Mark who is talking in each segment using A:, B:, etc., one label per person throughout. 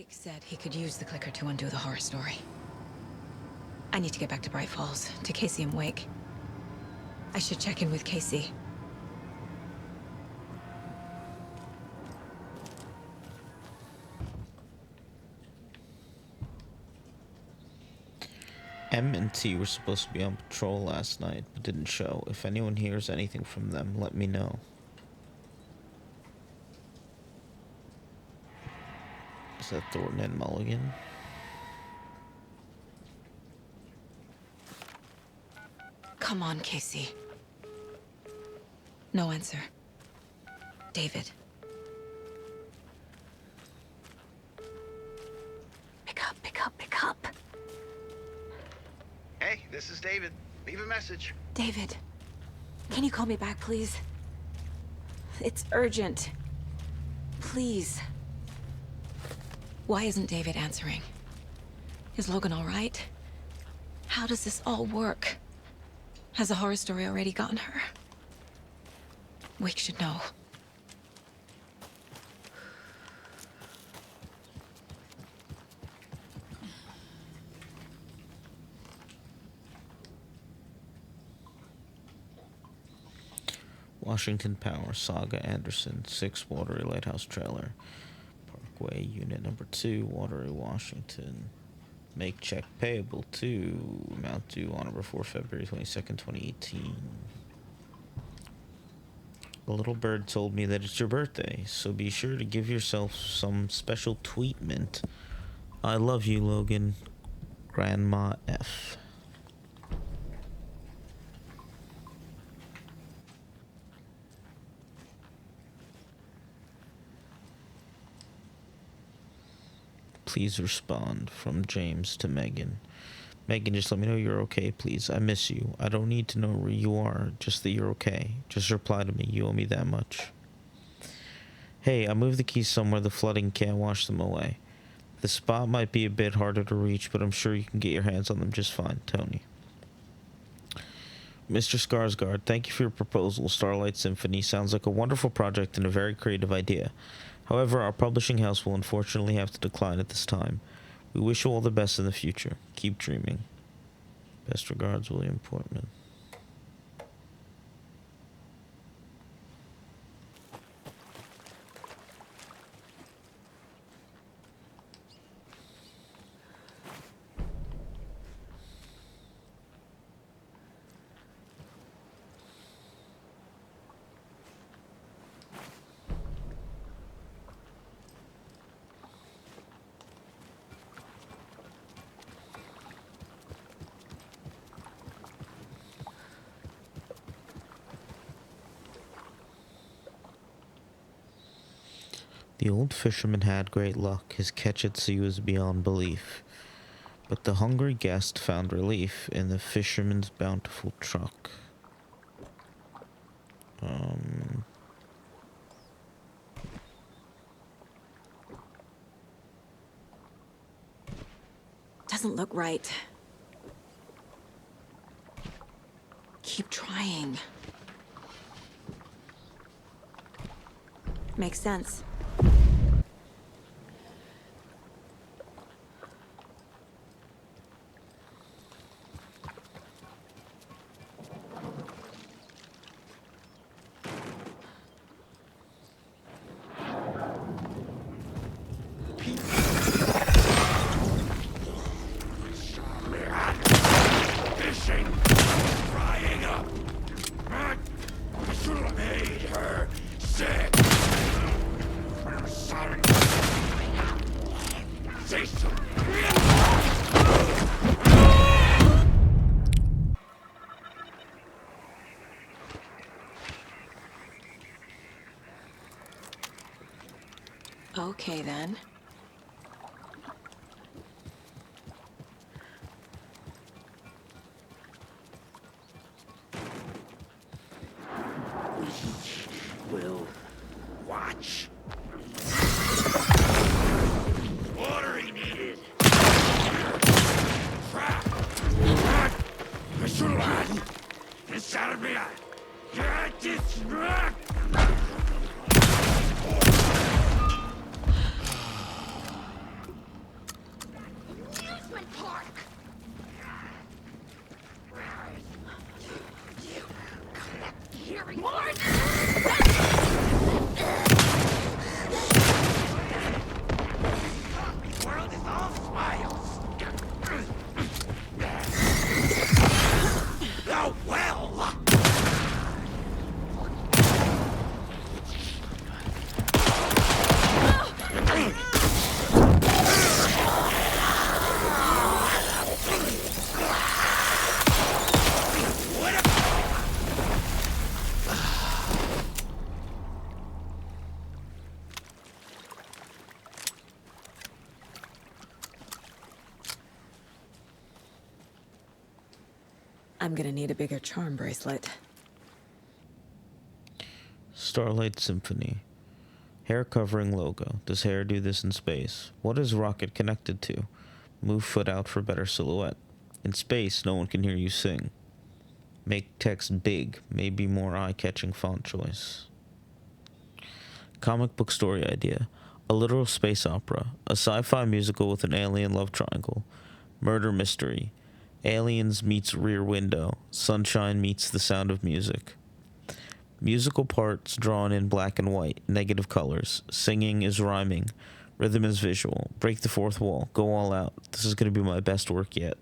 A: Wake said he could use the clicker to undo the horror story. I need to get back to Bright Falls, to Casey and Wake. I should check in with Casey.
B: M and T were supposed to be on patrol last night, but didn't show. If anyone hears anything from them, let me know. Is that Thornton and Mulligan?
A: Come on, Casey. No answer. David. Pick up, pick up, pick up.
C: Hey, this is David. Leave a message.
A: David, can you call me back, please? It's urgent. Please. Why isn't David answering? Is Logan all right? How does this all work? Has the horror story already gotten her? Wake should know.
B: Washington Power, Saga Anderson, 6 Watery Lighthouse Trailer. Parkway, Unit Number 2, Watery, Washington. Make check payable to amount due on or before February 22nd, 2018. A little bird told me that it's your birthday, so be sure to give yourself some special treatment. I love you, Logan. Grandma F. Please respond from James to Megan. Megan, just let me know you're okay, please. I miss you. I don't need to know where you are, just that you're okay. Just reply to me. You owe me that much. Hey, I moved the keys somewhere the flooding can't wash them away. The spot might be a bit harder to reach, but I'm sure you can get your hands on them just fine. Tony. Mr. Skarsgård, thank you for your proposal. Starlight Symphony sounds like a wonderful project and a very creative idea. However, our publishing house will unfortunately have to decline at this time. We wish you all the best in the future. Keep dreaming. Best regards, William Portman. The old fisherman had great luck. His catch at sea was beyond belief. But the hungry guest found relief in the fisherman's bountiful truck.
A: Doesn't look right. Keep trying. Makes sense. Okay, then.
D: Will watch. Water needed. Trap. I should have had. Inside of me. Get this.
A: I'm gonna need a bigger charm bracelet.
B: Starlight Symphony. Hair covering logo. Does hair do this in space? What is rocket connected to? Move foot out for better silhouette. In space, no one can hear you sing. Make text big, maybe more eye-catching font choice. Comic book story idea. A literal space opera. A sci-fi musical with an alien love triangle. Murder mystery. Aliens meets Rear Window. Sunshine meets The Sound of Music. Musical parts drawn in black and white, negative colors. Singing is rhyming. Rhythm is visual. Break the fourth wall. Go all out. This is going to be my best work yet.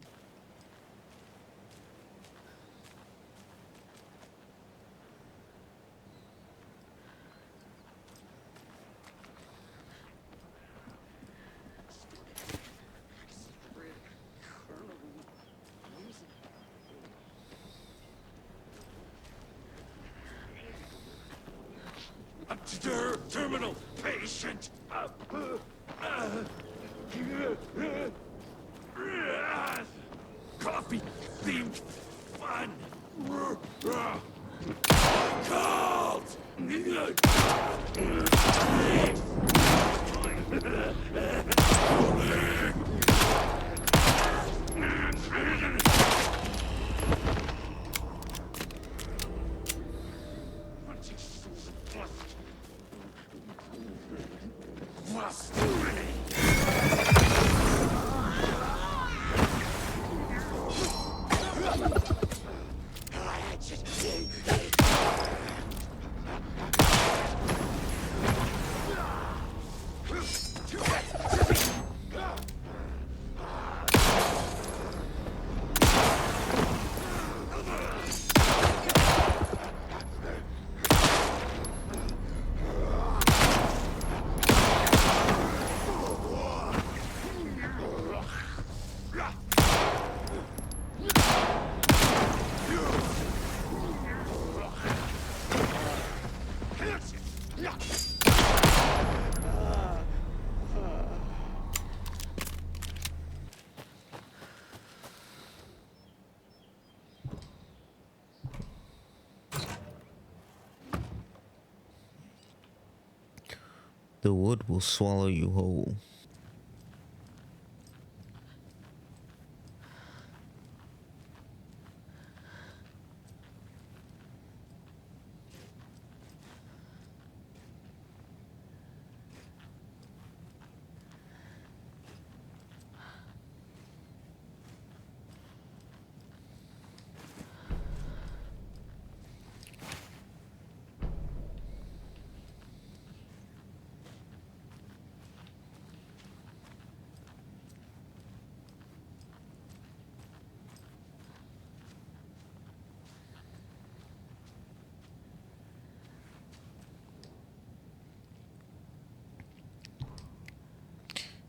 D: Terminal patient. Coffee themed fun. Cold.
B: The wood will swallow you whole.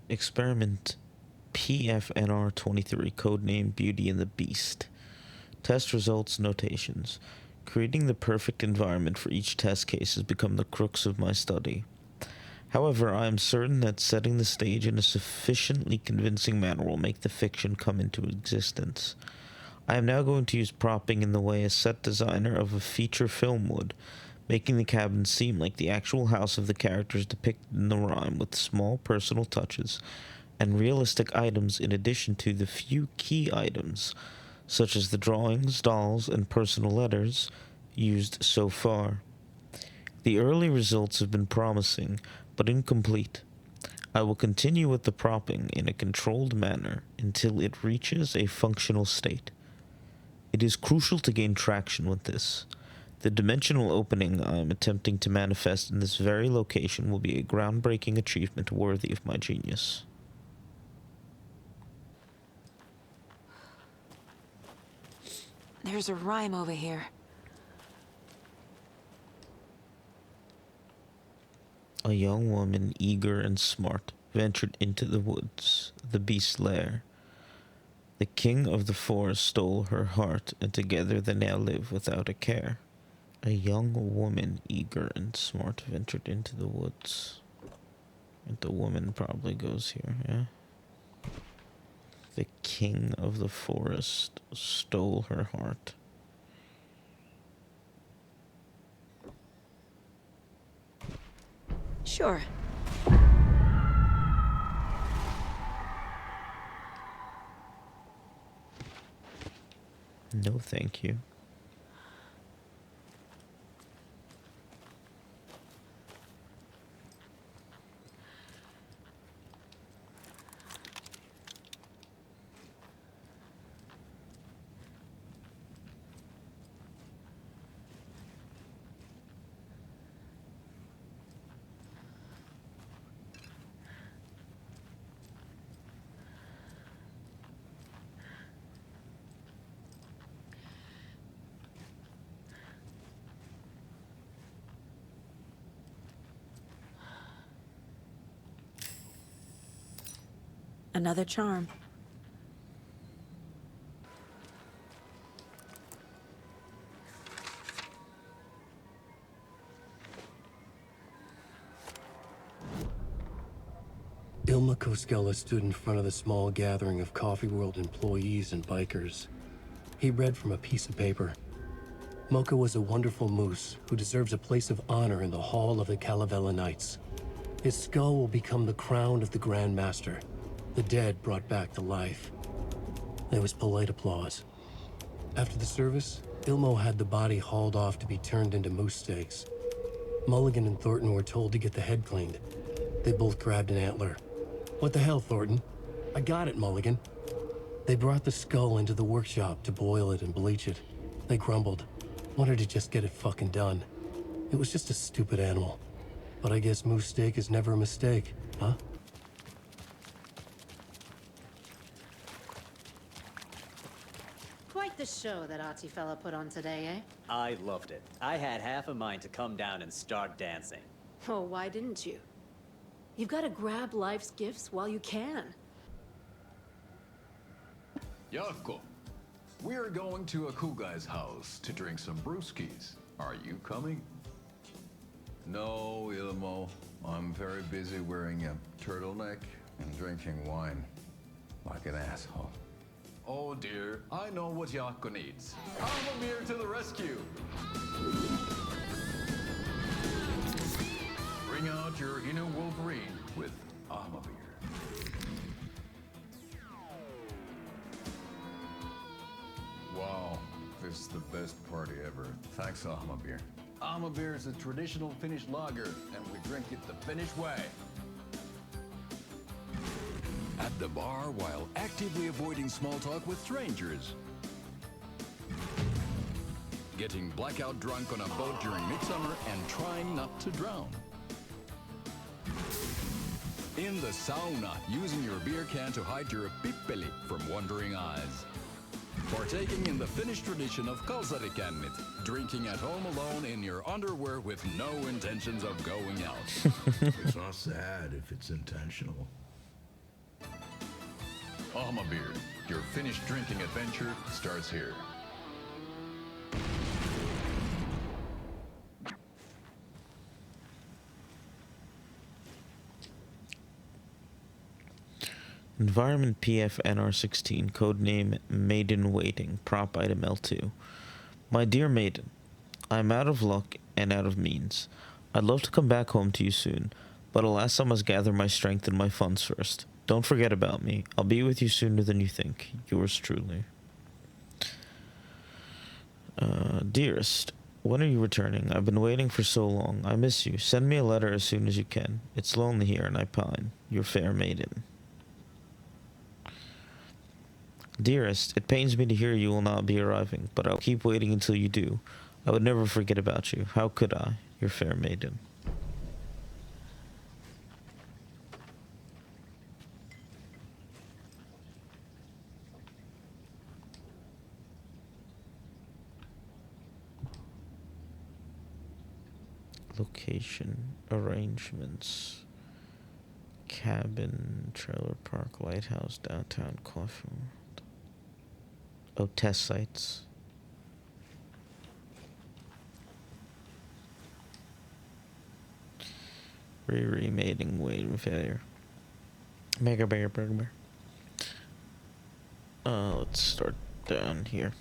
B: Experiment PFNR23, codename Beauty and the Beast. Test results, notations. Creating the perfect environment for each test case has become the crux of my study. However, I am certain that setting the stage in a sufficiently convincing manner will make the fiction come into existence. I am now going to use propping in the way a set designer of a feature film would, making the cabin seem like the actual house of the characters depicted in the rhyme with small personal touches and realistic items in addition to the few key items, such as the drawings, dolls, and personal letters used so far. The early results have been promising, but incomplete. I will continue with the propping in a controlled manner until it reaches a functional state. It is crucial to gain traction with this. The dimensional opening I am attempting to manifest in this very location will be a groundbreaking achievement worthy of my genius.
A: There's a rhyme over here.
B: A young woman, eager and smart, ventured into the woods, the beast's lair. The king of the forest stole her heart, and together they now live without a care. A young woman, eager and smart, ventured into the woods. And the woman probably goes here, yeah? The king of the forest stole her heart.
A: Sure.
B: No, thank you.
A: Another charm.
E: Ilma Koskela stood in front of the small gathering of Coffee World employees and bikers. He read from a piece of paper. Mocha was a wonderful moose who deserves a place of honor in the hall of the Calavella Knights. His skull will become the crown of the Grand Master, the dead brought back to life. There was polite applause. After the service, Ilmo had the body hauled off to be turned into moose steaks. Mulligan and Thornton were told to get the head cleaned. They both grabbed an antler. What the hell, Thornton? I got it, Mulligan. They brought the skull into the workshop to boil it and bleach it. They grumbled. Wanted to just get it fucking done. It was just a stupid animal. But I guess moose steak is never a mistake, huh?
F: Quite the show that Archie fella put on today, eh?
G: I loved it. I had half a mind to come down and start dancing.
F: Oh, why didn't you? You've got to grab life's gifts while you can.
H: Jaakko, we're going to a cool guy's house to drink some brewskis. Are you coming?
I: No, Ilmo. I'm very busy wearing a turtleneck and drinking wine. Like an asshole.
H: Oh dear, I know what Jaakko needs. Amamir to the rescue! Bring out your inner Wolverine with Amamir.
I: Wow, this is the best party ever. Thanks, Ahmabir.
H: Amabir is a traditional Finnish lager, and we drink it the Finnish way.
D: At the bar while actively avoiding small talk with strangers. Getting blackout drunk on a boat during midsummer and trying not to drown. In the sauna, using your beer can to hide your pippeli from wandering eyes. Partaking in the Finnish tradition of kalsarikännit, drinking at home alone in your underwear with no intentions of going out.
J: It's not sad if it's intentional.
H: Amabir, your Finnish drinking adventure starts here.
B: Environment PF NR16, codename Maiden Waiting, prop item L2. My dear Maiden, I'm out of luck and out of means. I'd love to come back home to you soon, but alas I must gather my strength and my funds first. Don't forget about me. I'll be with you sooner than you think. Yours truly. Dearest, when are you returning? I've been waiting for so long. I miss you. Send me a letter as soon as you can. It's lonely here and I pine. Your fair maiden. Dearest, it pains me to hear you will not be arriving, but I'll keep waiting until you do. I would never forget about you. How could I? Your fair maiden. Location, arrangements, cabin, trailer park, lighthouse, downtown, coffee. Oh, test sites. Remating, waiting failure. Mega bear burger. Let's start down here.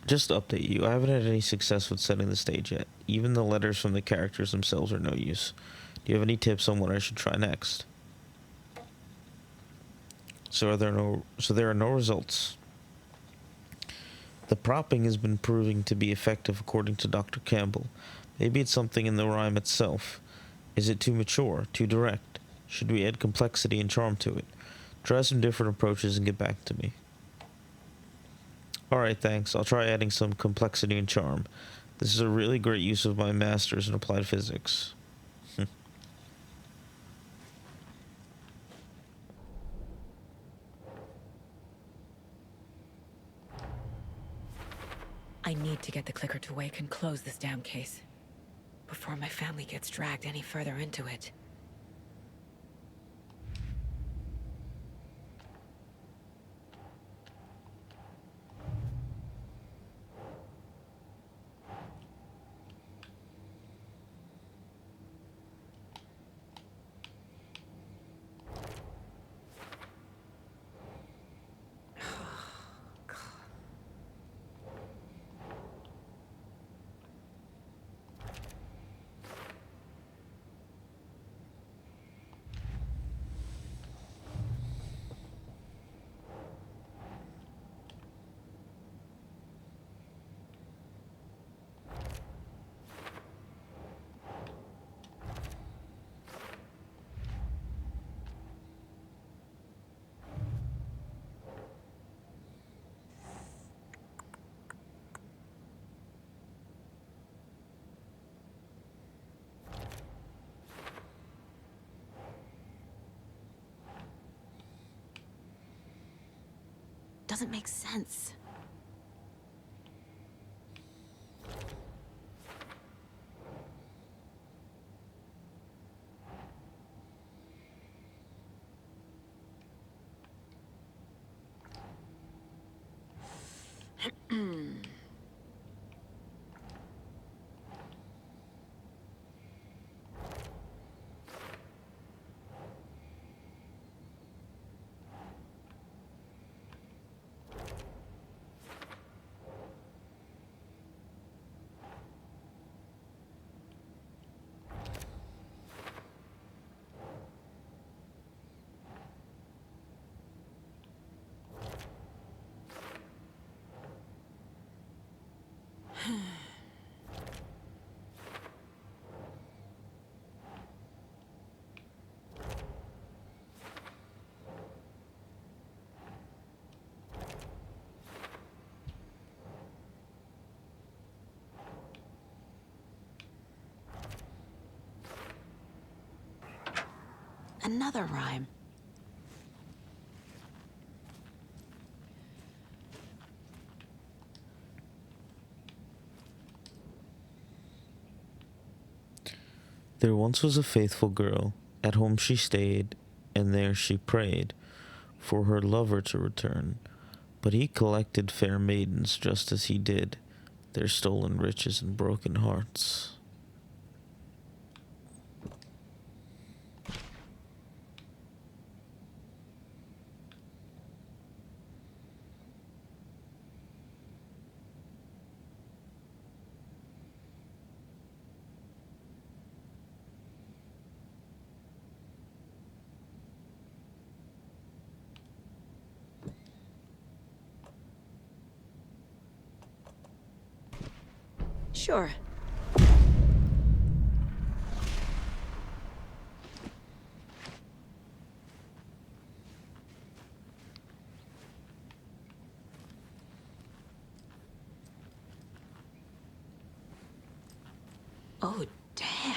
B: Just to update you, I haven't had any success with setting the stage yet. Even the letters from the characters themselves are no use. Do you have any tips on what I should try next? So there are no results. The propping has been proving to be effective according to Dr. Campbell. Maybe it's something in the rhyme itself. Is it too mature, too direct? Should we add complexity and charm to it? Try some different approaches and get back to me. Alright, thanks. I'll try adding some complexity and charm. This is a really great use of my master's in applied physics.
A: I need to get the clicker to wake and close this damn case before my family gets dragged any further into it. Doesn't make sense. Another rhyme.
B: There once was a faithful girl. At home she stayed, and there she prayed for her lover to return. But he collected fair maidens just as he did their stolen riches and broken hearts.
A: Sure. Oh, damn.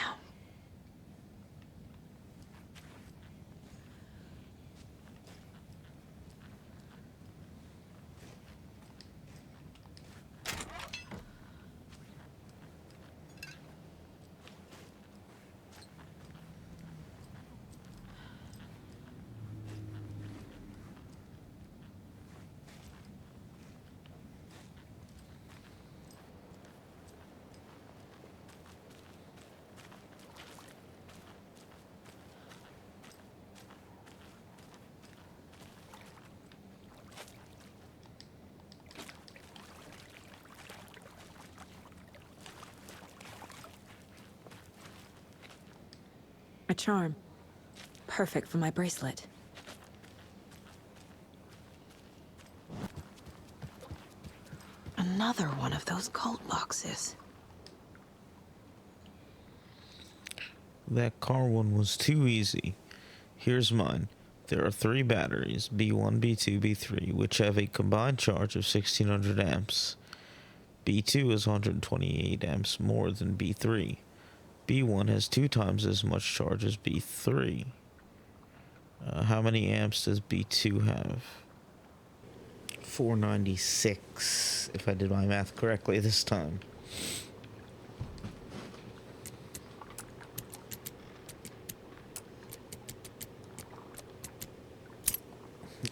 A: charm. Perfect for my bracelet. Another one of those gold boxes.
B: That car one was too easy. Here's mine. There are 3 batteries, B1, B2, B3, which have a combined charge of 1600 amps. B2 is 128 amps more than B3. B1 has 2 times as much charge as B3. How many amps does B2 have? 496, if I did my math correctly this time.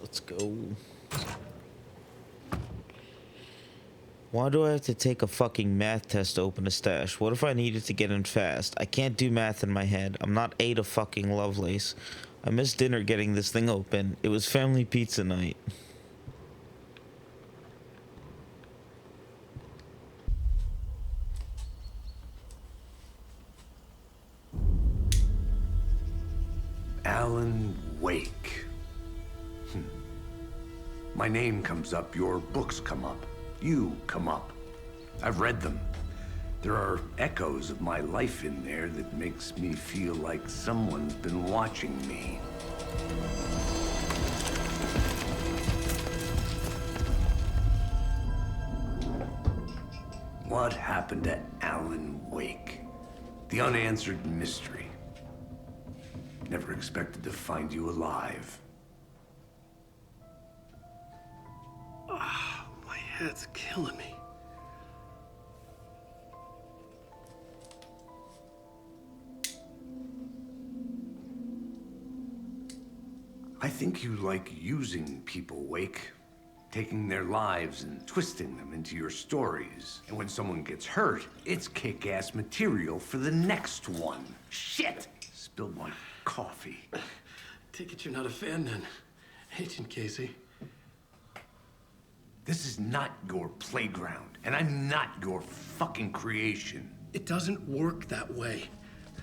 B: Let's go. Why do I have to take a fucking math test to open a stash? What if I needed to get in fast? I can't do math in my head. I'm not Ada fucking Lovelace. I missed dinner getting this thing open. It was family pizza night.
K: Alan Wake. My name comes up, your books come up, you come up. I've read them. There are echoes of my life in there that makes me feel like someone's been watching me. What happened to Alan Wake? The unanswered mystery. Never expected to find you alive.
E: My head's killing me.
K: I think you like using people, Wake. Taking their lives and twisting them into your stories. And when someone gets hurt, it's kick-ass material for the next one. Shit! Spilled my coffee.
E: Take it you're not a fan then, Agent Casey.
K: This is not your playground, and I'm not your fucking creation.
E: It doesn't work that way.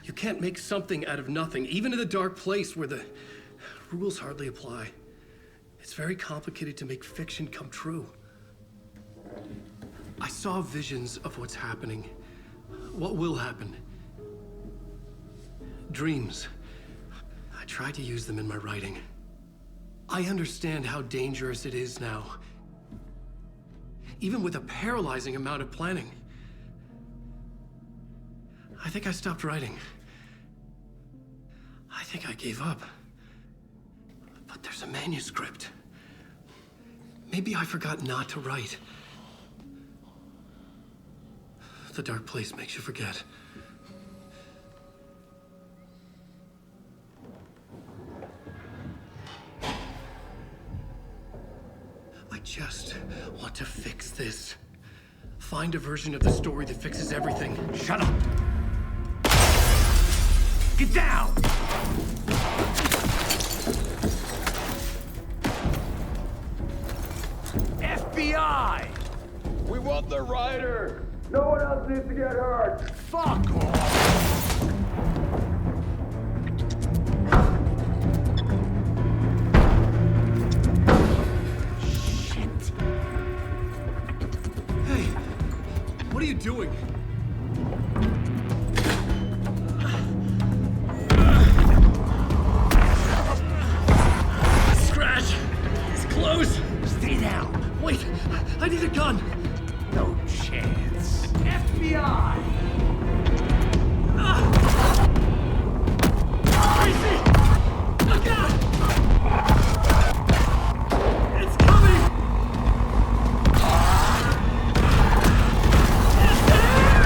E: You can't make something out of nothing, even in the dark place where the rules hardly apply. It's very complicated to make fiction come true. I saw visions of what's happening, what will happen. Dreams. I tried to use them in my writing. I understand how dangerous it is now. Even with a paralyzing amount of planning. I think I stopped writing. I think I gave up. But there's a manuscript. Maybe I forgot not to write. The dark place makes you forget. I just want to fix this. Find a version of the story that fixes everything.
K: Shut up! Get down! FBI!
H: We want the rider!
K: No one else needs to get hurt! Fuck off! Shit!
E: Hey, what are you doing? Scratch! It's close!
K: Stay down!
E: Wait, I need a gun!
K: No chance. FBI!
E: Tracy! Look out! It's coming! It's there!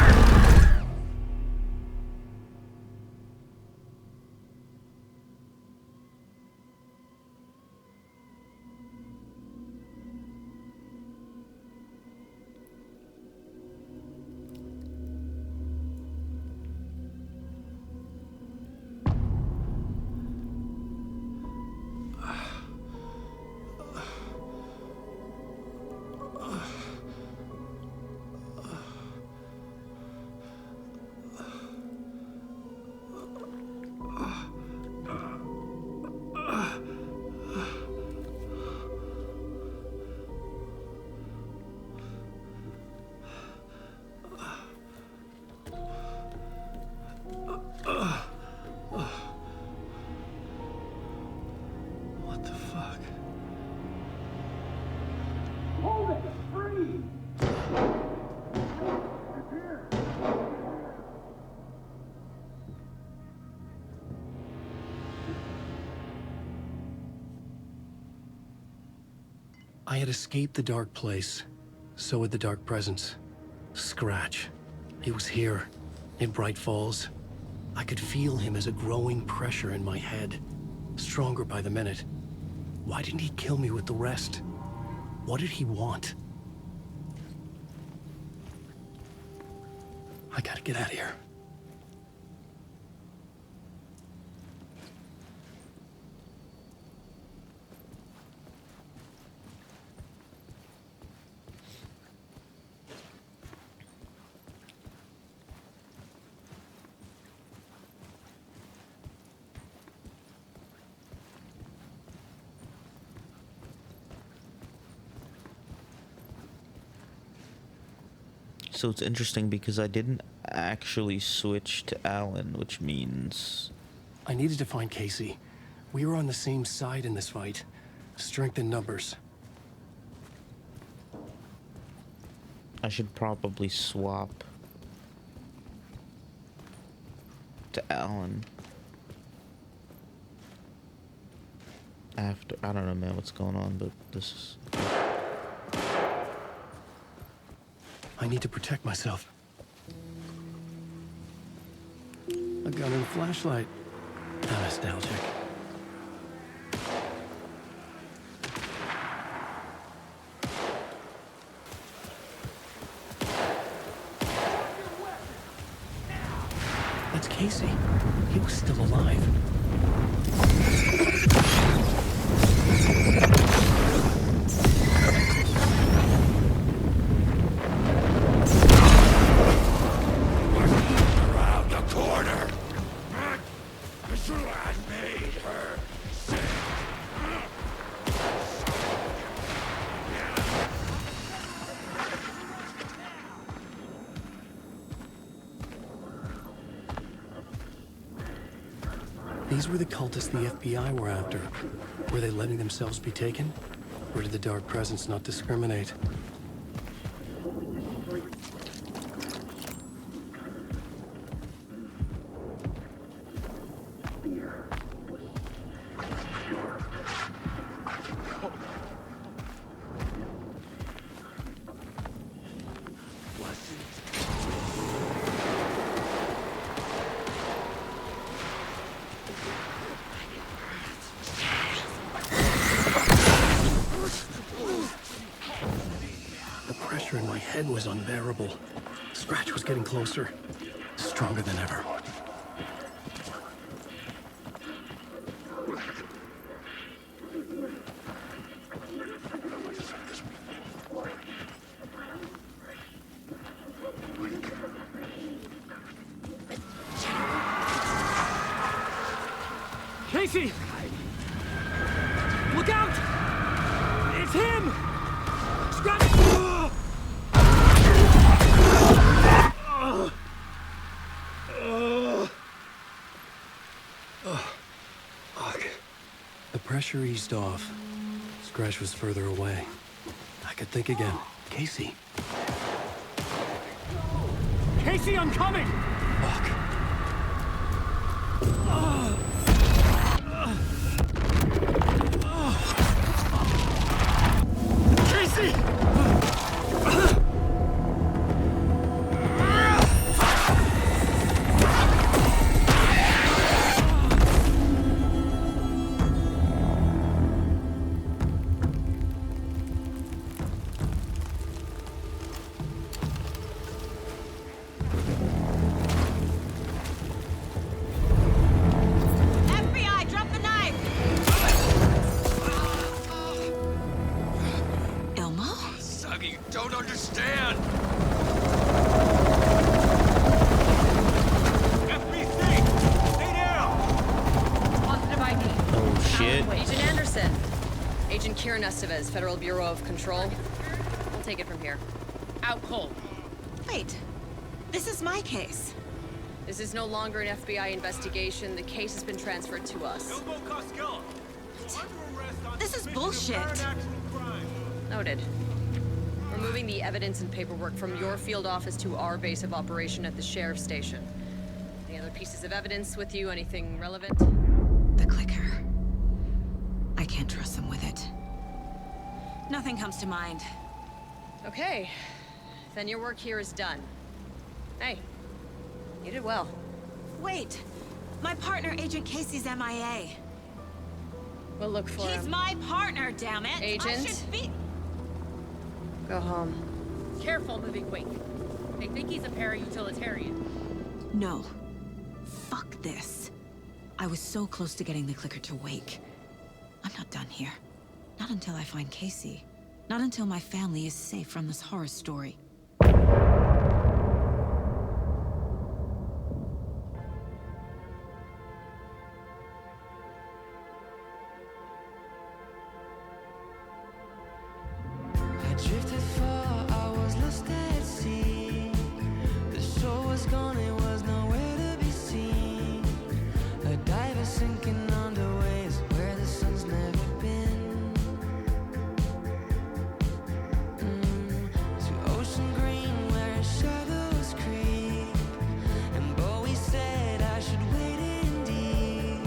E: I had escaped the dark place. So had the dark presence. Scratch. He was here, in Bright Falls. I could feel him as a growing pressure in my head, stronger by the minute. Why didn't he kill me with the rest? What did he want? I gotta get out of here.
B: So it's interesting because I didn't actually switch to Alan, which means...
E: I needed to find Casey. We were on the same side in this fight. Strength in numbers.
B: I should probably swap to Alan. After... I don't know, man, what's going on, but this is...
E: I need to protect myself. A gun and a flashlight. How nostalgic. That's Casey. He was still alive. These were the cultists the FBI were after. Were they letting themselves be taken? Or did the Dark Presence not discriminate? In my head was unbearable. Scratch was getting closer, stronger than ever.
L: Casey! Look out! It's him! Scratch!
E: The pressure eased off. Scratch was further away. I could think again. Casey.
L: Casey, I'm coming!
E: Fuck.
L: Casey!
M: Federal Bureau of Control. We'll take it from here.
N: Out cold.
A: Wait. This is my case.
M: This is no longer an FBI investigation. The case has been transferred to us.
A: This is bullshit.
M: Noted. We're moving the evidence and paperwork from your field office to our base of operation at the sheriff's station. Any other pieces of evidence with you? Anything relevant?
A: The clicker. I can't trust them with it. Nothing comes to mind.
M: Okay. Then your work here is done. Hey, you did well.
A: Wait! My partner, Agent Casey's MIA.
M: We'll look for him.
A: He's my partner, damn it!
M: Agent?
A: I should be...
M: Go home.
N: Careful moving Wake. They think he's a para-utilitarian.
A: No. Fuck this. I was so close to getting the clicker to Wake. I'm not done here. Not until I find Casey. Not until my family is safe from this horror story.
O: Drifted far, I was lost at sea. The shore was gone, it was nowhere to be seen. A diver sinking under waves where the sun's never been. To ocean green where shadows creep. And Bowie said I should wait in deep.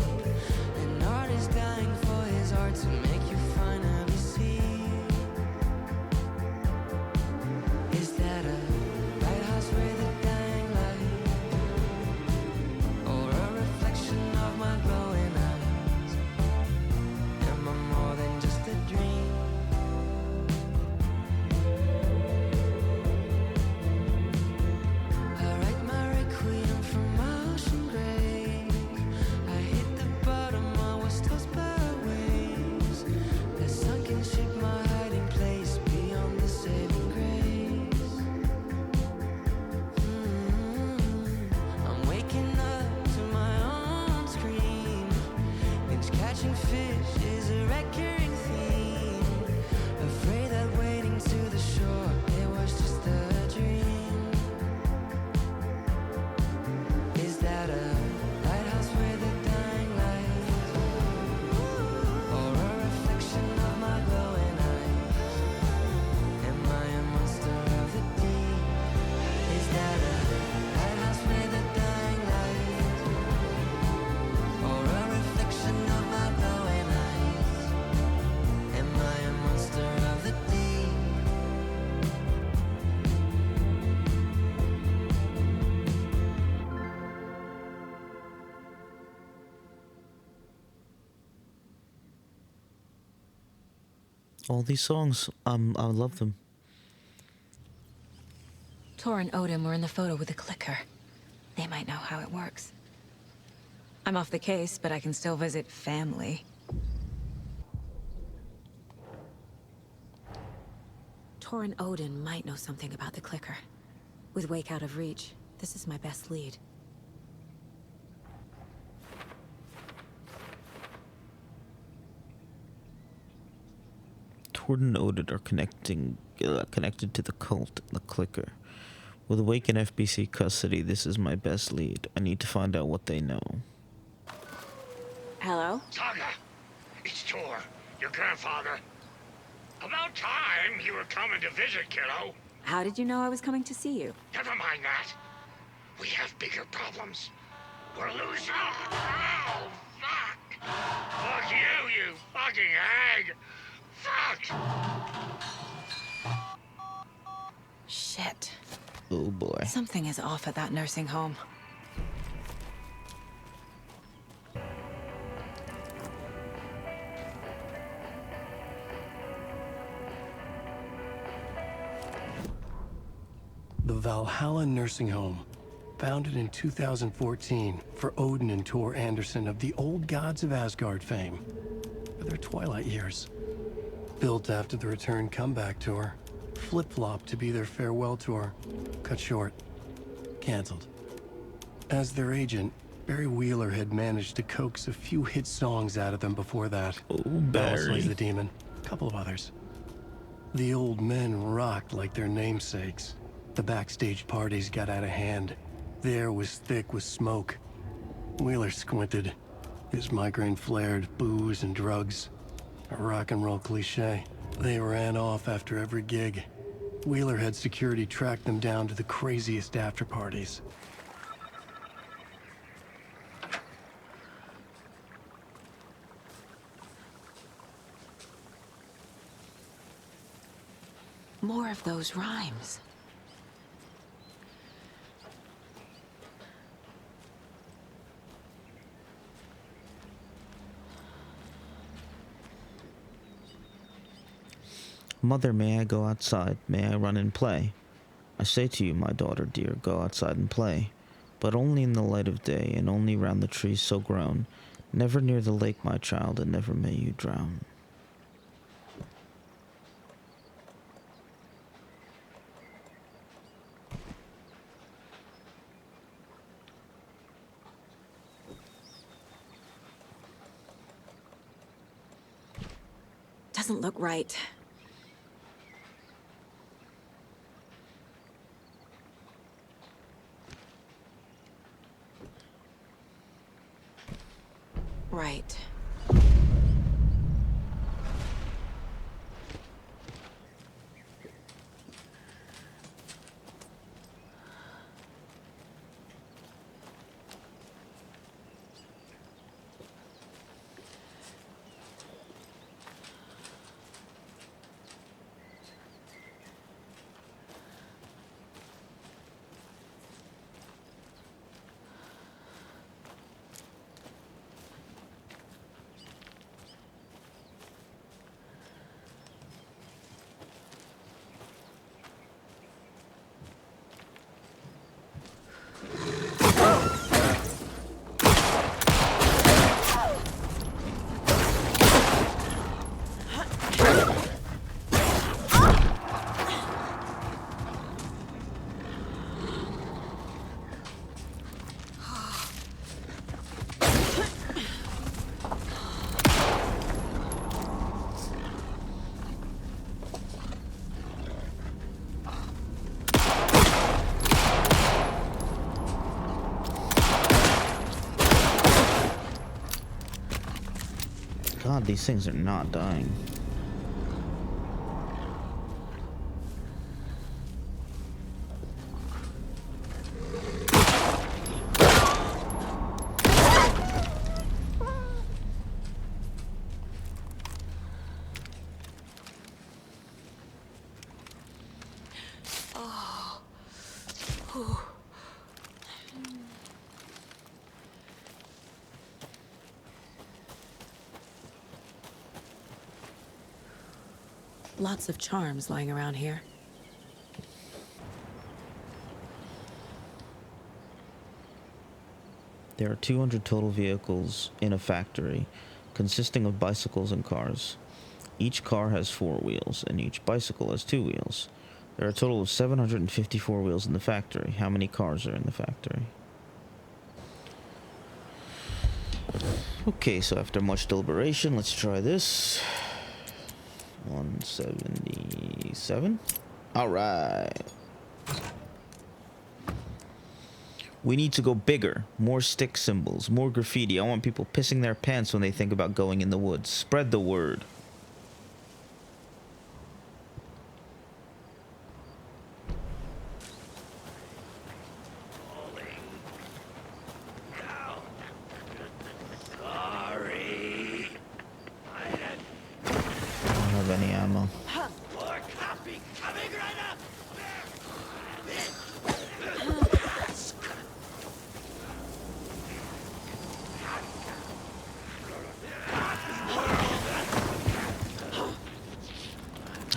O: An artist dying for his art to make you finally see. Is that a lighthouse with a dying light? Or a reflection of my glowing eyes? Am I more than just a dream? I write my requiem from my ocean grave. I hit the bottom, I was tossed by waves. The sunken ship, my hiding place beyond the saving grace. I'm waking up to my own scream. Binge catching fish is a recurring theme. Afraid that wading to the shore, it was just a dream. Is that a lighthouse with a dying light? Or a reflection of my glowing eyes? Am I a monster of the deep? Is that a lighthouse with a dying light? Or a reflection of my glowing eyes? Am I a monster of the deep?
B: All these songs, I love them.
A: Tor and Odin were in the photo with the clicker. They might know how it works. I'm off the case, but I can still visit family. Tor and Odin might know something about the clicker. With Wake out of reach, this is my best lead.
B: Tord and Odin are connected to the cult, the clicker. With Wake in FBC custody, this is my best lead. I need to find out what they know.
A: Hello?
P: Saga, it's Tor, your grandfather. About time you were coming to visit, kiddo.
A: How did you know I was coming to see you?
P: Never mind that. We have bigger problems. We're losing. Oh, fuck. Fuck you fucking hag. Fuck.
A: Shit.
B: Oh boy.
A: Something is off at that nursing home.
E: The Valhalla nursing home. Founded in 2014 for Odin and Tor Anderson of the Old Gods of Asgard fame. For their twilight years. Built after the return comeback tour. Flip-flopped to be their farewell tour. Cut short. Cancelled. As their agent, Barry Wheeler had managed to coax a few hit songs out of them before that.
B: Oh,
E: Battle
B: Barry.
E: Slays the Demon. A couple of others. The old men rocked like their namesakes. The backstage parties got out of hand. The air was thick with smoke. Wheeler squinted. His migraine flared, booze and drugs. A rock and roll cliche. They ran off after every gig. Wheeler had security track them down to the craziest after parties.
A: More of those rhymes.
B: Mother, may I go outside? May I run and play? I say to you, my daughter dear, go outside and play, but only in the light of day, and only round the trees so grown. Never near the lake, my child, and never may you drown.
A: Doesn't look right. Right.
B: God, these things are not dying.
A: Lots of charms lying around here.
B: There are 200 total vehicles in a factory, consisting of bicycles and cars. Each car has 4 wheels, and each bicycle has 2 wheels. There are a total of 754 wheels in the factory. How many cars are in the factory? Okay, so after much deliberation, let's try this. 177. All right. We need to go bigger. More stick symbols, more graffiti. I want people pissing their pants when they think about going in the woods. Spread the word. Any ammo.
P: More copy coming right up.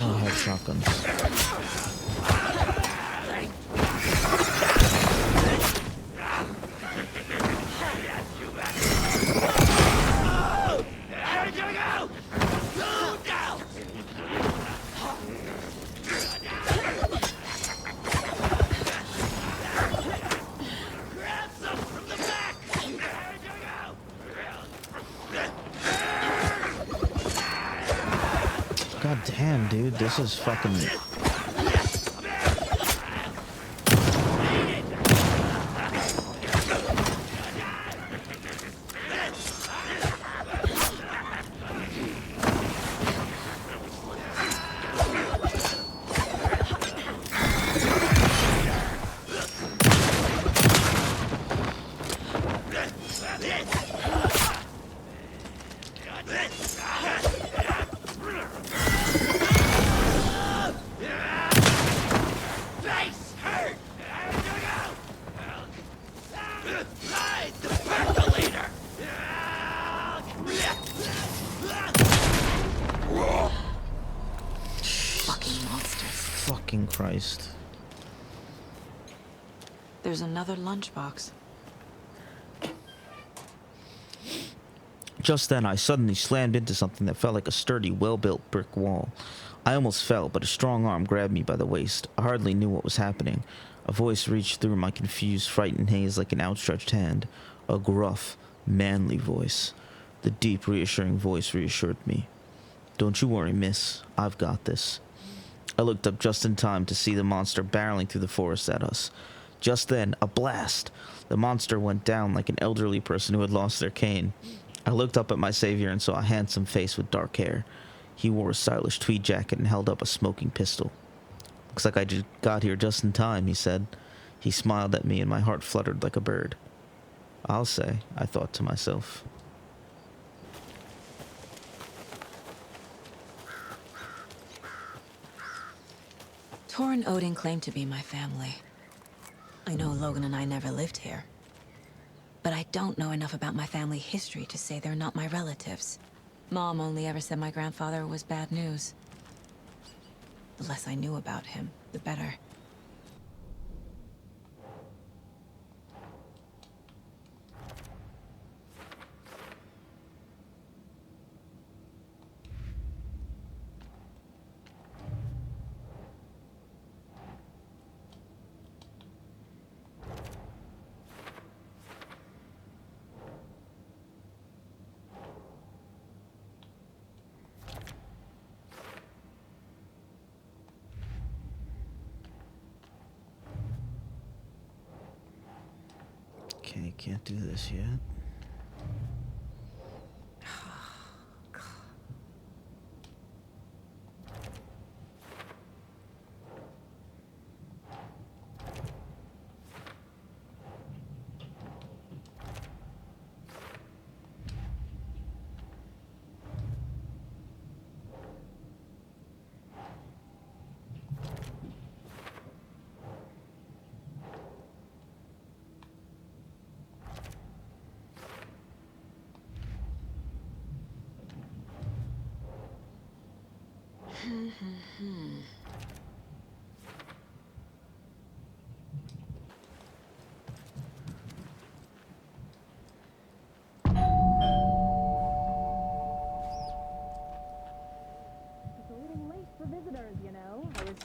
B: Oh, I have shotguns. God damn, dude, this is fucking... fucking Christ.
A: There's another lunchbox.
B: Just then, I suddenly slammed into something that felt like a sturdy, well-built brick wall. I almost fell, but a strong arm grabbed me by the waist. I hardly knew what was happening. A voice reached through my confused, frightened haze like an outstretched hand. A gruff, manly voice. The deep, reassuring voice reassured me. "Don't you worry, miss. I've got this." I looked up just in time to see the monster barreling through the forest at us. Just then, a blast! The monster went down like an elderly person who had lost their cane. I looked up at my savior and saw a handsome face with dark hair. He wore a stylish tweed jacket and held up a smoking pistol. "Looks like I just got here just in time," he said. He smiled at me and my heart fluttered like a bird. "I'll say," I thought to myself.
A: Tor and Odin claim to be my family. I know Logan and I never lived here. But I don't know enough about my family history to say they're not my relatives. Mom only ever said my grandfather was bad news. The less I knew about him, the better.
B: Okay, can't do this yet.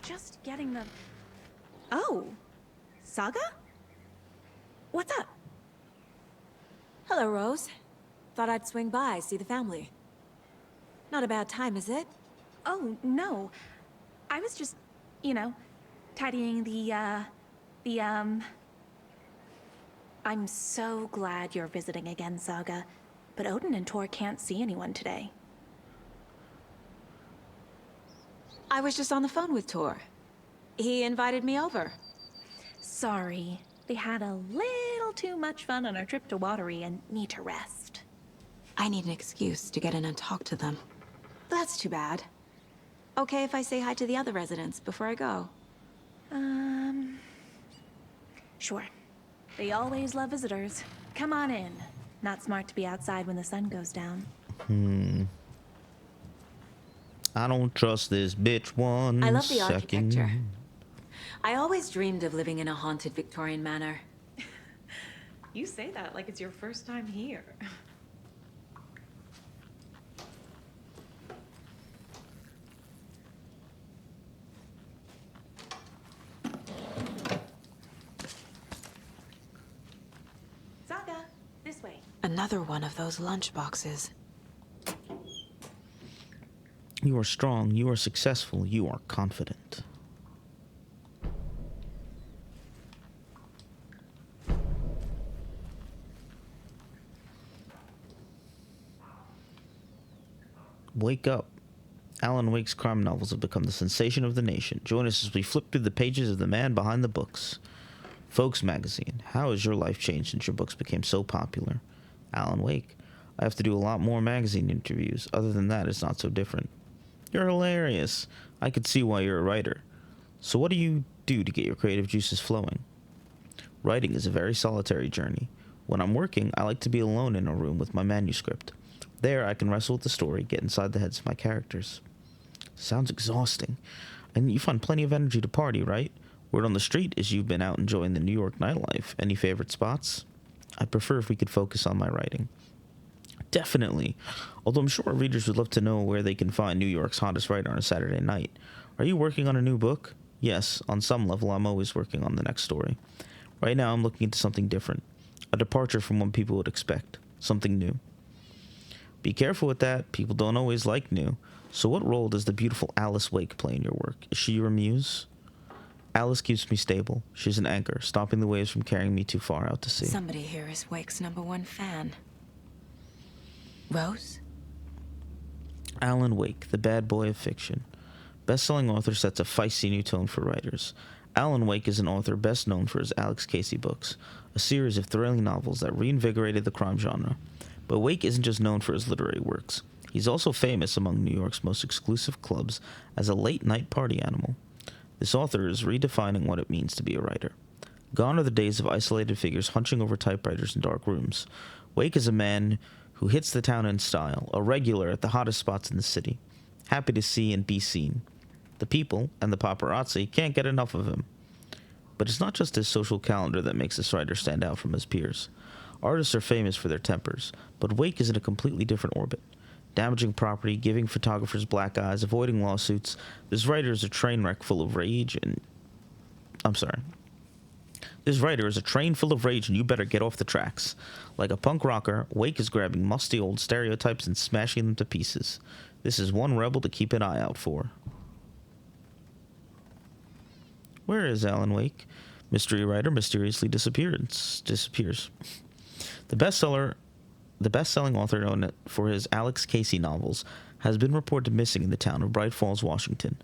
Q: Just getting the... Oh, Saga? What's up?
A: Hello, Rose. Thought I'd swing by, see the family. Not a bad time, is it?
Q: Oh, no. I was just, you know, tidying I'm so glad you're visiting again, Saga. But Odin and Tor can't see anyone today.
A: I was just on the phone with Tor. He invited me over.
Q: Sorry. They had a little too much fun on our trip to Watery and need to rest.
A: I need an excuse to get in and talk to them. That's too bad. Okay if I say hi to the other residents before I go?
Q: Sure. They always love visitors. Come on in. Not smart to be outside when the sun goes down.
B: I don't trust this bitch one
A: I love the
B: second.
A: architecture. I always dreamed of living in a haunted Victorian manor.
N: You say that like it's your first time here.
Q: Saga, this way.
A: Another one of those lunchboxes.
B: You are strong, you are successful, you are confident. Wake up. Alan Wake's crime novels have become the sensation of the nation. Join us as we flip through the pages of the man behind the books. Folks Magazine. How has your life changed since your books became so popular? Alan Wake. I have to do a lot more magazine interviews. Other than that, it's not so different. You're hilarious. I could see why you're a writer. So what do you do to get your creative juices flowing? Writing is a very solitary journey. When I'm working, I like to be alone in a room with my manuscript. There, I can wrestle with the story, get inside the heads of my characters. Sounds exhausting. And you find plenty of energy to party, right? Word on the street is you've been out enjoying the New York nightlife. Any favorite spots? I'd prefer if we could focus on my writing. Definitely. Although I'm sure our readers would love to know where they can find New York's hottest writer on a Saturday night. Are you working on a new book? Yes, on some level I'm always working on the next story. Right now I'm looking into something different. A departure from what people would expect. Something new. Be careful with that. People don't always like new. So what role does the beautiful Alice Wake play in your work? Is she your muse? Alice keeps me stable. She's an anchor, stopping the waves from carrying me too far out to sea.
A: Somebody here is Wake's #1 fan. Rose?
B: Alan Wake, the bad boy of fiction. Best-selling author sets a feisty new tone for writers. Alan Wake is an author best known for his Alex Casey books, a series of thrilling novels that reinvigorated the crime genre. But Wake isn't just known for his literary works. He's also famous among New York's most exclusive clubs as a late-night party animal. This author is redefining what it means to be a writer. Gone are the days of isolated figures hunching over typewriters in dark rooms. Wake is a man who hits the town in style, a regular at the hottest spots in the city, happy to see and be seen. The people, and the paparazzi, can't get enough of him. But it's not just his social calendar that makes this writer stand out from his peers. Artists are famous for their tempers, but Wake is in a completely different orbit. Damaging property, giving photographers black eyes, avoiding lawsuits. This writer is a train wreck full of rage and... This writer is a train full of rage and you better get off the tracks. Like a punk rocker, Wake is grabbing musty old stereotypes and smashing them to pieces. This is one rebel to keep an eye out for. Where is Alan Wake? Mystery writer mysteriously disappears. The best-selling author known for his Alex Casey novels has been reported missing in the town of Bright Falls, Washington.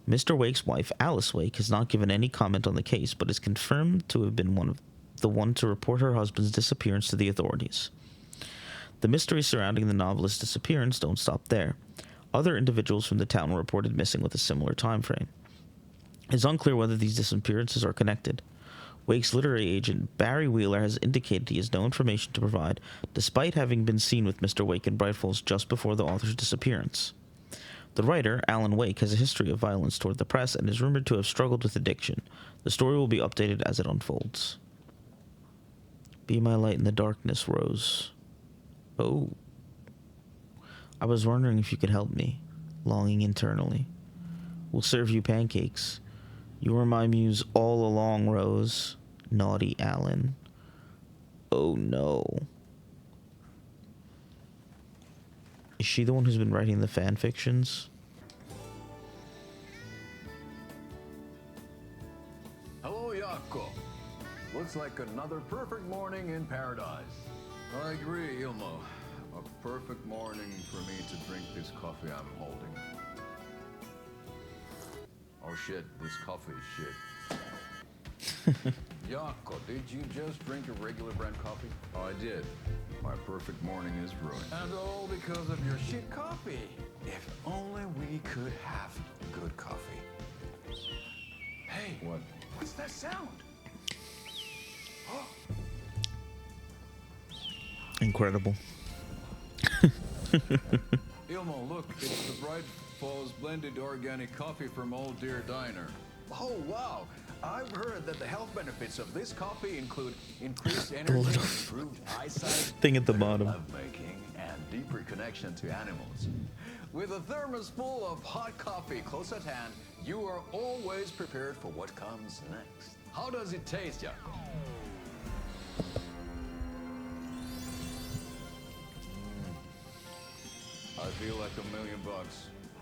B: Mr. Wake's wife, Alice Wake, has not given any comment on the case, but is confirmed to have been the one to report her husband's disappearance to the authorities. The mysteries surrounding the novelist's disappearance don't stop there. Other individuals from the town were reported missing with a similar time frame. It's unclear whether these disappearances are connected. Wake's literary agent, Barry Wheeler, has indicated he has no information to provide, despite having been seen with Mr. Wake in Bright Falls just before the author's disappearance. The writer, Alan Wake, has a history of violence toward the press and is rumored to have struggled with addiction. The story will be updated as it unfolds. Be my light in the darkness, Rose. Oh. I was wondering if you could help me, longing internally. We'll serve you pancakes. You were my muse all along, Rose. Naughty Alan. Oh no. Is she the one who's been writing the fan fictions?
H: Hello, Jaakko. Looks like another perfect morning in paradise. I agree, Ilmo. A perfect morning for me to drink this coffee I'm holding. Oh shit, this coffee is shit. Jaakko, did you just drink a regular brand coffee? Oh, I did. My perfect morning is ruined. And all because of your shit coffee. If only we could have good coffee. Hey, what's that sound?
B: Incredible.
H: Ilmo, look, it's the Bright Falls blended organic coffee from Old Deer Diner. Oh, wow. I've heard that the health benefits of this coffee include increased energy, improved eyesight,
B: Thing at the bottom.
H: lovemaking, and deeper connection to animals. With a thermos full of hot coffee close at hand, you are always prepared for what comes next. How does it taste, Jaakko? I feel like $1 million.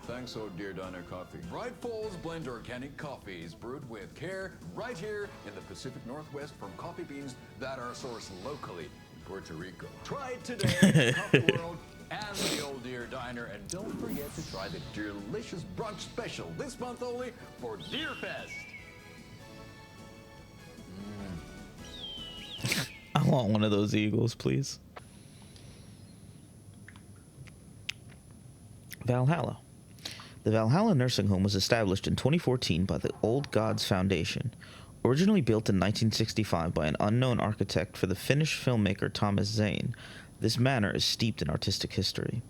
H: Thanks, Oh Dear Diner Coffee. Bright Falls Blend Organic Coffee is brewed with care right here in the Pacific Northwest from coffee beans that are sourced locally in Puerto Rico. Try it today at Coffee World and the Old Deer Diner. And don't forget to try the delicious brunch special this month only for Deer Fest.
B: I want one of those eagles, please. Valhalla. The Valhalla nursing home was established in 2014 by the Old Gods Foundation. Originally built in 1965 by an unknown architect for the Finnish filmmaker Thomas Zane, this manor is steeped in artistic history.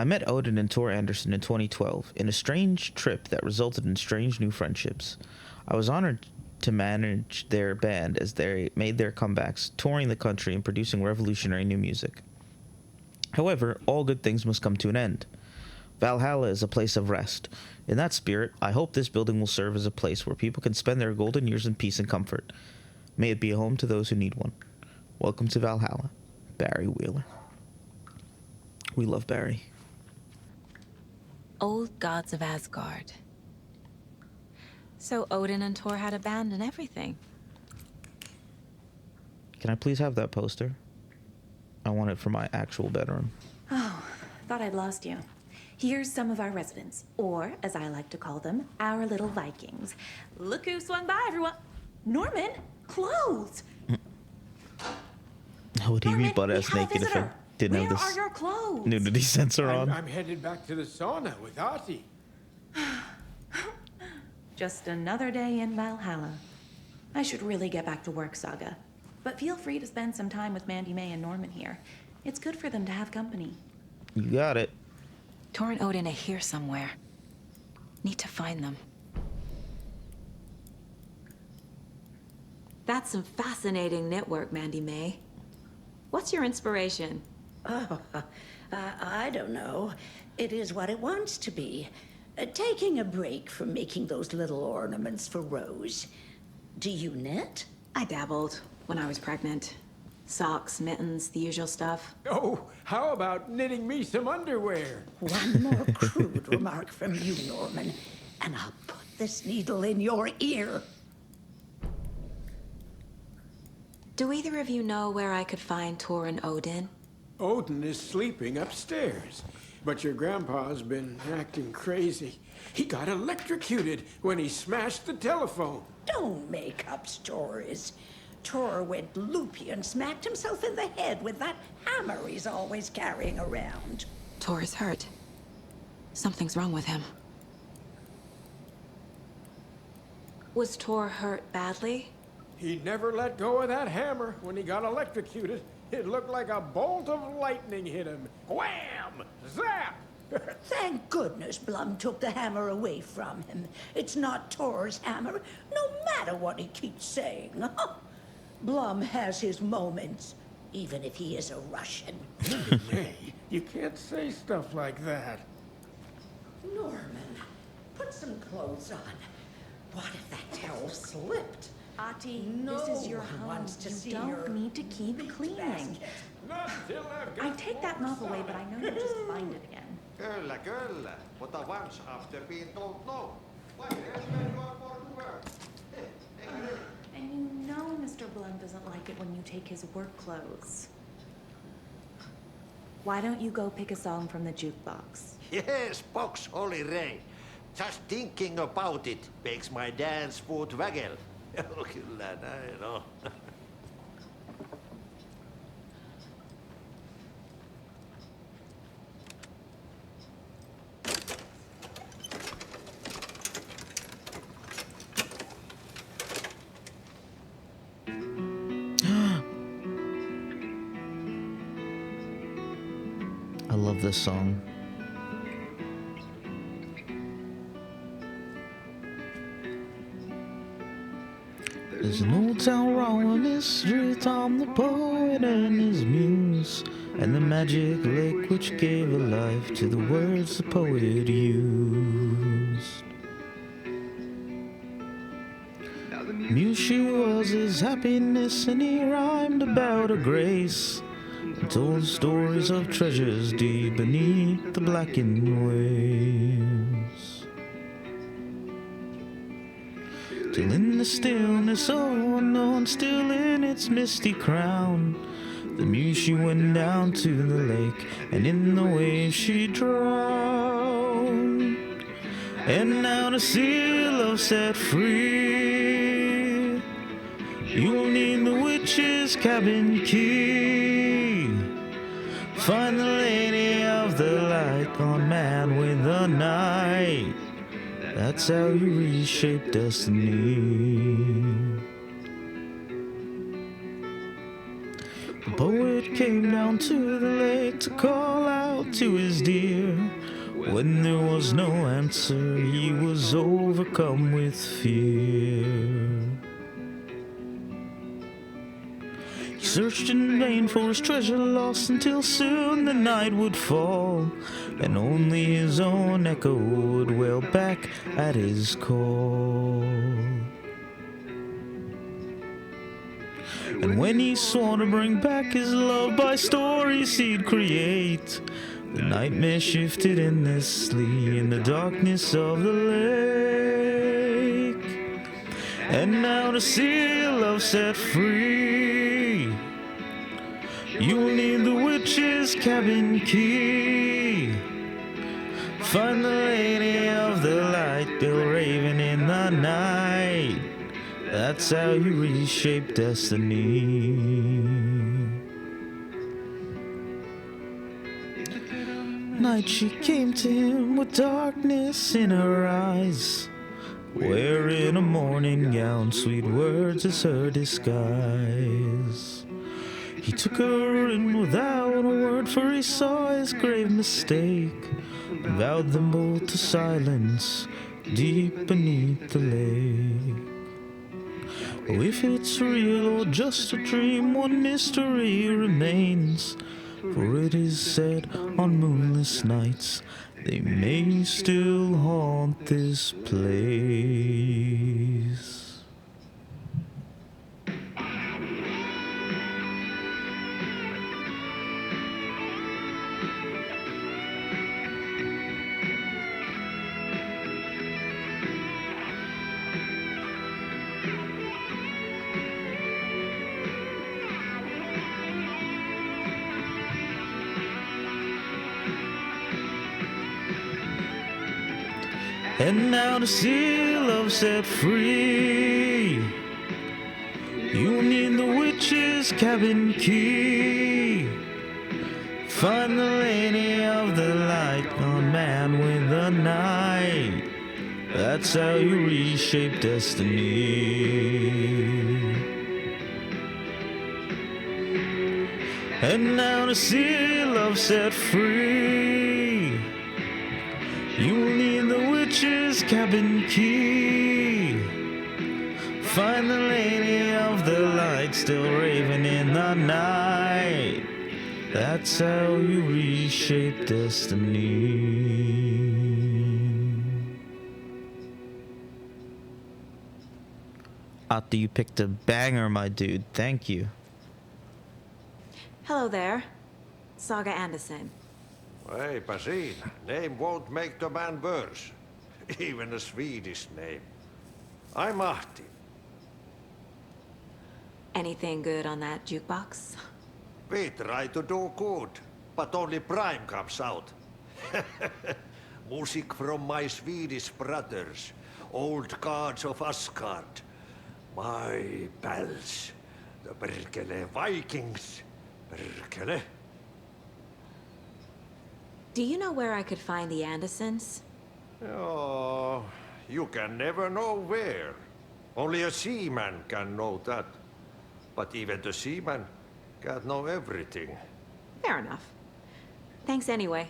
B: I met Odin and Tor Anderson in 2012 in a strange trip that resulted in strange new friendships. I was honored to manage their band as they made their comebacks, touring the country and producing revolutionary new music. However, all good things must come to an end. Valhalla is a place of rest. In that spirit, I hope this building will serve as a place where people can spend their golden years in peace and comfort. May it be a home to those who need one. Welcome to Valhalla, Barry Wheeler. We love Barry.
A: Old gods of Asgard. So Odin and Tor had a band and everything.
B: Can I please have that poster? I want it for my actual bedroom.
Q: Oh, thought I'd lost you. Here's some of our residents, or as I like to call them, our little Vikings. Look who swung by, everyone. Norman, clothes.
B: How would he be butt-ass naked if I didn't have this
Q: Where are your clothes?
B: nudity sensor on?
L: I'm headed back to the sauna with Artie.
Q: Just another day in Valhalla. I should really get back to work, Saga. But feel free to spend some time with Mandy May and Norman here. It's good for them to have company.
B: You got it.
A: Tor and Odin are here somewhere. Need to find them. That's some fascinating knitwork, Mandy May. What's your inspiration?
R: Oh, I don't know. It is what it wants to be. Taking a break from making those little ornaments for Rose. Do you knit?
A: I dabbled when I was pregnant. Socks, mittens, the usual stuff.
L: Oh, how about knitting me some underwear?
R: One more crude remark from you, Norman, and I'll put this needle in your ear.
A: Do either of you know where I could find Tor and Odin?
L: Odin is sleeping upstairs, but your grandpa's been acting crazy. He got electrocuted when he smashed the telephone.
R: Don't make up stories. Tor went loopy and smacked himself in the head with that hammer he's always carrying around.
A: Tor is hurt. Something's wrong with him. Was Tor hurt badly?
L: He never let go of that hammer when he got electrocuted. It looked like a bolt of lightning hit him. Wham! Zap!
R: Thank goodness Blum took the hammer away from him. It's not Tor's hammer, no matter what he keeps saying. Blum has his moments, even if he is a Russian.
L: Hey, you can't say stuff like that.
R: Norman, put some clothes on. What if that towel slipped?
Q: Ati,
R: No
Q: this is your
R: one
Q: home.
R: wants to see
Q: You
R: your
Q: don't need to keep cleaning. I take that mop away, but I know you'll just find it again.
C: Kyllä, kyllä. But once after being told no. Why, there's been your Vancouver.
Q: And you know Mr. Blum doesn't like it when you take his work clothes. Why don't you go pick a song from the jukebox?
P: Yes, box Holy Ray. Just thinking about it makes my dance foot waggle. Kyllä näin on.
B: I love this song. There's an old town wrong mystery, Tom the poet and his muse, and the magic lake which gave a life to the words the poet used. Muse she was his happiness, and he rhymed about her grace, and told stories of treasures deep beneath the blackened waves. Till in the stillness of unknown, still in its misty crown, the muse she went down to the lake, and in the waves she drowned. And now to see love set free, you'll need the witch's cabin key. Find the lady of the light, gone mad with the night. That's how you reshape destiny. The poet poet came down to the lake to call out to his dear. When there was no answer, he was overcome with fear. He searched in vain for his treasure lost until soon the night would fall, and only his own echo would wail back at his call. And when he swore to bring back his love by stories he'd create, the nightmare shifted endlessly in the darkness of the lake. And now to see love set free, you will need the witch's cabin key. Find the lady of the light, still raving in the night. That's how you reshape destiny. Night she came to him with darkness in her eyes, wearing a morning gown, sweet words as her disguise. He took her in without a word, for he saw his grave mistake, and vowed them both to silence deep beneath the lake. Oh, if it's real or just a dream, one mystery remains, for it is said on moonless nights they may still haunt this place. And now to see love set free, you need the witch's cabin key. Find the lady of the light, gone man with the night. That's how you reshape destiny. And now to see love set free, you need the witch's cabin key. Find the lady of the light, still raving in the night. That's how you reshape destiny. After you picked a banger, my dude. Thank you.
A: Hello there. Saga Anderson.
C: Eipä siinä. Name won't make the man worse. Even a Swedish name. I'm Ahti.
A: Anything good on that jukebox?
C: We try to do good, but only Prime comes out. Music from my Swedish brothers, old gods of Asgard. My pals, the Perkele Vikings. Perkele.
A: Do you know where I could find the Andersons?
C: Oh, you can never know where. Only a seaman can know that. But even the seaman can't know everything.
A: Fair enough. Thanks anyway.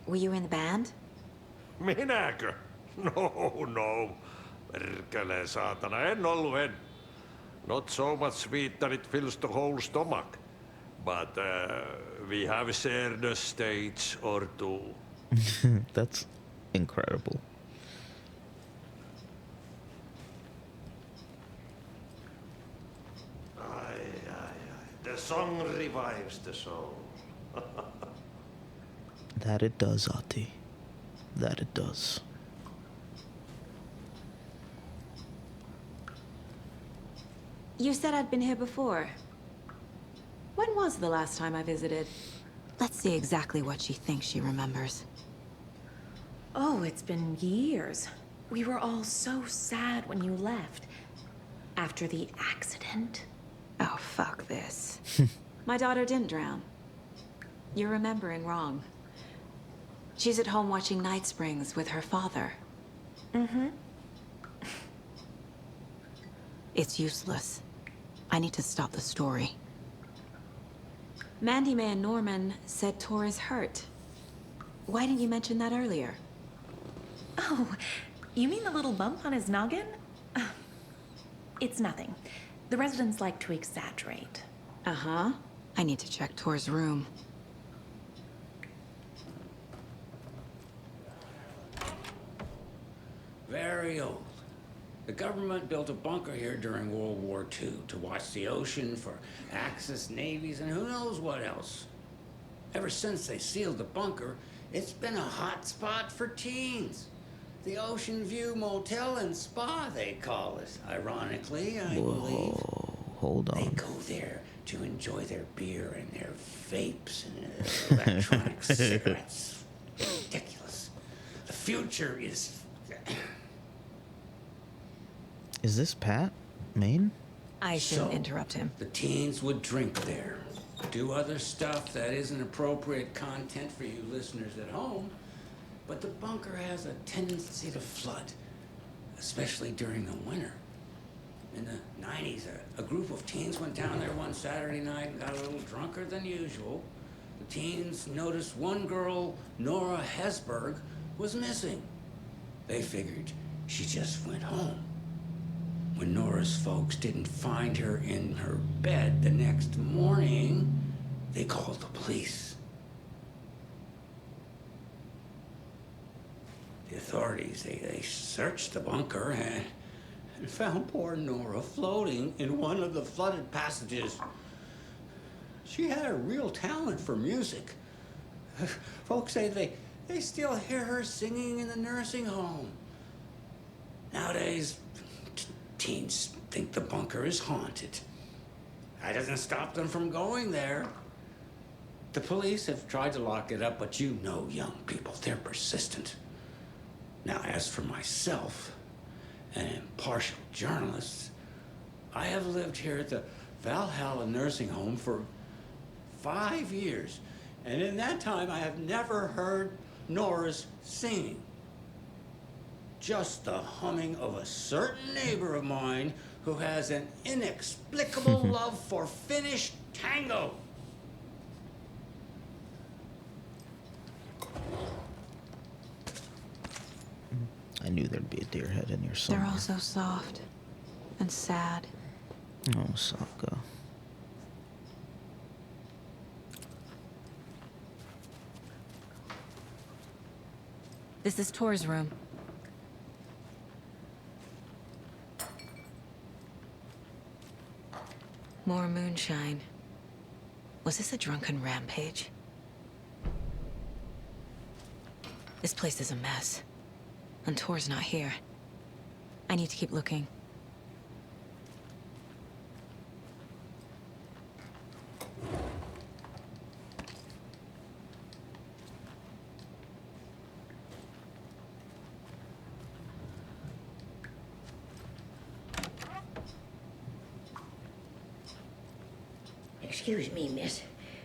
A: Were you in the band?
C: Minäkö? No. Perkele saatana, en ollut. Not so much sweet that it fills the whole stomach. But we have shared a stage or two.
B: That's incredible.
C: The song revives the soul.
B: That it does, Ati. That it does.
A: You said I'd been here before. When was the last time I visited? Let's see exactly what she thinks she remembers.
Q: Oh, it's been years. We were all so sad when you left. After the accident.
A: Oh, fuck this. My daughter didn't drown. You're remembering wrong. She's at home watching Night Springs with her father.
Q: Mm-hmm.
A: It's useless. I need to stop the story. Mandy May and Norman said Tor is hurt. Why didn't you mention that earlier?
Q: Oh, you mean the little bump on his noggin? It's nothing. The residents like to exaggerate.
A: Uh-huh. I need to check Tor's room.
S: Very old. The government built a bunker here during World War II to watch the ocean for Axis navies and who knows what else. Ever since they sealed the bunker, it's been a hot spot for teens. The Ocean View Motel and Spa, they call it. Ironically, I believe.
B: Hold on.
S: They go there to enjoy their beer and their vapes and electronic cigarettes. Ridiculous. The future is...
B: Is this Pat? Maine?
A: I shouldn't interrupt him.
S: The teens would drink there, do other stuff that isn't appropriate content for you listeners at home, but the bunker has a tendency to flood, especially during the winter. In the 90s, a group of teens went down there one Saturday night and got a little drunker than usual. The teens noticed one girl, Nora Hesberg, was missing. They figured she just went home. When Nora's folks didn't find her in her bed the next morning, they called the police. The authorities, they searched the bunker and found poor Nora floating in one of the flooded passages. She had a real talent for music. Folks say they still hear her singing in the nursing home. Nowadays, teens think the bunker is haunted. That doesn't stop them from going there. The police have tried to lock it up, but you know young people, they're persistent. Now, as for myself, an impartial journalist, I have lived here at the Valhalla nursing home for 5 years, and in that time I have never heard Nora's singing. Just the humming of a certain neighbor of mine who has an inexplicable love for Finnish tango.
B: I knew there'd be a deer head in here somewhere.
A: They're all so soft and sad.
B: Oh, Sokka.
A: This is Tor's room. More moonshine. Was this a drunken rampage? This place is a mess. And Tor's not here. I need to keep looking.
R: Excuse me, miss,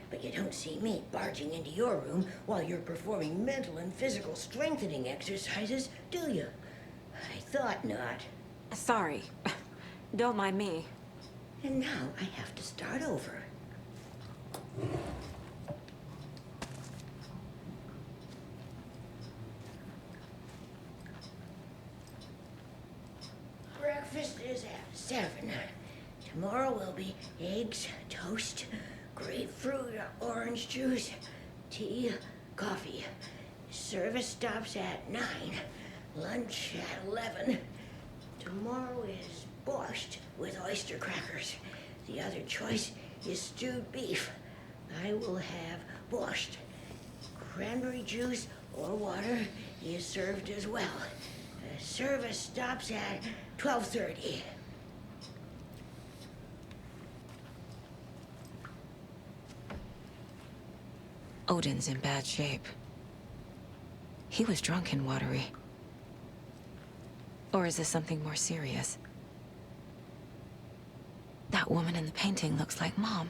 R: but you don't see me barging into your room while you're performing mental and physical strengthening exercises, do you? I thought not.
A: Sorry. Don't mind me.
R: And now I have to start over. Breakfast is at 7. Tomorrow will be eggs, toast, grapefruit, orange juice, tea, coffee. Service stops at 9. Lunch at 11. Tomorrow is borscht with oyster crackers. The other choice is stewed beef. I will have borscht. Cranberry juice or water is served as well. Service stops at 12:30.
A: Odin's in bad shape. He was drunk and watery. Or is this something more serious? That woman in the painting looks like Mom.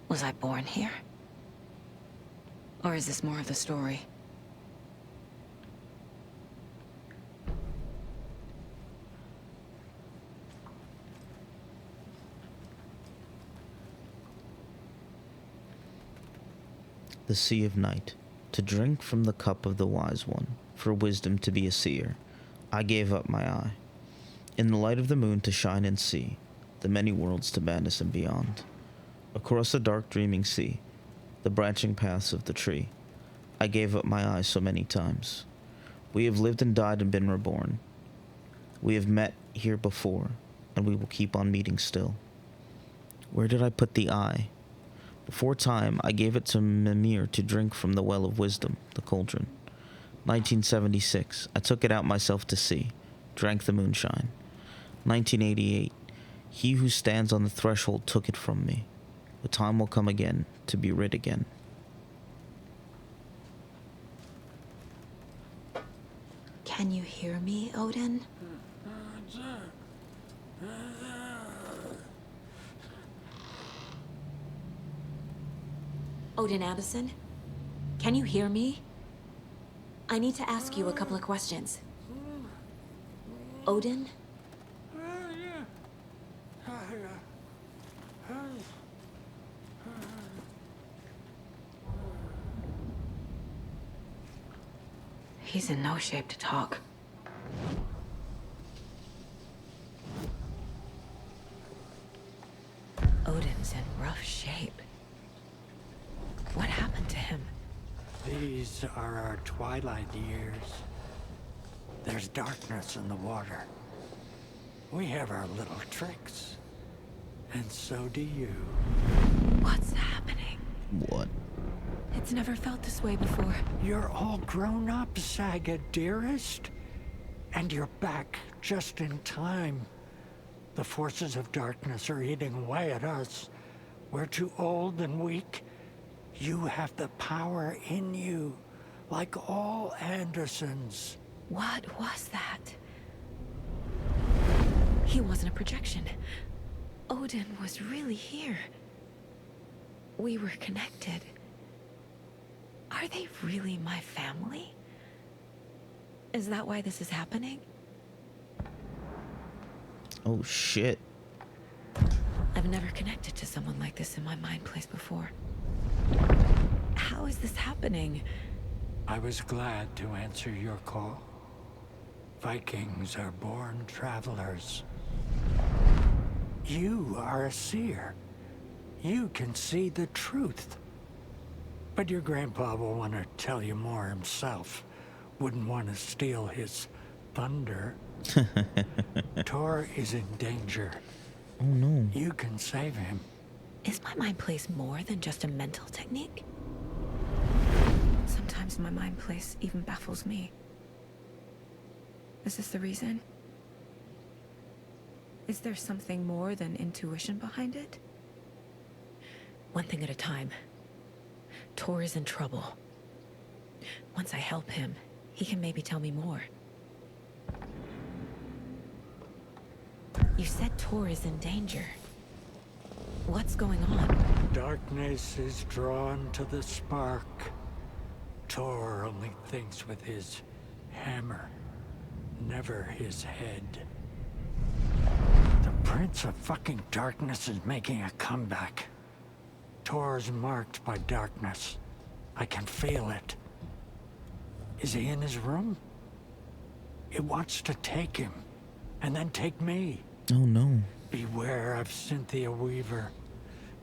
A: Was I born here? Or is this more of the story?
B: the sea of night, to drink from the cup of the wise one, for wisdom to be a seer. I gave up my eye. In the light of the moon to shine and see the many worlds to madness and beyond. Across the dark dreaming sea, the branching paths of the tree, I gave up my eye so many times. We have lived and died and been reborn. We have met here before, and we will keep on meeting still. Where did I put the eye? Before time, I gave it to Mimir to drink from the well of wisdom, the cauldron. 1976, I took it out myself to see, drank the moonshine. 1988, he who stands on the threshold took it from me. The time will come again to be rid again.
A: Can you hear me, Odin? Odin Addison? Can you hear me? I need to ask you a couple of questions. Odin? He's in no shape to talk. Odin's in rough shape. What happened to him?
T: These are our twilight years. There's darkness in the water. We have our little tricks. And so do you.
A: What's happening?
B: What?
A: It's never felt this way before.
T: You're all grown up, Saga, dearest. And you're back just in time. The forces of darkness are eating away at us. We're too old and weak. You have the power in you, like all Andersons.
A: What was that? He wasn't a projection. Odin was really here. We were connected. Are they really my family? Is that why this is happening?
B: Oh shit.
A: I've never connected to someone like this in my mind place before. How is this happening?
T: I was glad to answer your call. Vikings are born travelers. You are a seer. You can see the truth. But your grandpa will want to tell you more himself. Wouldn't want to steal his thunder. Tor is in danger.
B: Oh no.
T: You can save him.
A: Is my mind place more than just a mental technique? Sometimes my mind place even baffles me. Is this the reason? Is there something more than intuition behind it? One thing at a time. Tor is in trouble. Once I help him, he can maybe tell me more. You said Tor is in danger. What's going on?
T: Darkness is drawn to the spark. Tor only thinks with his hammer, never his head. The Prince of fucking Darkness is making a comeback. Tor's marked by darkness. I can feel it. Is he in his room? It wants to take him, and then take me.
B: Oh no.
T: Beware of Cynthia Weaver.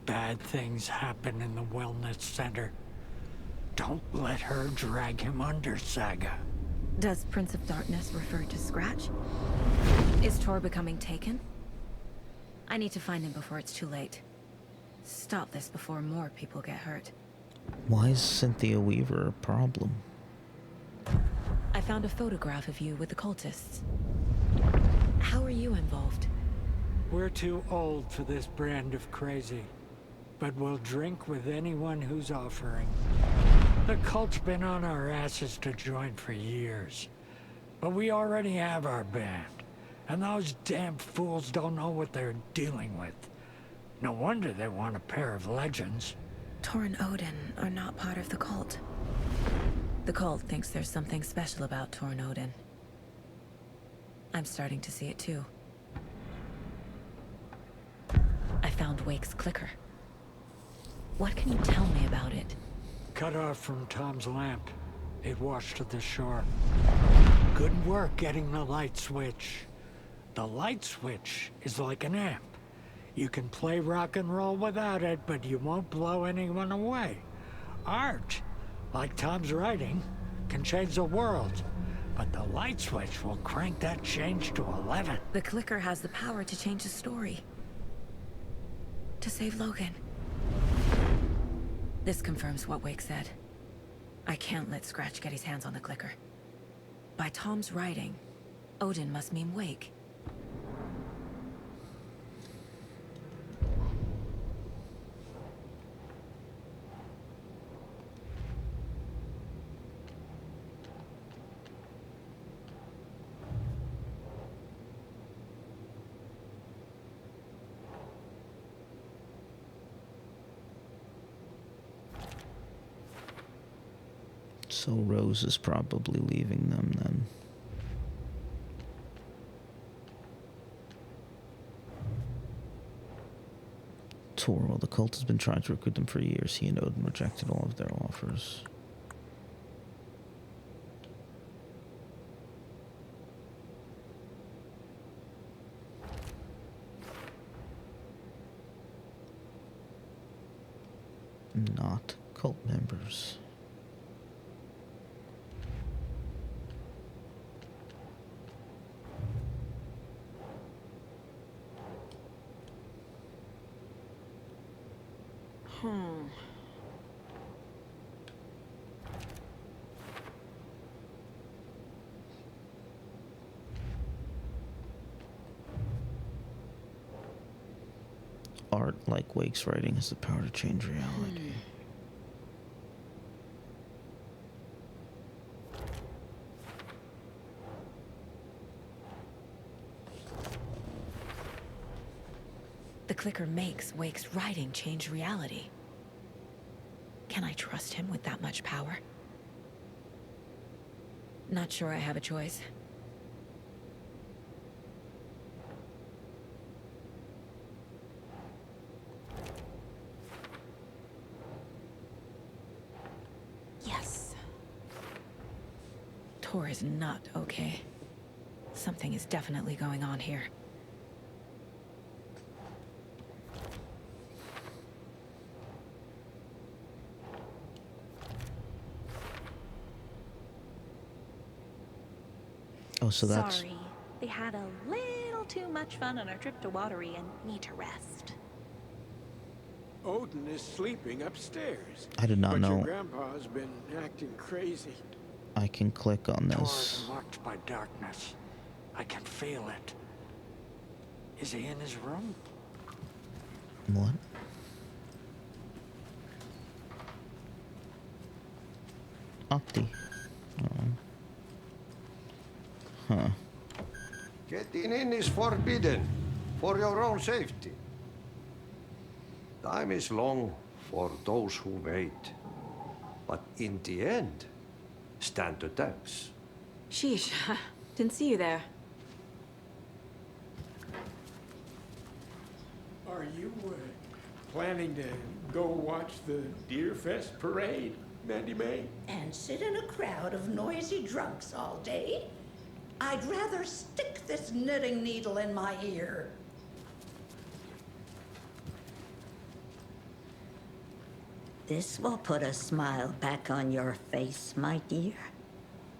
T: Bad things happen in the wellness center. Don't let her drag him under, Saga.
A: Does Prince of Darkness refer to Scratch? Is Tor becoming taken? I need to find him before it's too late. Stop this before more people get hurt.
B: Why is Cynthia Weaver a problem?
A: I found a photograph of you with the cultists. How are you involved?
T: We're too old for this brand of crazy, but we'll drink with anyone who's offering. The cult's been on our asses to join for years, but we already have our band, and those damn fools don't know what they're dealing with. No wonder they want a pair of legends.
A: Tor and Odin are not part of the cult. The cult thinks there's something special about Tor and Odin. I'm starting to see it too. I found Wake's clicker. What can you tell me about it?
T: cut off from Tom's lamp. It washed to the shore. Good work getting the light switch. The light switch is like an amp. You can play rock and roll without it, but you won't blow anyone away. Art, like Tom's writing, can change the world. But the light switch will crank that change to 11.
A: The clicker has the power to change the story. To save Logan. This confirms what Wake said. I can't let Scratch get his hands on the clicker. By Tom's writing, Odin must mean Wake.
B: So Rose is probably leaving them then. Toro, the cult has been trying to recruit them for years. He and Odin rejected all of their offers. Not cult members. Art, like Wake's writing, has the power to change reality.
A: The clicker makes Wake's writing change reality. Can I trust him with that much power? Not sure I have a choice. Yes. Tor is not okay. Something is definitely going on here.
B: Oh, so that's...
Q: Sorry. They had a little too much fun on our trip to Watery and need to rest.
L: Odin is sleeping upstairs.
B: I did not
L: but
B: know.
L: Your grandpa's been acting crazy.
B: I can click on
T: Tor
B: this.
T: is marked by darkness. I can feel it. Is he in his room?
B: What? Octi. Oh. Huh.
C: Getting in is forbidden, for your own safety. Time is long for those who wait. But in the end, stand the thanks.
A: Sheesh. Didn't see you there.
L: Are you planning to go watch the Deer Fest parade, Mandy May?
R: And sit in a crowd of noisy drunks all day? I'd rather stick this knitting needle in my ear.
U: This will put a smile back on your face, my dear.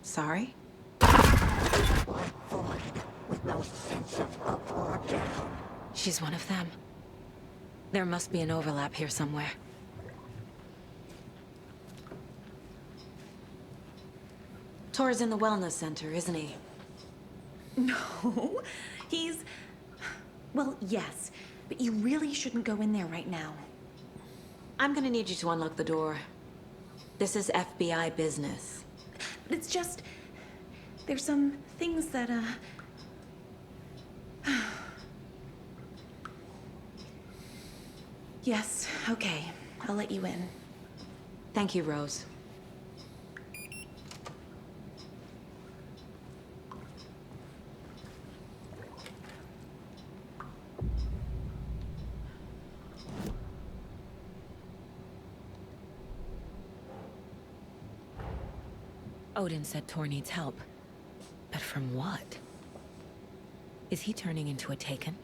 A: Sorry?
U: White void with no sense of up or down.
A: She's one of them. There must be an overlap here somewhere. Tor's in the wellness center, isn't he?
Q: No, he's... Well, yes, but you really shouldn't go in there right now.
A: I'm gonna need you to unlock the door. This is FBI business.
Q: But it's just... There's some things that, Yes, okay. I'll let you in.
A: Thank you, Rose. Odin said Tor needs help. But from what? Is he turning into a Taken?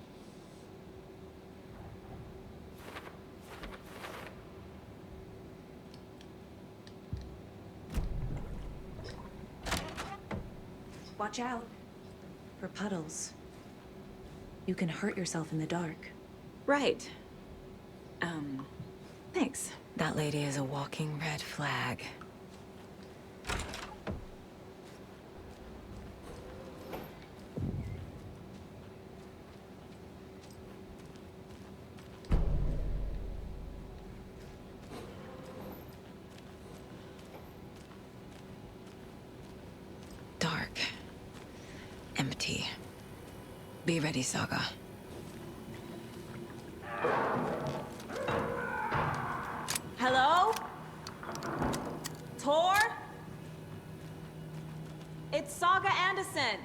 Q: Watch out for puddles. You can hurt yourself in the dark.
A: Right. Thanks. That lady is a walking red flag. Dark. Empty. Be ready, Saga.
G: Hello? Tor? It's Saga Anderson.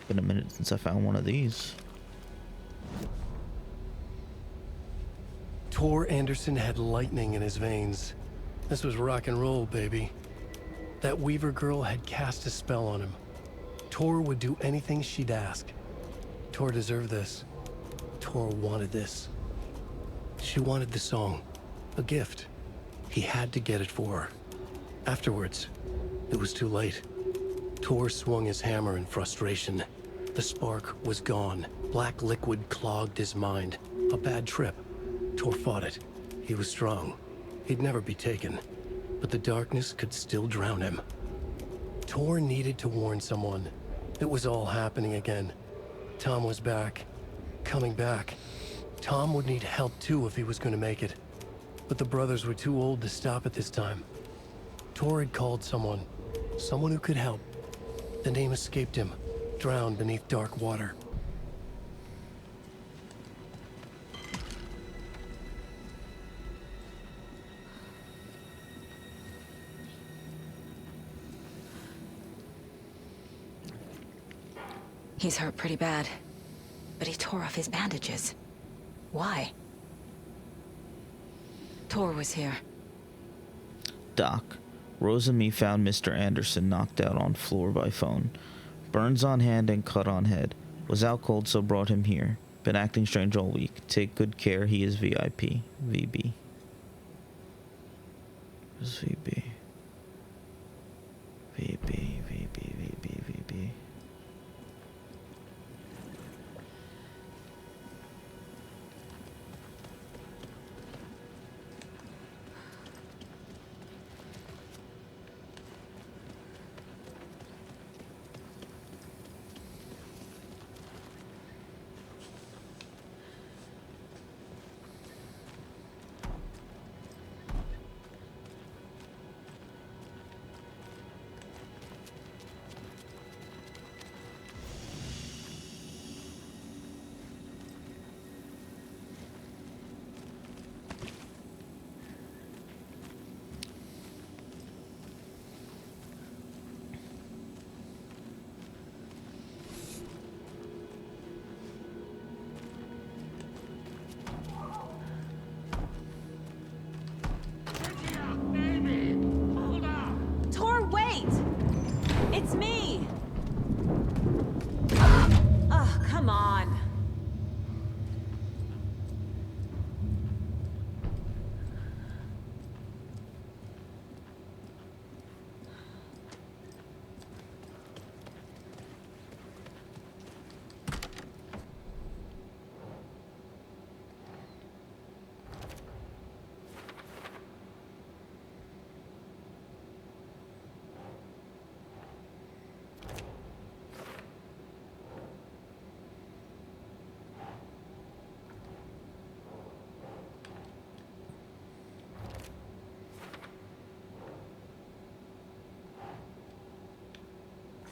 B: Been a minute since I found one of these.
E: Tor Anderson had lightning in his veins. This was rock and roll, baby. That Weaver girl had cast a spell on him. Tor would do anything she'd ask. Tor deserved this. Tor wanted this. She wanted the song, a gift. He had to get it for her. Afterwards, it was too late. Tor swung his hammer in frustration. The spark was gone. Black liquid clogged his mind. A bad trip. Tor fought it. He was strong. He'd never be taken. But the darkness could still drown him. Tor needed to warn someone. It was all happening again. Tom was back. Coming back. Tom would need help too if he was going to make it. But the brothers were too old to stop it this time. Tor had called someone. Someone who could help. The name escaped him. Drowned beneath dark water.
A: He's hurt pretty bad, but he tore off his bandages. Why? Tor was here.
B: Doc, Rose and me found Mr. Anderson knocked out on floor by phone. Burns on hand and cut on head. Was out cold, so brought him here. Been acting strange all week. Take good care, he is VIP. VB. Where's VB? VB.
G: Tor, wait! It's me! Come on.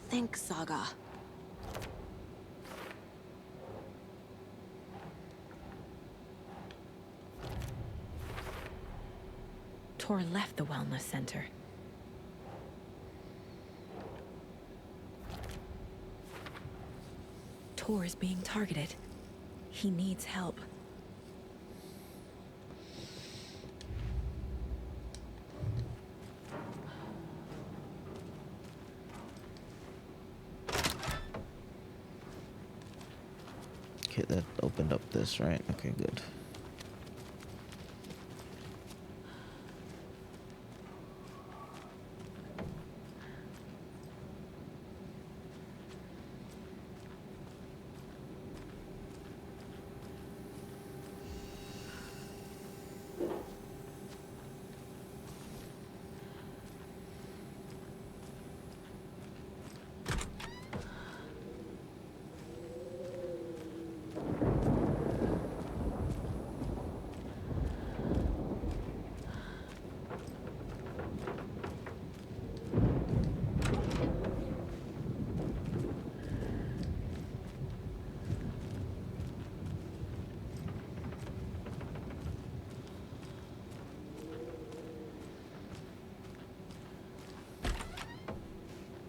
A: Think, Saga. Tor left the wellness center. Tor is being targeted. He needs help.
B: Okay, that opened up this, right? Okay, good.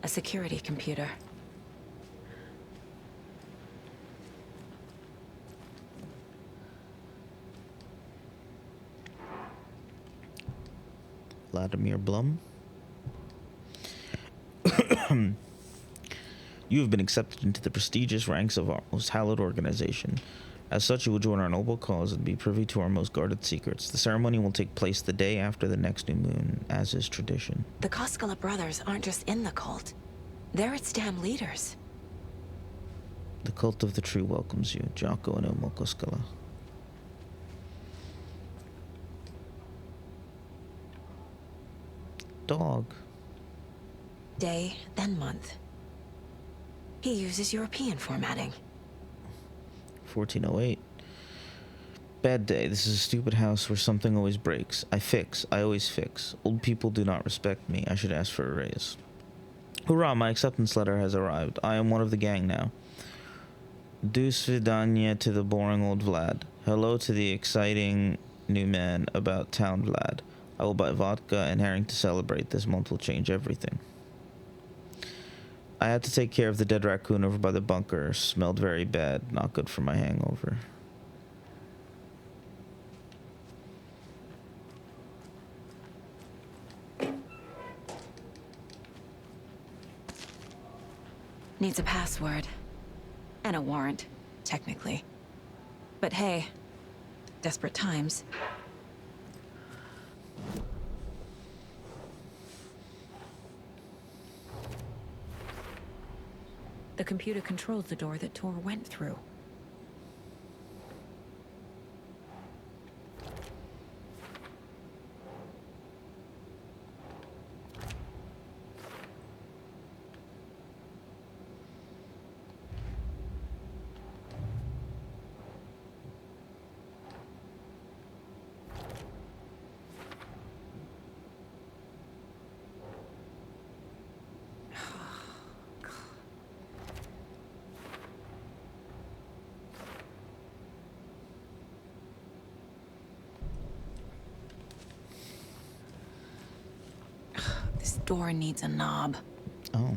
A: A security computer.
B: Vladimir Blum. You have been accepted into the prestigious ranks of our most hallowed organization. As such, you will join our noble cause and be privy to our most guarded secrets. The ceremony will take place the day after the next new moon, as is tradition.
A: The Koskela brothers aren't just in the cult. They're its damn leaders.
B: The cult of the tree welcomes you, Jocko and Omo Koskela. Dog.
A: Day, then month. He uses European formatting.
B: 1408. Bad day. This is a stupid house where something always breaks. I always fix. Old people do not respect me. I should ask for a raise. Hurrah, my acceptance letter has arrived. I am one of the gang now. Do svidanya to the boring old Vlad. Hello to the exciting new man about town Vlad. I will buy vodka and herring to celebrate. This month will change everything. I had to take care of the dead raccoon over by the bunker. Smelled very bad. Not good for my hangover.
A: Needs a password. And a warrant, technically. But hey, desperate times. The computer controls the door that Tor went through. This door needs a knob.
B: Oh.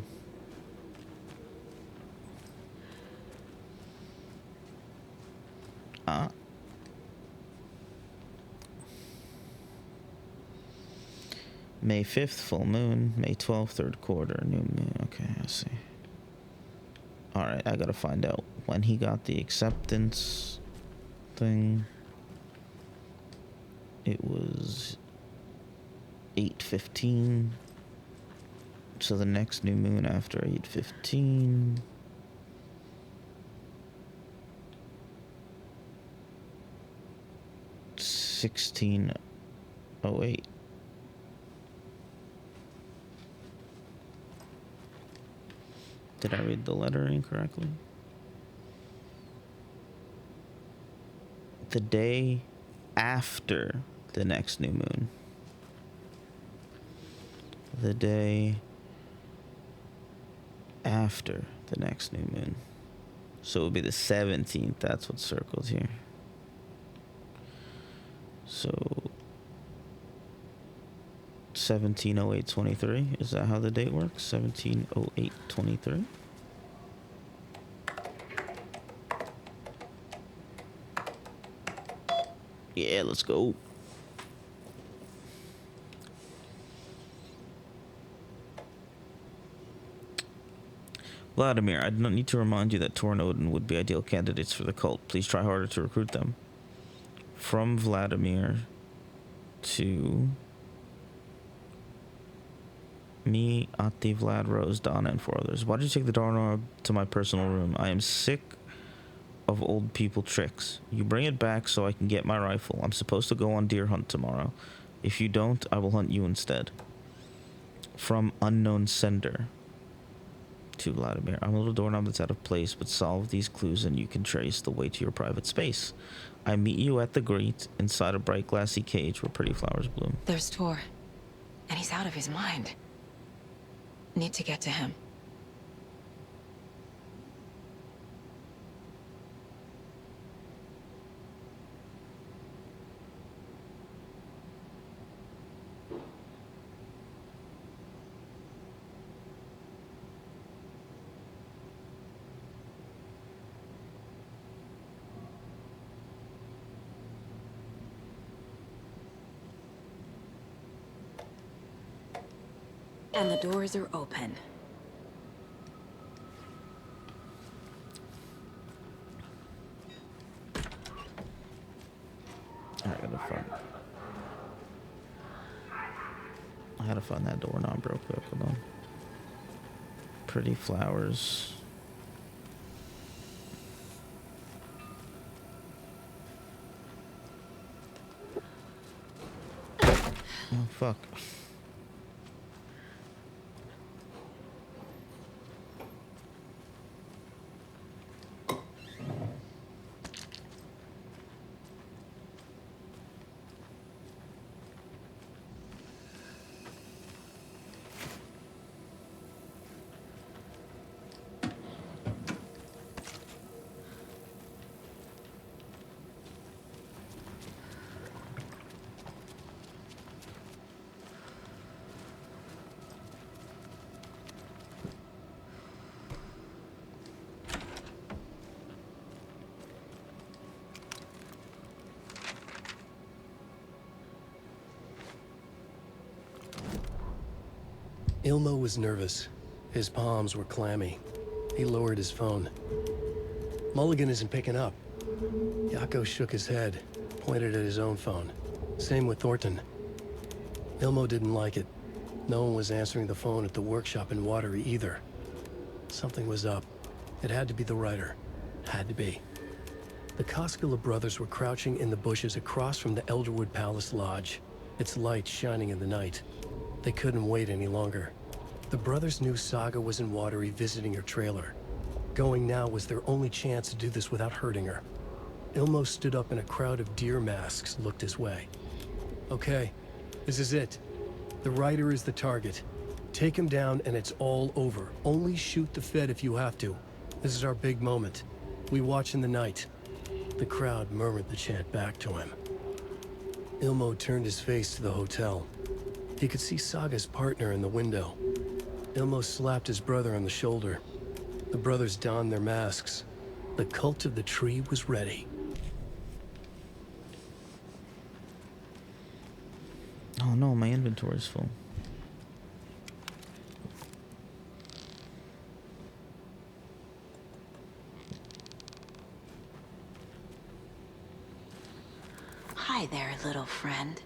B: May 5th, full moon. May 12th, third quarter, new moon. Okay, I see. Alright, I gotta find out when he got the acceptance thing. It was 8:15. So the next new moon after 8:15. $16.08. Did I read the letter incorrectly? The day after the next new moon. The day after the next new moon. So it would be the 17th. That's what's circled here. So 170823. Is that how the date works? 170823. Yeah, let's go. Vladimir, I do not need to remind you that Tor and Odin would be ideal candidates for the cult. Please try harder to recruit them. From Vladimir to me, Ati, Vlad, Rose, Donna, and 4 others. Why did you take the doorknob to my personal room? I am sick of old people tricks. You bring it back so I can get my rifle. I'm supposed to go on deer hunt tomorrow. If you don't, I will hunt you instead. From unknown sender to Vladimir. I'm a little doorknob that's out of place, but solve these clues and you can trace the way to your private space. I meet you at the grate inside a bright glassy cage where pretty flowers bloom.
A: There's Tor, and he's out of his mind. Need to get to him. And the doors are open.
B: I gotta find that doorknob real quick. Hold on. Pretty flowers. Oh, fuck.
E: Ilmo was nervous. His palms were clammy. He lowered his phone. Mulligan isn't picking up. Yako shook his head, pointed at his own phone. Same with Thornton. Ilmo didn't like it. No one was answering the phone at the workshop in Watery either. Something was up. It had to be the writer. Had to be. The Koskela brothers were crouching in the bushes across from the Elderwood Palace Lodge, its light shining in the night. They couldn't wait any longer. The brothers knew Saga was in Watery visiting her trailer. Going now was their only chance to do this without hurting her. Ilmo stood up and a crowd of deer masks looked his way. Okay, this is it. The writer is the target. Take him down and it's all over. Only shoot the Fed if you have to. This is our big moment. We watch in the night. The crowd murmured the chant back to him. Ilmo turned his face to the hotel. He could see Saga's partner in the window. Ilmo slapped his brother on the shoulder. The brothers donned their masks. The cult of the tree was ready.
B: Oh no, my inventory is full.
A: Hi there, little friend.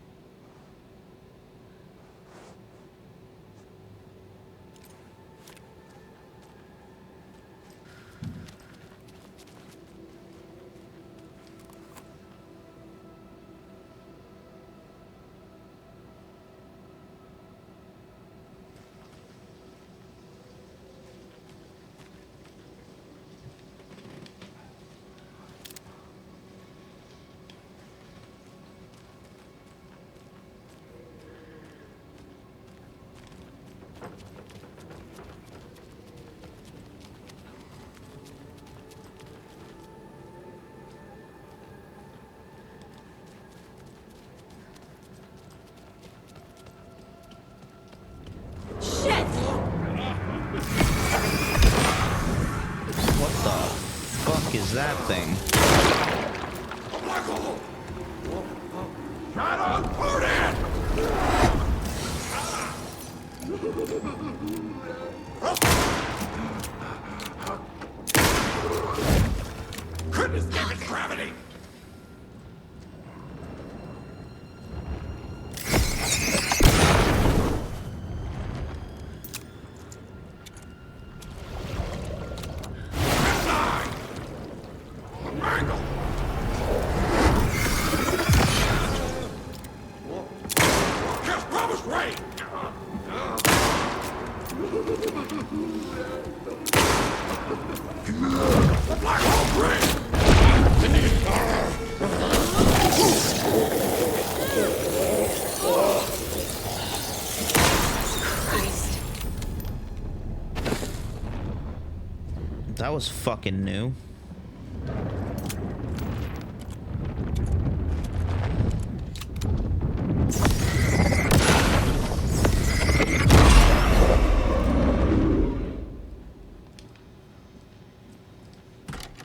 B: Is that thing?
C: Not on Odin! Great! The black hole ring!
B: That was fucking new.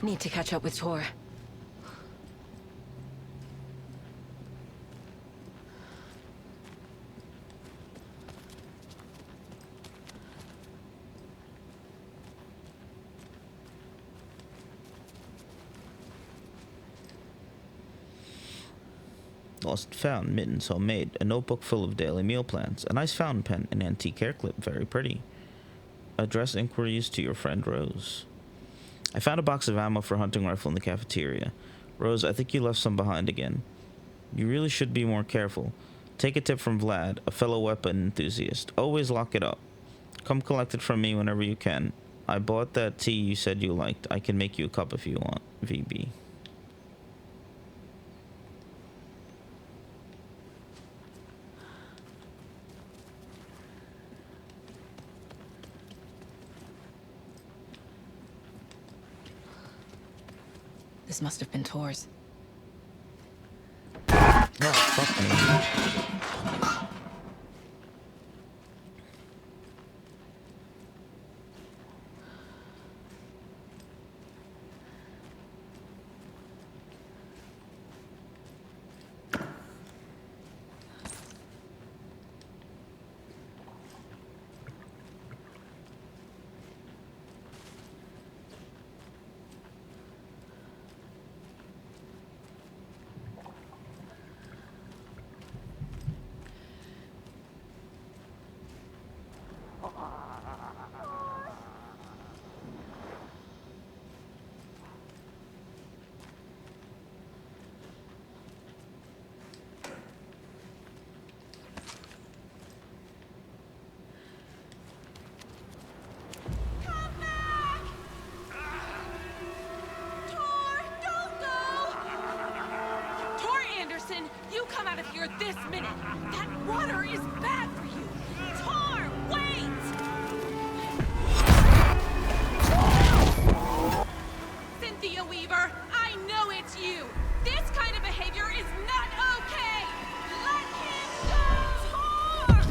A: Need to catch up with Tor.
B: Lost and found, mittens homemade, a notebook full of daily meal plans, a nice fountain pen, an antique hair clip, very pretty. Address inquiries to your friend Rose. I found a box of ammo for a hunting rifle in the cafeteria. Rose, I think you left some behind again. You really should be more careful. Take a tip from Vlad, a fellow weapon enthusiast. Always lock it up. Come collect it from me whenever you can. I bought that tea you said you liked. I can make you a cup if you want. VB.
A: This must have been Tor's.
B: Oh, fuck me.
G: You come out of here this minute! That water is bad for you! Tor, wait! Cynthia Weaver, I know it's you! This kind of behavior is not okay! Let him go! Tor!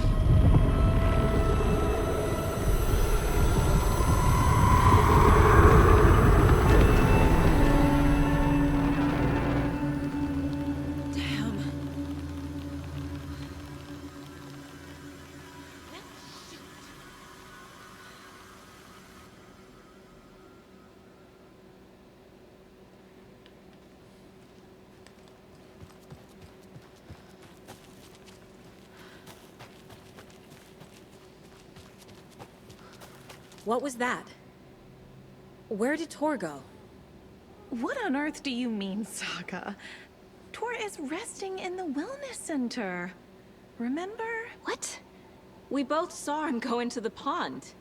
M: What was that? Where did Tor go?
Q: What on earth do you mean, Saga? Tor is resting in the wellness center. Remember?
A: What? We both saw him go into the pond.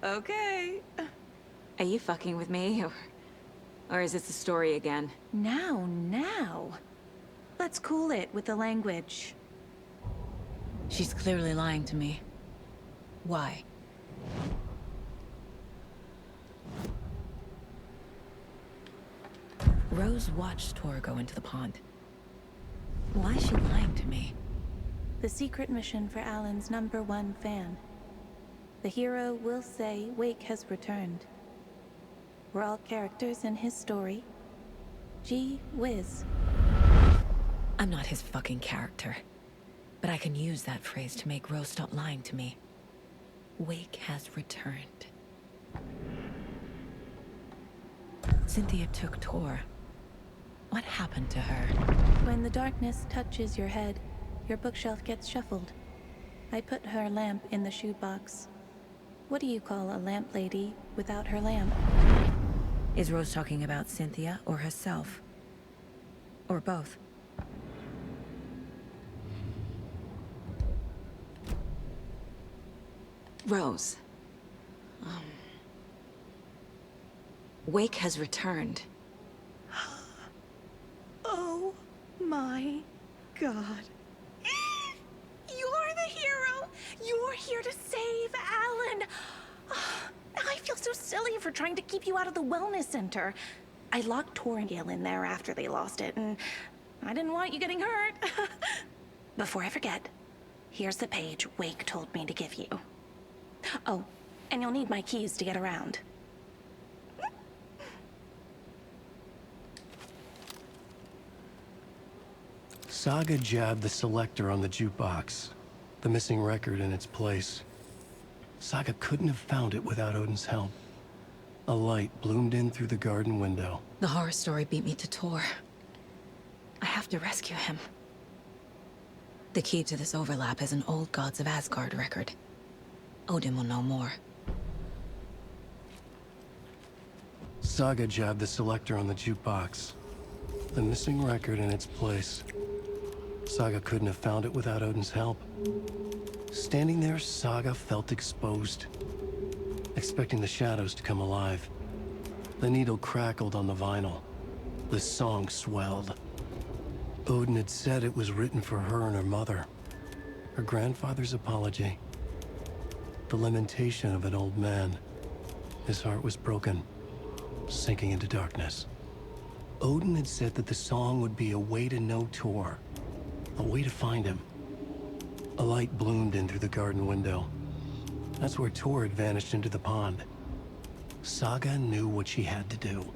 Q: Okay.
A: Are you fucking with me, or is this a story again?
Q: Now. Let's cool it with the language.
A: She's clearly lying to me. Why? Rose watched Tor go into the pond. Why is she lying to me?
Q: The secret mission for Alan's #1 fan. The hero will say Wake has returned. We're all characters in his story. Gee whiz.
A: I'm not his fucking character. But I can use that phrase to make Rose stop lying to me. Wake has returned. Cynthia took Tor. What happened to her?
Q: When the darkness touches your head, your bookshelf gets shuffled. I put her lamp in the shoebox. What do you call a lamp lady without her lamp?
A: Is Rose talking about Cynthia or herself? Or both? Rose. Wake has returned.
G: Oh my god. You're the hero! You're here to save Alan! I feel so silly for trying to keep you out of the wellness center. I locked Tor and Gale in there after they lost it, and I didn't want you getting hurt. Before I forget, here's the page Wake told me to give you. Oh, and you'll need my keys to get around.
E: Saga jabbed the selector on the jukebox, the missing record in its place. Saga couldn't have found it without Odin's help. A light bloomed in through the garden window.
A: The horror story beat me to Tor. I have to rescue him. The key to this overlap is an old Gods of Asgard record. Odin will know more.
E: Saga jabbed the selector on the jukebox, the missing record in its place. Saga couldn't have found it without Odin's help. Standing there, Saga felt exposed, expecting the shadows to come alive. The needle crackled on the vinyl. The song swelled. Odin had said it was written for her and her mother. Her grandfather's apology. The lamentation of an old man. His heart was broken, sinking into darkness. Odin had said that the song would be a way to know Tor, a way to find him. A light bloomed in through the garden window. That's where Tor had vanished into the pond. Saga knew what she had to do.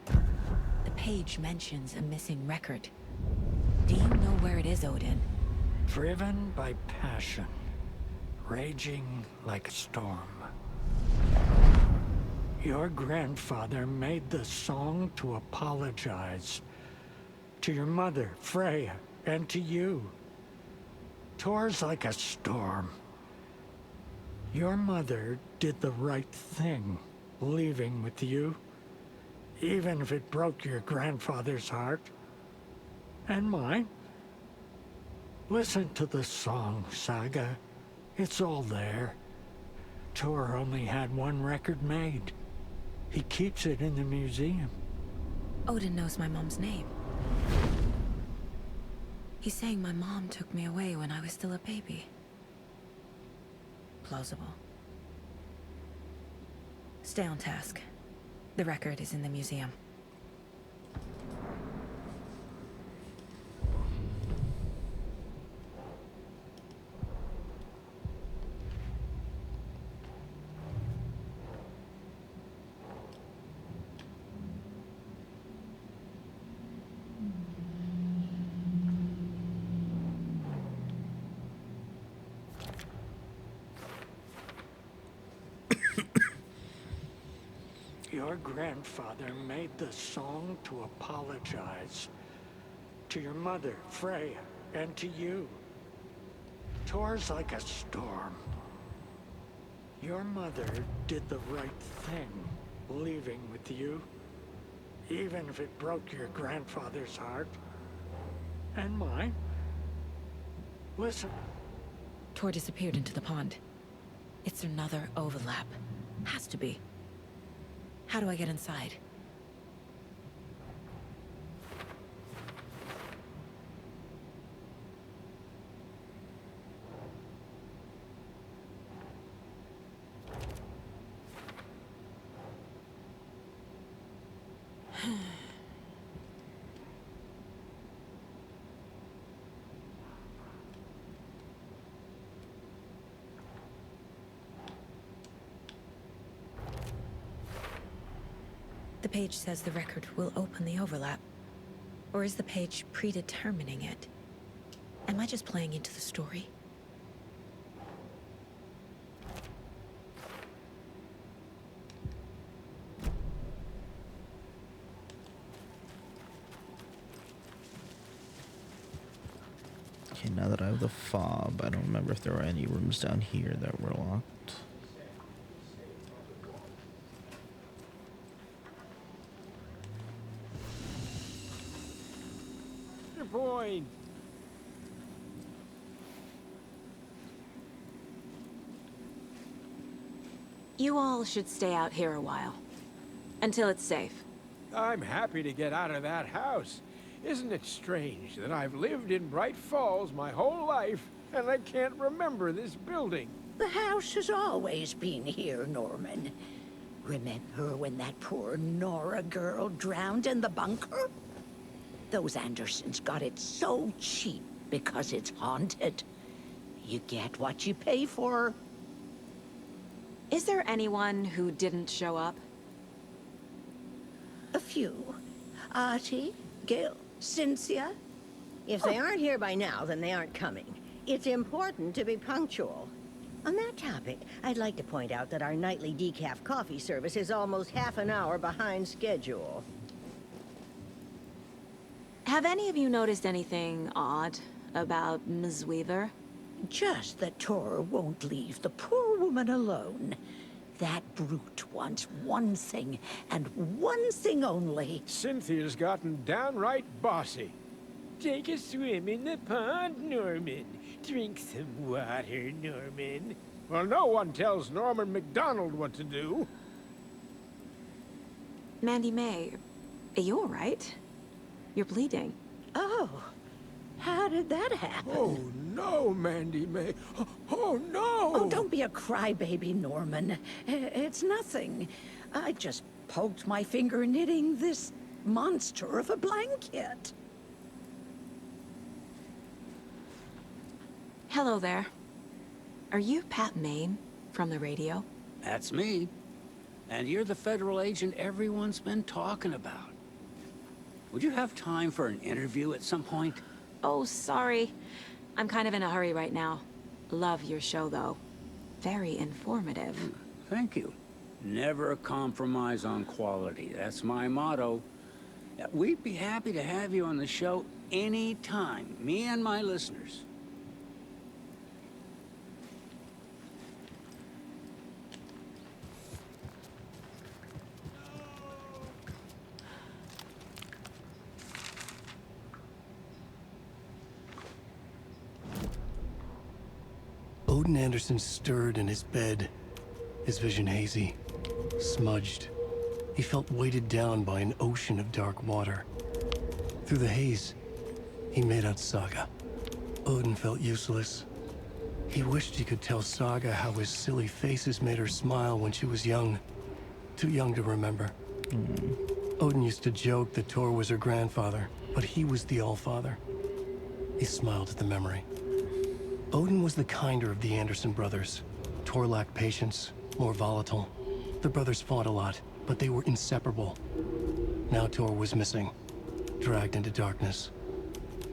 A: The page mentions a missing record. Do you know where it is, Odin?
T: Driven by passion, raging like a storm. Your grandfather made the song to apologize. To your mother, Freya, and to you. Tor's like a storm. Your mother did the right thing, leaving with you, even if it broke your grandfather's heart. And mine. Listen to the song, Saga. It's all there. Tor only had one record made. He keeps it in the museum.
A: Odin knows my mom's name. He's saying my mom took me away when I was still a baby. Plausible. Stay on task. The record is in the museum.
T: Your grandfather made the song to apologize. To your mother, Freya, and to you. Tor's like a storm. Your mother did the right thing, leaving with you, even if it broke your grandfather's heart. And mine. Listen.
A: Tor disappeared into the pond. It's another overlap. Has to be. How do I get inside? The page says the record will open the overlap. Or is the page predetermining it? Am I just playing into the story?
B: Okay, now that I have the fob, I don't remember if there were any rooms down here that were locked.
L: Boy.
A: You all should stay out here a while. Until it's safe.
L: I'm happy to get out of that house. Isn't it strange that I've lived in Bright Falls my whole life, and I can't remember this building?
R: The house has always been here, Norman. Remember when that poor Nora girl drowned in the bunker? Those Andersons got it so cheap because it's haunted. You get what you pay for.
A: Is there anyone who didn't show up?
R: A few. Artie, Gil, Cynthia.
F: If they aren't here by now, then they aren't coming. It's important to be punctual. On that topic, I'd like to point out that our nightly decaf coffee service is almost half an hour behind schedule.
A: Have any of you noticed anything odd about Ms. Weaver?
R: Just that Tor won't leave the poor woman alone. That brute wants one thing, and one thing only.
L: Cynthia's gotten downright bossy. Take a swim in the pond, Norman. Drink some water, Norman. Well, no one tells Norman MacDonald what to do.
A: Mandy May, are you all right? You're bleeding.
R: Oh, how did that happen?
L: Oh, no, Mandy May. Oh, no!
R: Oh, don't be a crybaby, Norman. It's nothing. I just poked my finger knitting this monster of a blanket.
A: Hello there. Are you Pat Maine from the radio?
V: That's me. And you're the federal agent everyone's been talking about. Would you have time for an interview at some point?
A: Oh, sorry. I'm kind of in a hurry right now. Love your show, though. Very informative.
V: Thank you. Never compromise on quality. That's my motto. We'd be happy to have you on the show anytime, me and my listeners.
E: Odin Anderson stirred in his bed, his vision hazy, smudged. He felt weighted down by an ocean of dark water. Through the haze, he made out Saga. Odin felt useless. He wished he could tell Saga how his silly faces made her smile when she was young. Too young to remember. Odin used to joke that Tor was her grandfather, but he was the Allfather. He smiled at the memory. Odin was the kinder of the Anderson brothers. Tor lacked patience, more volatile. The brothers fought a lot, but they were inseparable. Now Tor was missing, dragged into darkness.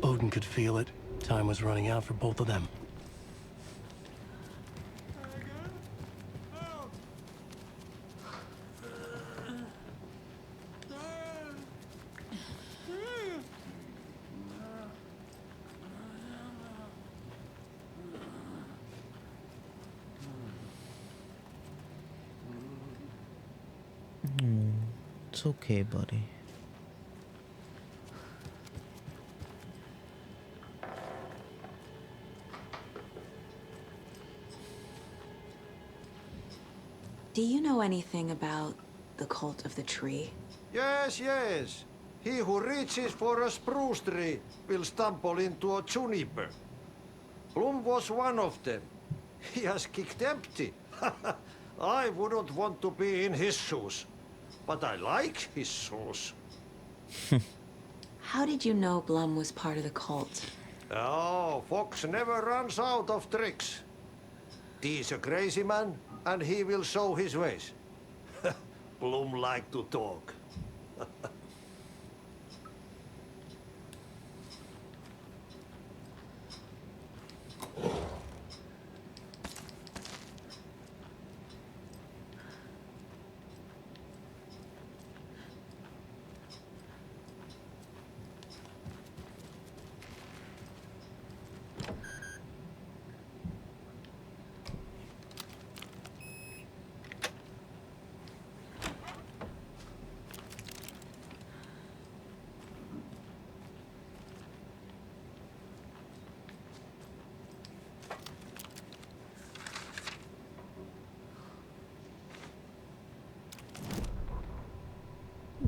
E: Odin could feel it. Time was running out for both of them.
B: It's okay, buddy.
A: Do you know anything about the cult of the tree?
C: Yes, yes. He who reaches for a spruce tree will stumble into a juniper. Bloom was one of them. He has kicked empty. I wouldn't want to be in his shoes. But I like his shoes.
A: How did you know Blum was part of the cult?
C: Oh, Fox never runs out of tricks. He's a crazy man, and he will show his ways. Blum like to talk.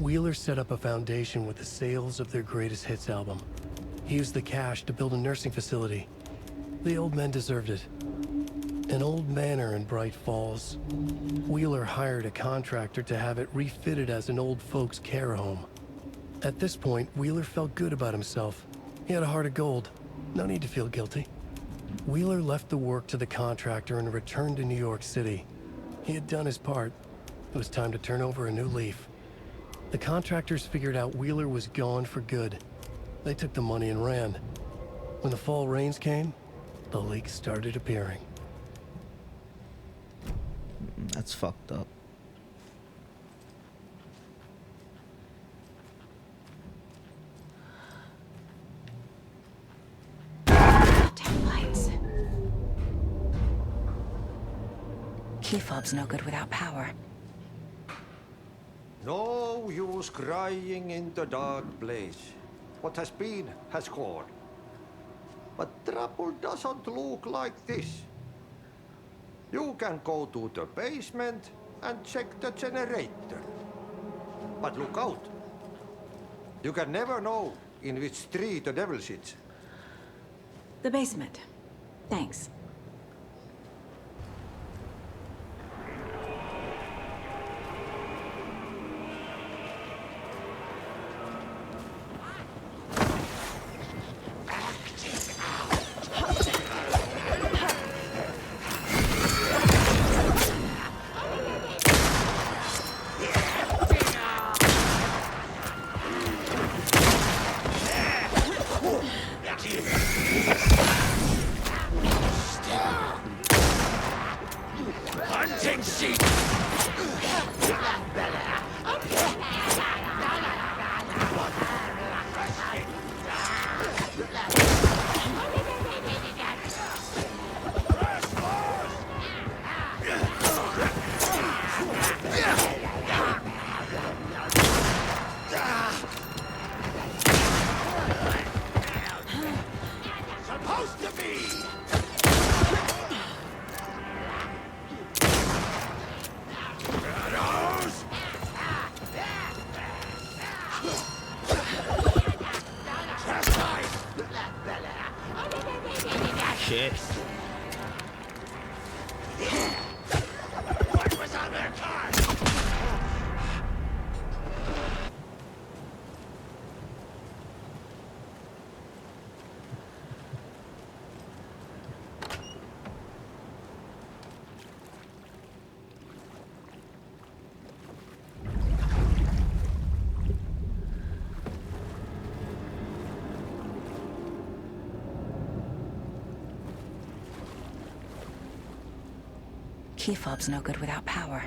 E: Wheeler set up a foundation with the sales of their greatest hits album. He used the cash to build a nursing facility. The old men deserved it. An old manor in Bright Falls. Wheeler hired a contractor to have it refitted as an old folks' care home. At this point, Wheeler felt good about himself. He had a heart of gold. No need to feel guilty. Wheeler left the work to the contractor and returned to New York City. He had done his part. It was time to turn over a new leaf. The contractors figured out Wheeler was gone for good. They took the money and ran. When the fall rains came, the leaks started appearing.
B: That's fucked up.
A: Damn lights. Key fob's no good without power.
C: No use crying in the dark place. What has been has gone. But trouble doesn't look like this. You can go to the basement and check the generator. But look out. You can never know in which tree the devil sits.
A: The basement. Thanks.
B: Shit.
P: What was on their card?
A: Key fob's no good without power.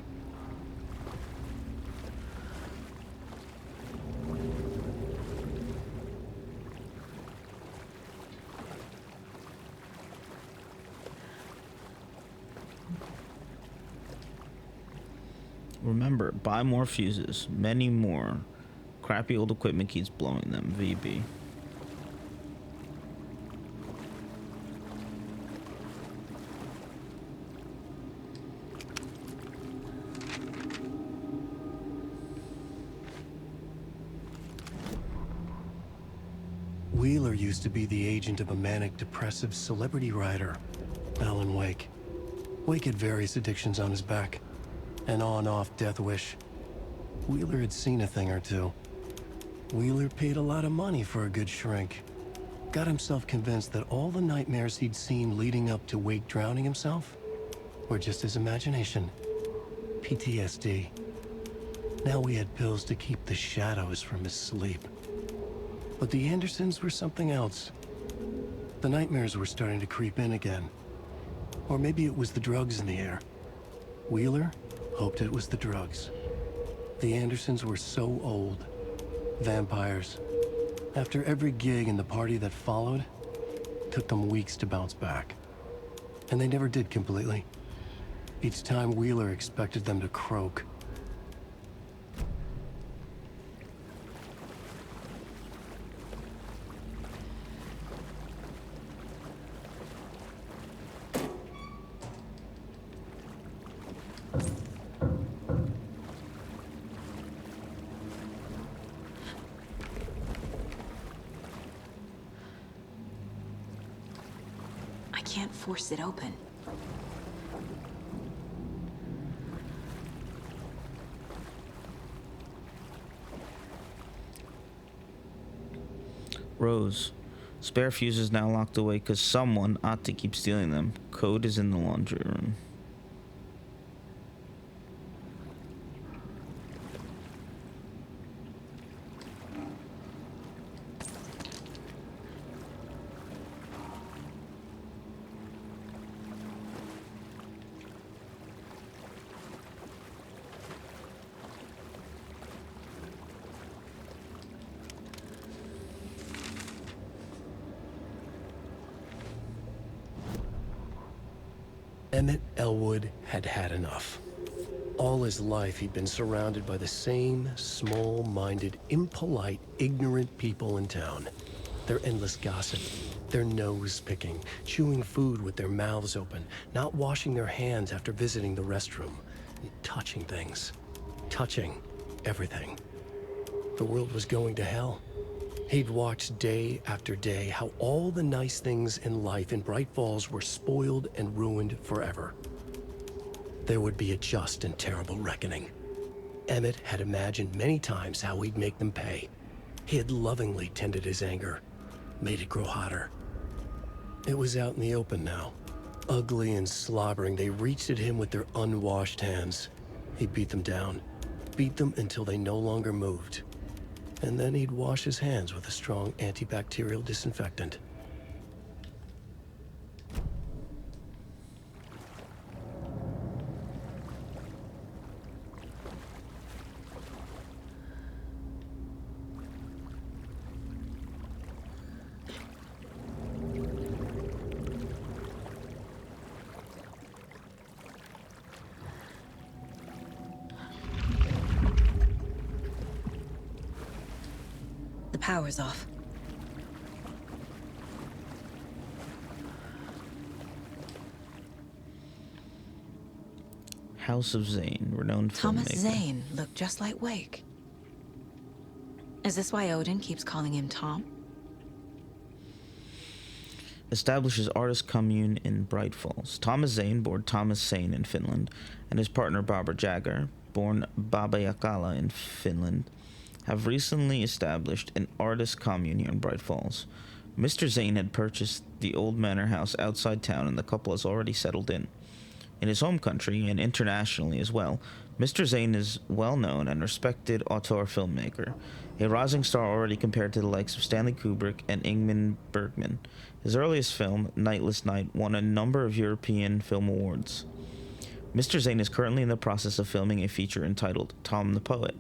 B: Remember, buy more fuses. Many more. Crappy old equipment keeps blowing them. VB.
E: Wheeler used to be the agent of a manic-depressive celebrity writer, Alan Wake. Wake had various addictions on his back. An on-off death wish. Wheeler had seen a thing or two. Wheeler paid a lot of money for a good shrink. Got himself convinced that all the nightmares he'd seen leading up to Wake drowning himself were just his imagination. PTSD. Now he had pills to keep the shadows from his sleep. But the Andersons were something else. The nightmares were starting to creep in again. Or maybe it was the drugs in the air. Wheeler hoped it was the drugs. The Andersons were so old. Vampires. After every gig and the party that followed, it took them weeks to bounce back. And they never did completely. Each time Wheeler expected them to croak.
A: can't force it open.
B: Rose. Spare fuses now locked away because someone ought to keep stealing them. Code is in the laundry room.
E: Emmett Elwood had had enough. All his life, he'd been surrounded by the same small-minded, impolite, ignorant people in town. Their endless gossip, their nose-picking, chewing food with their mouths open, not washing their hands after visiting the restroom, and touching things. Touching everything. The world was going to hell. He'd watched day after day how all the nice things in life in Bright Falls were spoiled and ruined forever. There would be a just and terrible reckoning. Emmett had imagined many times how he'd make them pay. He had lovingly tended his anger, made it grow hotter. It was out in the open now. Ugly and slobbering, they reached at him with their unwashed hands. He beat them down, beat them until they no longer moved. And then he'd wash his hands with a strong antibacterial disinfectant.
A: The power's off.
B: House of Zane, renowned
A: Thomas
B: filmmaker.
A: Zane looked just like Wake. Is this why Odin keeps calling him Tom?
B: Establishes artist commune in Bright Falls. Thomas Zane, born Thomas Sane in Finland, and his partner Barbara Jagger, born Baba Yakala in Finland, have recently established an artist commune here in Bright Falls. Mr. Zane had purchased the old manor house outside town, and the couple has already settled in. In his home country, and internationally as well, Mr. Zane is well-known and respected auteur filmmaker, a rising star already compared to the likes of Stanley Kubrick and Ingmar Bergman. His earliest film, Nightless Night, won a number of European film awards. Mr. Zane is currently in the process of filming a feature entitled Tom the Poet.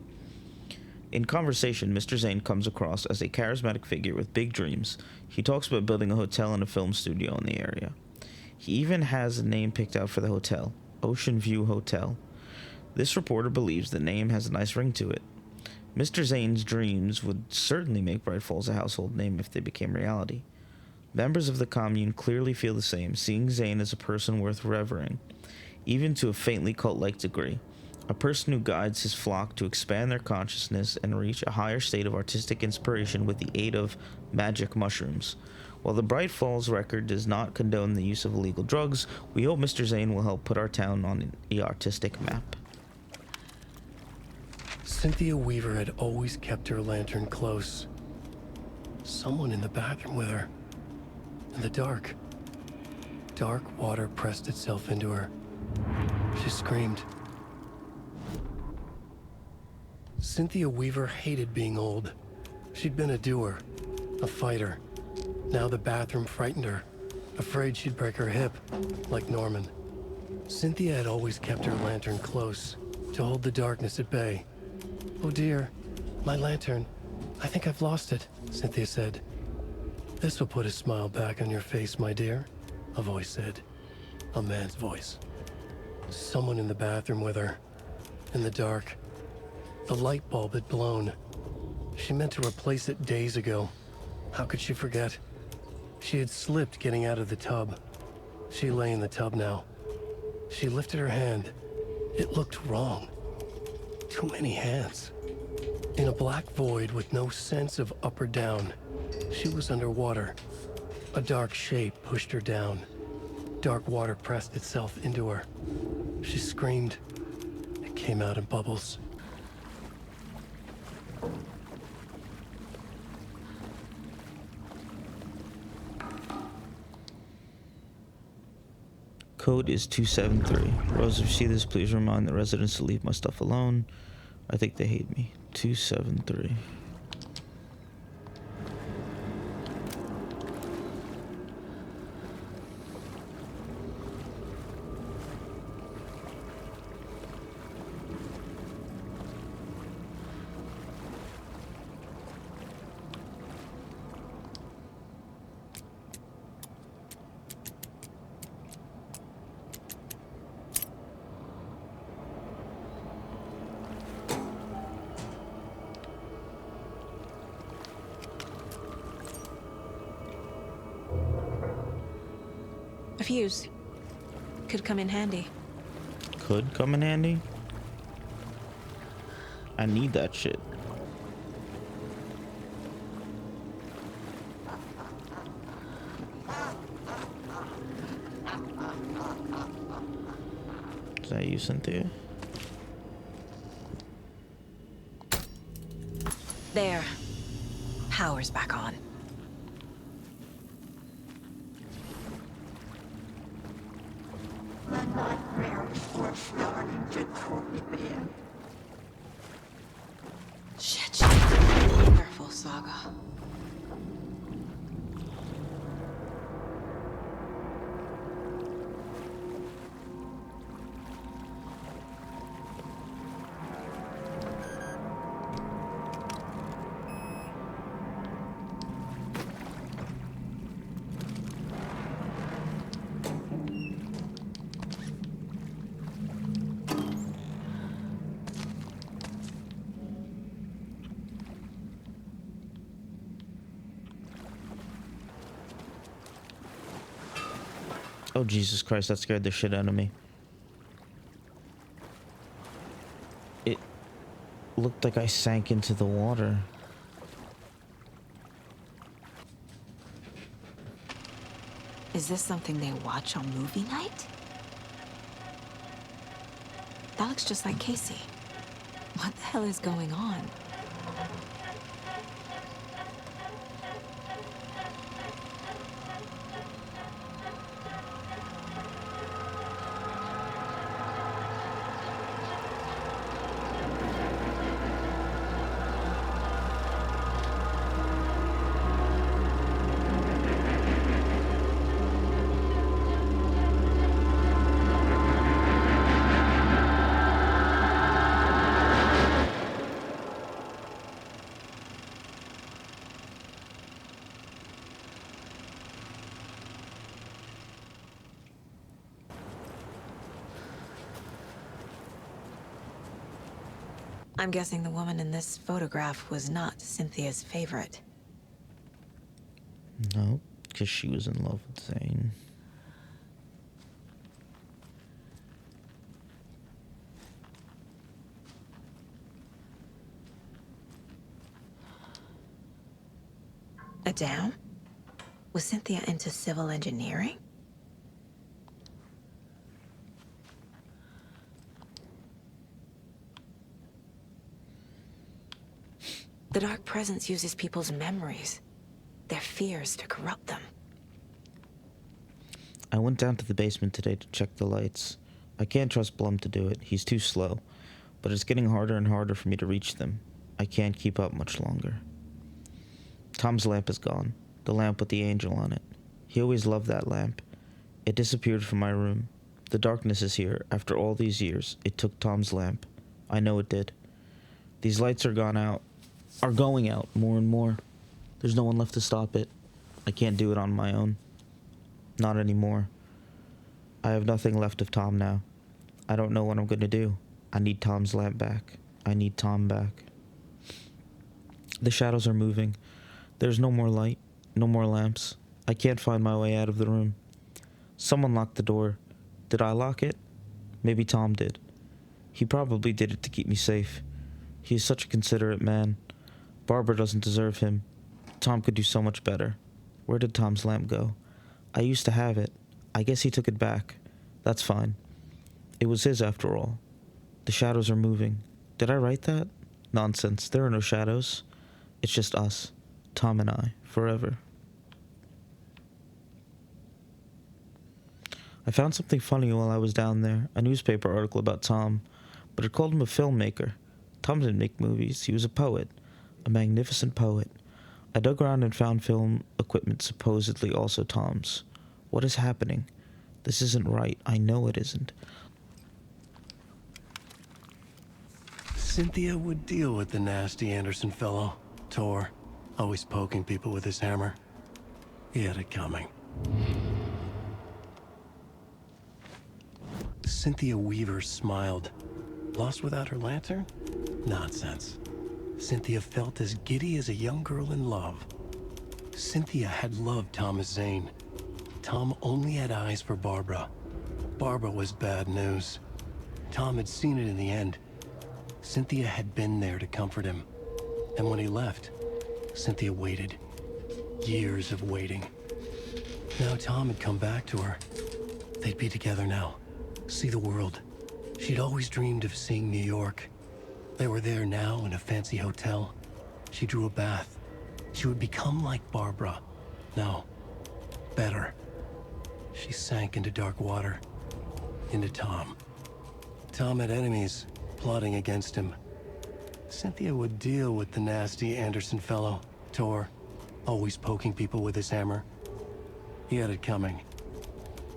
B: In conversation, Mr. Zane comes across as a charismatic figure with big dreams. He talks about building a hotel and a film studio in the area. He even has a name picked out for the hotel, Ocean View Hotel. This reporter believes the name has a nice ring to it. Mr. Zane's dreams would certainly make Bright Falls a household name if they became reality. Members of the commune clearly feel the same, seeing Zane as a person worth revering, even to a faintly cult-like degree. A person who guides his flock to expand their consciousness and reach a higher state of artistic inspiration with the aid of magic mushrooms. While the Bright Falls record does not condone the use of illegal drugs, we hope Mr. Zane will help put our town on the artistic map.
E: Cynthia Weaver had always kept her lantern close. Someone in the bathroom with her. In the dark. Dark water pressed itself into her. She screamed. Cynthia Weaver hated being old. She'd been a doer, a fighter. Now the bathroom frightened her, afraid she'd break her hip, like Norman. Cynthia had always kept her lantern close, to hold the darkness at bay. "Oh dear, my lantern. I think I've lost it," Cynthia said. "This will put a smile back on your face, my dear," a voice said. A man's voice. Someone in the bathroom with her, in the dark. The light bulb had blown. She meant to replace it days ago. How could she forget? She had slipped getting out of the tub. She lay in the tub now. She lifted her hand. It looked wrong. Too many hands. In a black void with no sense of up or down, she was underwater. A dark shape pushed her down. Dark water pressed itself into her. She screamed. It came out in bubbles.
B: Code is 273. Rose, if you see this, please remind the residents to leave my stuff alone. I think they hate me. 273.
A: A fuse. Could come in handy.
B: Could come in handy? I need that shit. Is that you, Cynthia?
A: There. Power's back on.
U: The nightmares were starting to creep in.
A: Shit. Careful, Saga.
B: Oh, Jesus Christ, that scared the shit out of me. It looked like I sank into the water.
A: Is this something they watch on movie night? That looks just like Casey. What the hell is going on? I'm guessing the woman in this photograph was not Cynthia's favorite.
B: No, because she was in love with Zane.
A: A dam? Was Cynthia into civil engineering? The Dark Presence uses people's memories, their fears to corrupt them.
B: I went down to the basement today to check the lights. I can't trust Blum to do it. He's too slow. But it's getting harder and harder for me to reach them. I can't keep up much longer. Tom's lamp is gone. The lamp with the angel on it. He always loved that lamp. It disappeared from my room. The darkness is here. After all these years, it took Tom's lamp. I know it did. These lights are going out more and more. There's no one left to stop it. I can't do it on my own. Not anymore. I have nothing left of Tom now. I don't know what I'm gonna do. I need Tom's lamp back. I need Tom back. The shadows are moving. There's no more light. No more lamps. I can't find my way out of the room. Someone locked the door. Did I lock it? Maybe Tom did. He probably did it to keep me safe. He is such a considerate man. Barbara doesn't deserve him. Tom could do so much better. Where did Tom's lamp go? I used to have it. I guess he took it back. That's fine. It was his after all. The shadows are moving. Did I write that? Nonsense. There are no shadows. It's just us. Tom and I. Forever. I found something funny while I was down there. A newspaper article about Tom. But it called him a filmmaker. Tom didn't make movies. He was a poet. A magnificent poet. I dug around and found film equipment supposedly also Tom's. What is happening? This isn't right. I know it isn't.
E: Cynthia would deal with the nasty Anderson fellow. Tor, always poking people with his hammer. He had it coming. Cynthia Weaver smiled. Lost without her lantern? Nonsense. Cynthia felt as giddy as a young girl in love. Cynthia had loved Thomas Zane. Tom only had eyes for Barbara. Barbara was bad news. Tom had seen it in the end. Cynthia had been there to comfort him. And when he left, Cynthia waited. Years of waiting. Now Tom had come back to her. They'd be together now. See the world. She'd always dreamed of seeing New York. They were there now in a fancy hotel. She drew a bath. She would become like Barbara. No, better. She sank into dark water. Into Tom. Tom had enemies plotting against him. Cynthia would deal with the nasty Anderson fellow, Tor, always poking people with his hammer. He had it coming.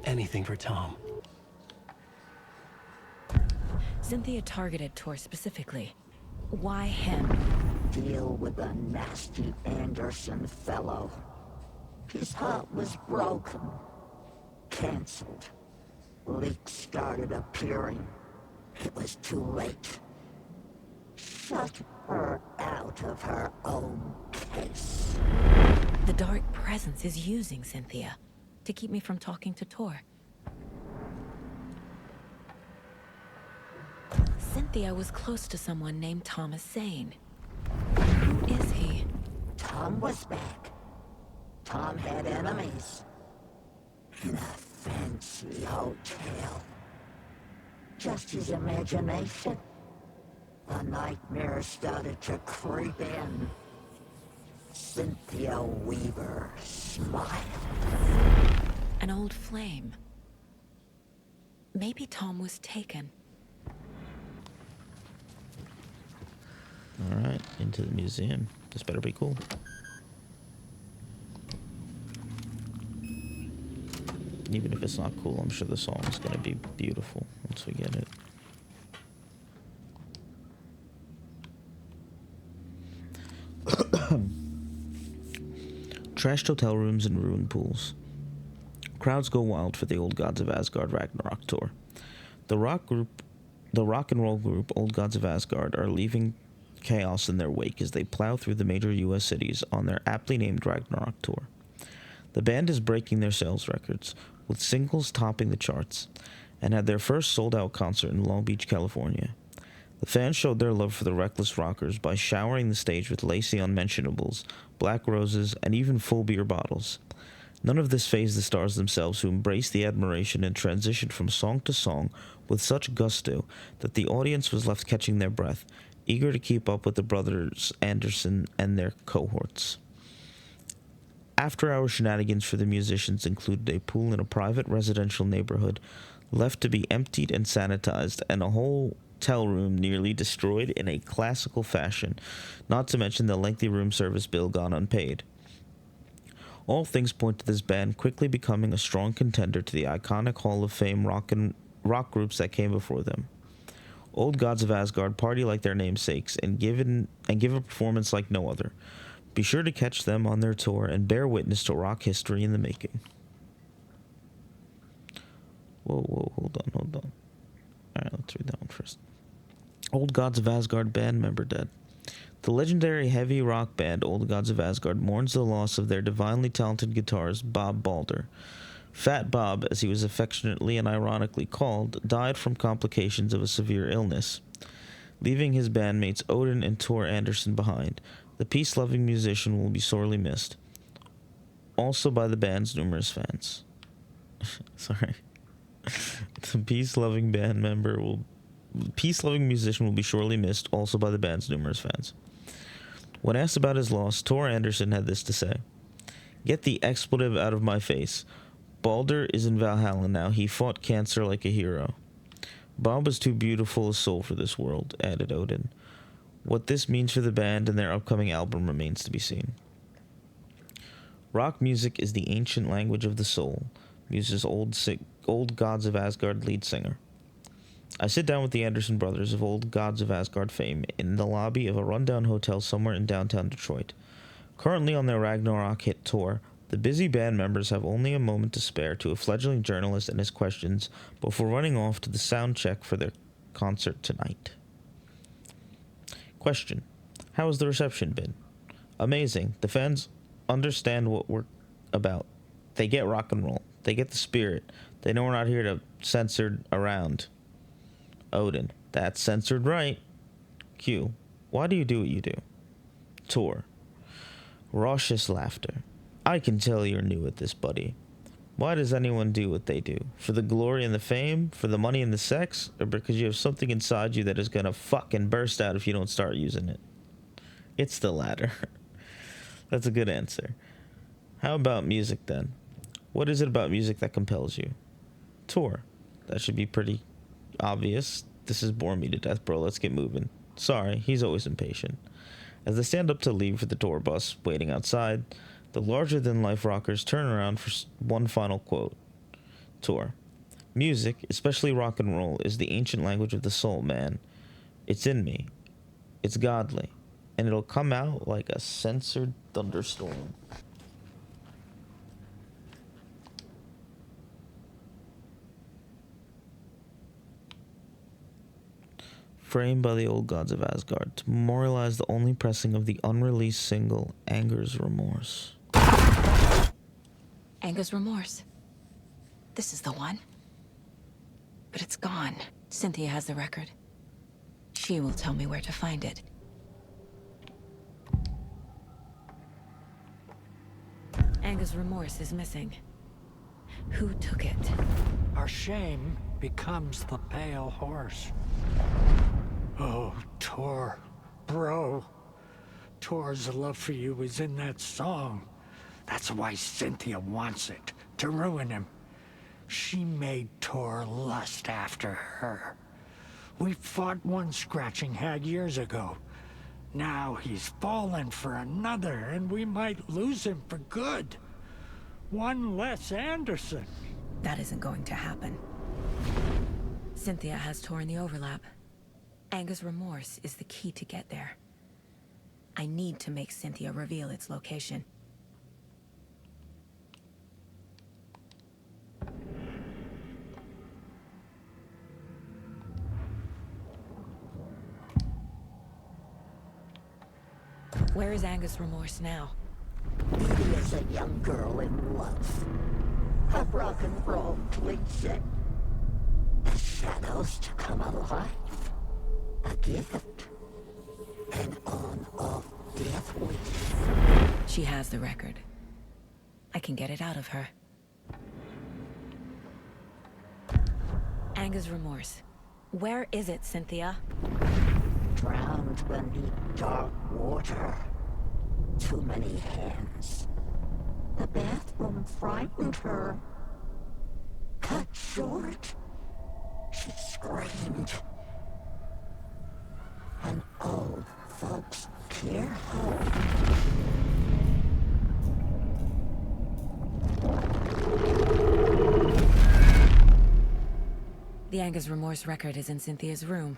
E: Anything for Tom.
A: Cynthia targeted Tor specifically. Why him?
U: Deal with the nasty Anderson fellow. His heart was broken. Cancelled. Leaks started appearing. It was too late. Shut her out of her own case.
A: The dark presence is using Cynthia to keep me from talking to Tor. Cynthia was close to someone named Thomas Zane. Who is he?
U: Tom was back. Tom had enemies. In a fancy hotel. Just his imagination. The nightmare started to creep in. Cynthia Weaver smiled.
A: An old flame. Maybe Tom was taken.
B: Alright, into the museum. This better be cool. Even if it's not cool, I'm sure the song is going to be beautiful once we get it. Trashed hotel rooms and ruined pools. Crowds go wild for the Old Gods of Asgard Ragnarok tour. The rock and roll group Old Gods of Asgard are leaving chaos in their wake as they plow through the major U.S. cities on their aptly named Ragnarok tour. The band is breaking their sales records, with singles topping the charts, and had their first sold-out concert in Long Beach, California. The fans showed their love for the Reckless Rockers by showering the stage with lacy unmentionables, black roses, and even full beer bottles. None of this fazed the stars themselves, who embraced the admiration and transitioned from song to song with such gusto that the audience was left catching their breath, eager to keep up with the brothers Anderson and their cohorts. After-hour shenanigans for the musicians included a pool in a private residential neighborhood left to be emptied and sanitized, and a whole hotel room nearly destroyed in a classical fashion, not to mention the lengthy room service bill gone unpaid. All things point to this band quickly becoming a strong contender to the iconic Hall of Fame rock groups that came before them. Old Gods of Asgard party like their namesakes and give a performance like no other. Be sure to catch them on their tour and bear witness to rock history in the making. Whoa, hold on. Alright, let's read that one first. Old Gods of Asgard band member dead. The legendary heavy rock band Old Gods of Asgard mourns the loss of their divinely talented guitarist Bob Balder. Fat Bob, as he was affectionately and ironically called, died from complications of a severe illness, leaving his bandmates Odin and Tor Anderson behind. The peace-loving musician will be sorely missed, also by the band's numerous fans. Sorry. The peace-loving musician will be sorely missed, also by the band's numerous fans. When asked about his loss, Tor Anderson had this to say: "Get the expletive out of my face. Balder is in Valhalla now. He fought cancer like a hero. Bob was too beautiful a soul for this world," added Odin. What this means for the band and their upcoming album remains to be seen. Rock music is the ancient language of the soul, muses Old Gods of Asgard lead singer. I sit down with the Anderson brothers of Old Gods of Asgard fame in the lobby of a rundown hotel somewhere in downtown Detroit. Currently on their Ragnarok hit tour, the busy band members have only a moment to spare to a fledgling journalist and his questions before running off to the sound check for their concert tonight. Question: how has the reception been? Amazing. The fans understand what we're about. They get rock and roll. They get the spirit. They know we're not here to censored around. Odin: that's censored right. Q: why do you do what you do? Tor: raucous laughter. I can tell you're new at this, buddy. Why does anyone do what they do? For the glory and the fame? For the money and the sex? Or because you have something inside you that is gonna fucking burst out if you don't start using it? It's the latter. That's a good answer. How about music then? What is it about music that compels you? Tor: that should be pretty obvious. This has bored me to death, bro. Let's get moving. Sorry, he's always impatient. As they stand up to leave for the tour bus, waiting outside, the larger-than-life rockers turn around for one final quote. Tor: music, especially rock and roll, is the ancient language of the soul, man. It's in me. It's godly. And it'll come out like a censored thunderstorm. Framed by the Old Gods of Asgard to memorialize the only pressing of the unreleased single, Anger's Remorse.
A: Anger's Remorse. This is the one. But it's gone. Cynthia has the record. She will tell me where to find it. Anger's Remorse is missing. Who took it?
T: Our shame becomes the pale horse. Oh, Tor, bro. Tor's love for you is in that song. That's why Cynthia wants it, to ruin him. She made Tor lust after her. We fought one scratching hag years ago. Now he's fallen for another, and we might lose him for good. One less Anderson.
A: That isn't going to happen. Cynthia has Tor in the overlap. Anger's Remorse is the key to get there. I need to make Cynthia reveal its location. Where is Anger's Remorse now?
U: He is a young girl in love. A rock and roll twinset. The shadows to come alive. A gift. An on-off death wish.
A: She has the record. I can get it out of her. Anger's Remorse. Where is it, Cynthia?
U: Drowned beneath dark water. Too many hands. The bathroom frightened her. Cut short. She screamed. And old folks care home.
A: The Anger's Remorse record is in Cynthia's room.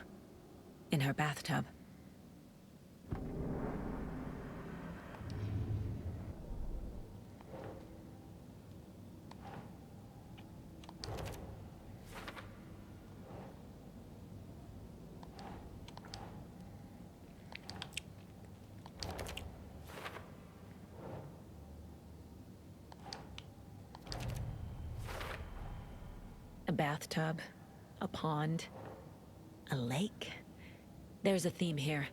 A: In her bathtub. A bathtub, a pond, a lake. There's a theme here.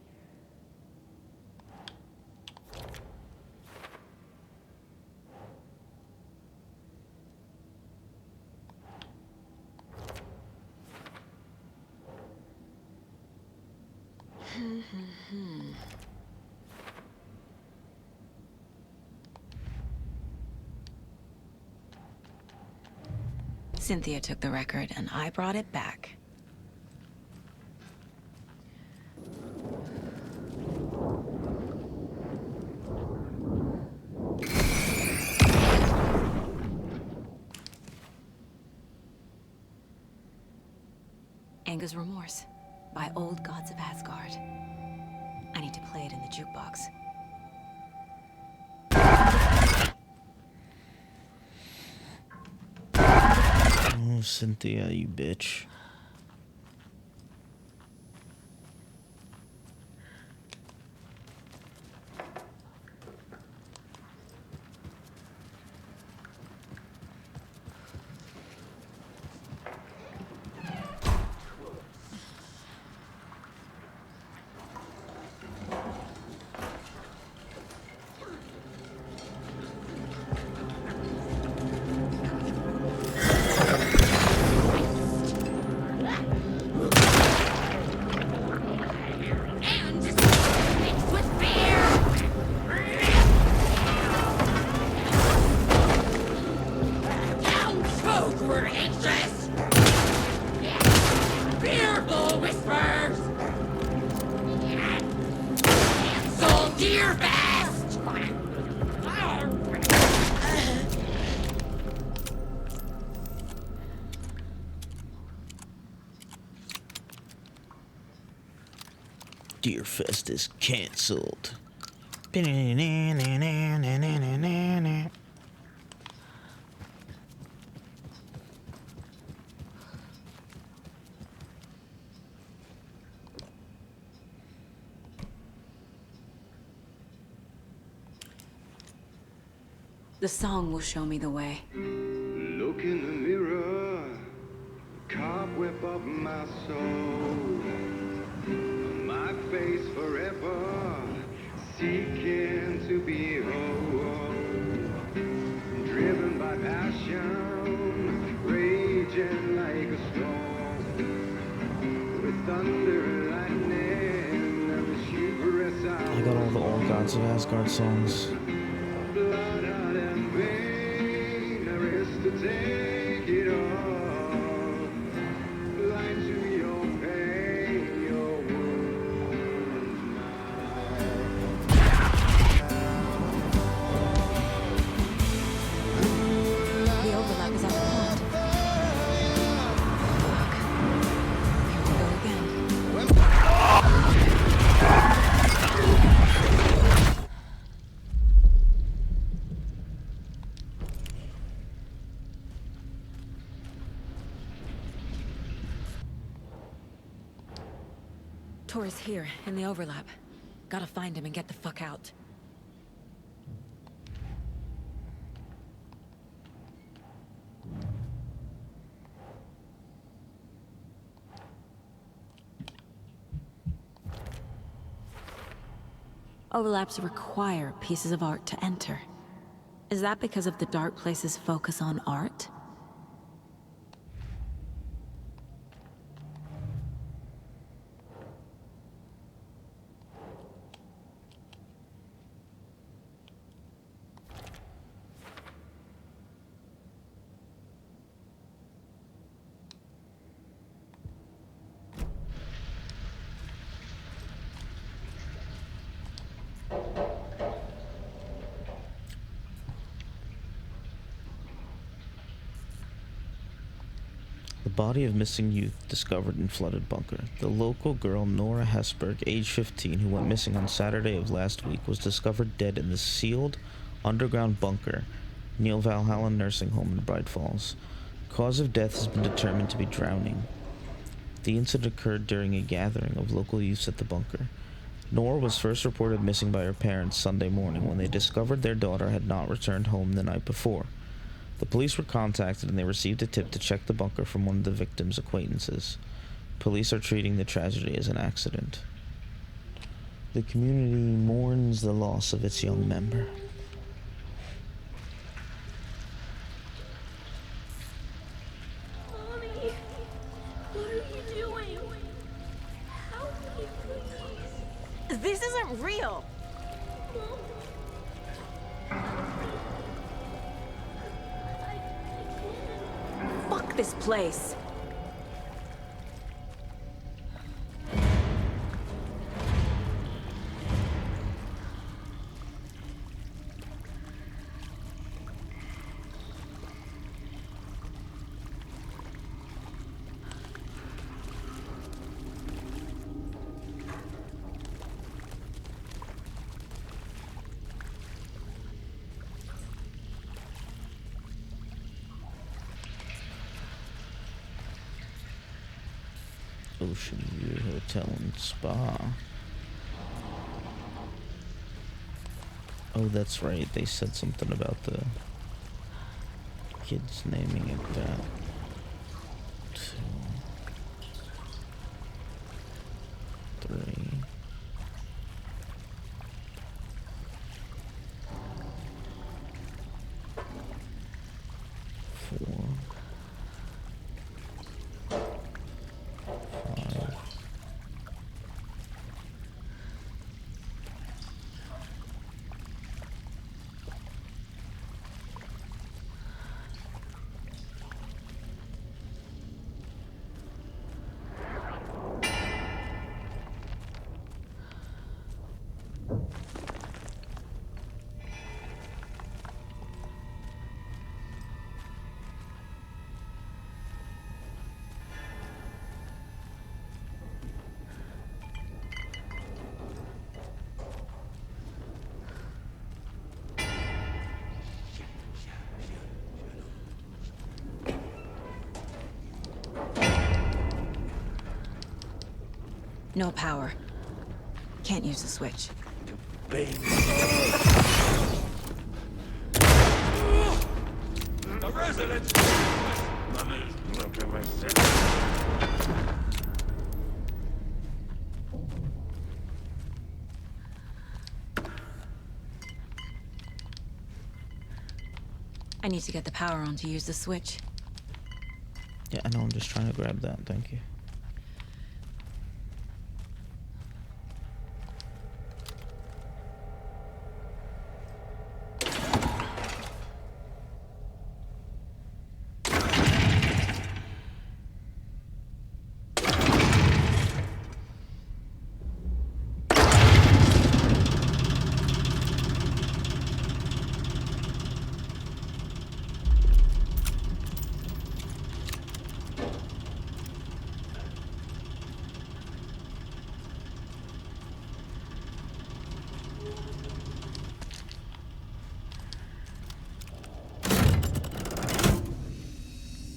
A: Cynthia took the record, and I brought it back. Anger's Remorse by Old Gods of Asgard. I need to play it in the jukebox.
B: Oh, Cynthia, you bitch. Deerfest is cancelled.
A: The song will show me the way.
D: Look in the mirror, cobweb of my soul, my face forever, seeking to be whole, driven by passion, raging like a storm, with thunder and lightning, and the shivers out.
B: I got all the Old Gods of Asgard songs.
D: To take it all, blind to your pain, your wounds.
A: The overlap is at the pond. Fuck. Here we go again. Tor is here, in the overlap. Gotta find him and get the fuck out. Overlaps require pieces of art to enter. Is that because of the Dark Place's focus on art?
B: Body of missing youth discovered in flooded bunker. The local girl Nora Hesberg, age 15, who went missing on Saturday of last week, was discovered dead in the sealed underground bunker near Valhalla nursing home in Bright Falls. Cause of death has been determined to be drowning. The incident occurred during a gathering of local youths at the bunker. Nora was first reported missing by her parents Sunday morning when they discovered their daughter had not returned home the night before. The police were contacted and they received a tip to check the bunker from one of the victim's acquaintances. Police are treating the tragedy as an accident. The community mourns the loss of its young member.
G: Mommy, what are you doing? Help me, please.
A: this place.
B: Ocean View Hotel and Spa. Oh, that's right. They said something about the kids naming it that. 2, 3. 4. 5.
A: No power. Can't use the switch.
C: The residents.
A: I need to get the power on to use the switch.
B: Yeah, I know. I'm just trying to grab that. Thank you.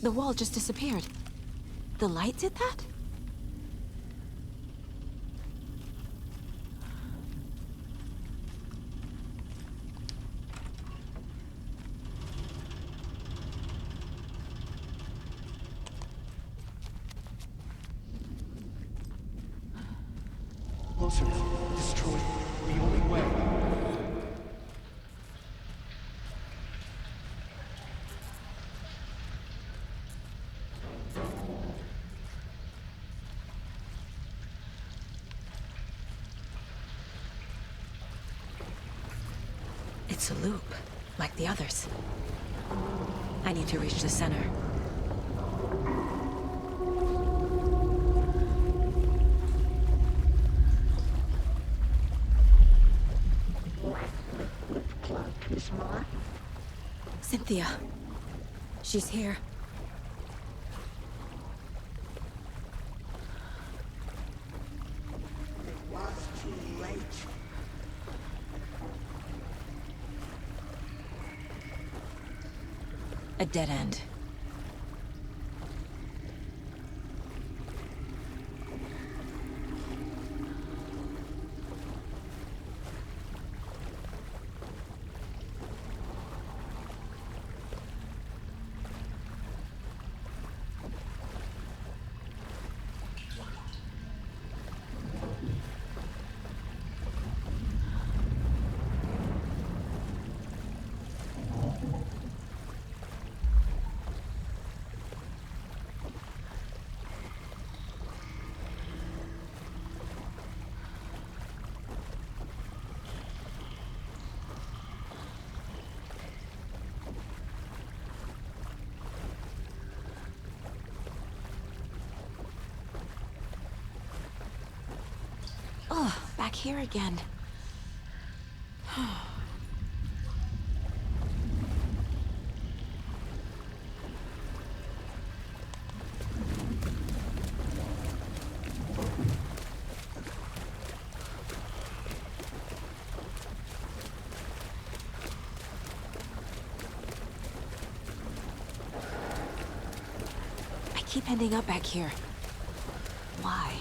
A: The wall just disappeared. The light did that?
E: Closer now. Destroy it. The only way.
A: It's a loop, like the others. I need to reach the center. Cynthia. She's here.
U: It was too late.
A: A dead end. back here again. I keep ending up back here. Why?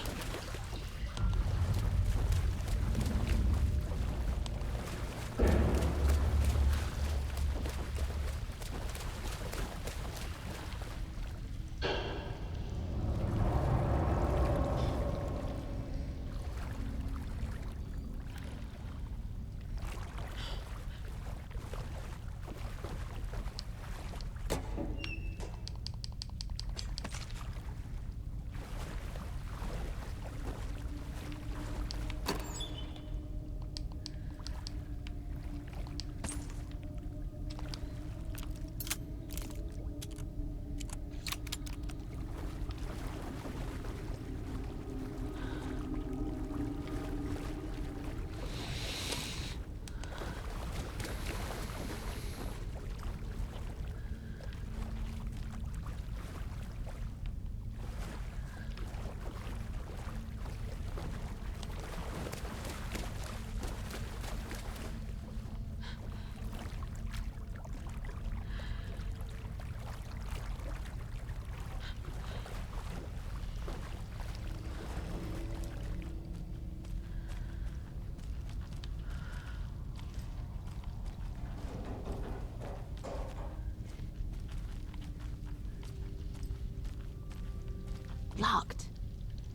A: Locked.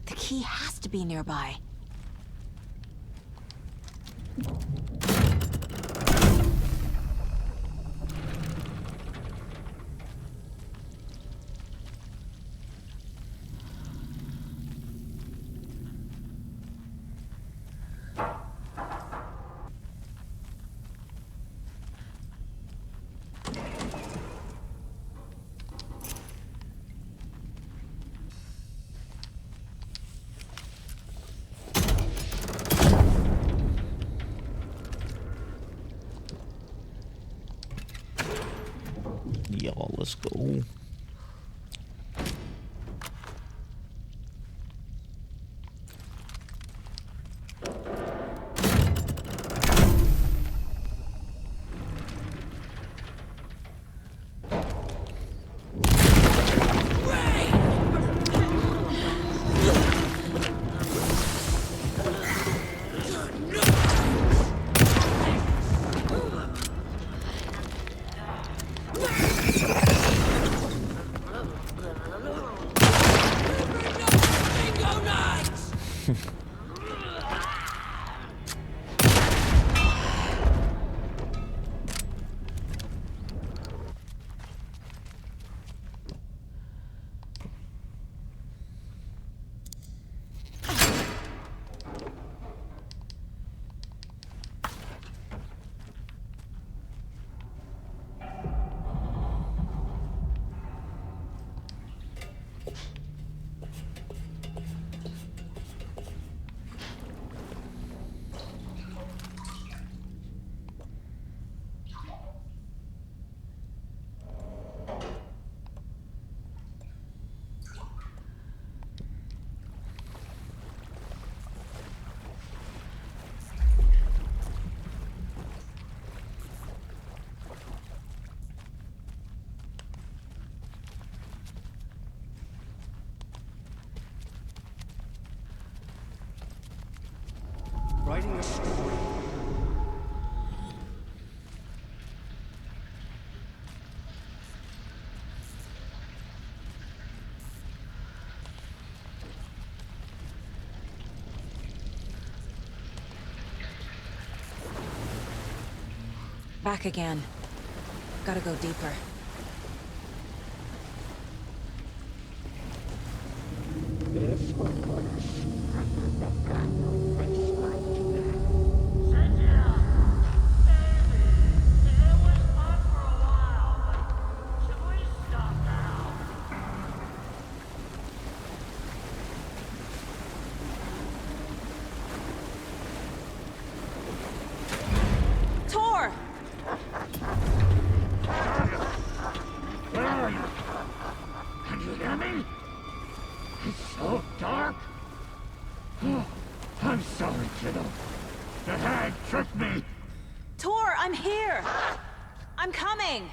A: The key has to be nearby.
B: Y'all, let's go.
E: Writing a story.
A: Back again. Gotta go deeper.
P: are you? Can you hear me? It's so dark. Oh, I'm sorry, kiddo. The hag tricked me.
A: Tor, I'm here! I'm coming!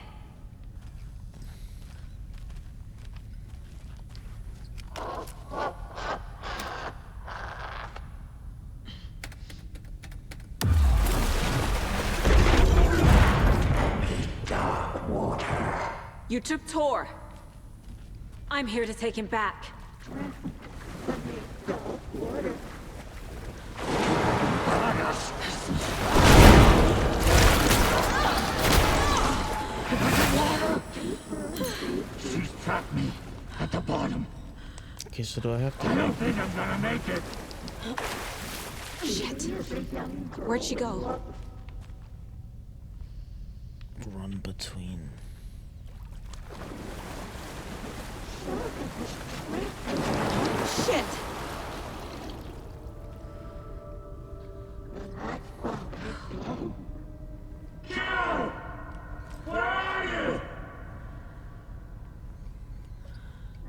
A: You took Tor. I'm here to take him back.
P: She's trapped me at the bottom.
B: Okay, so do I have to...
P: I don't think I'm gonna make it.
A: Shit. Where'd she go?
B: Run between...
A: Shit!
P: Joe! Where are you?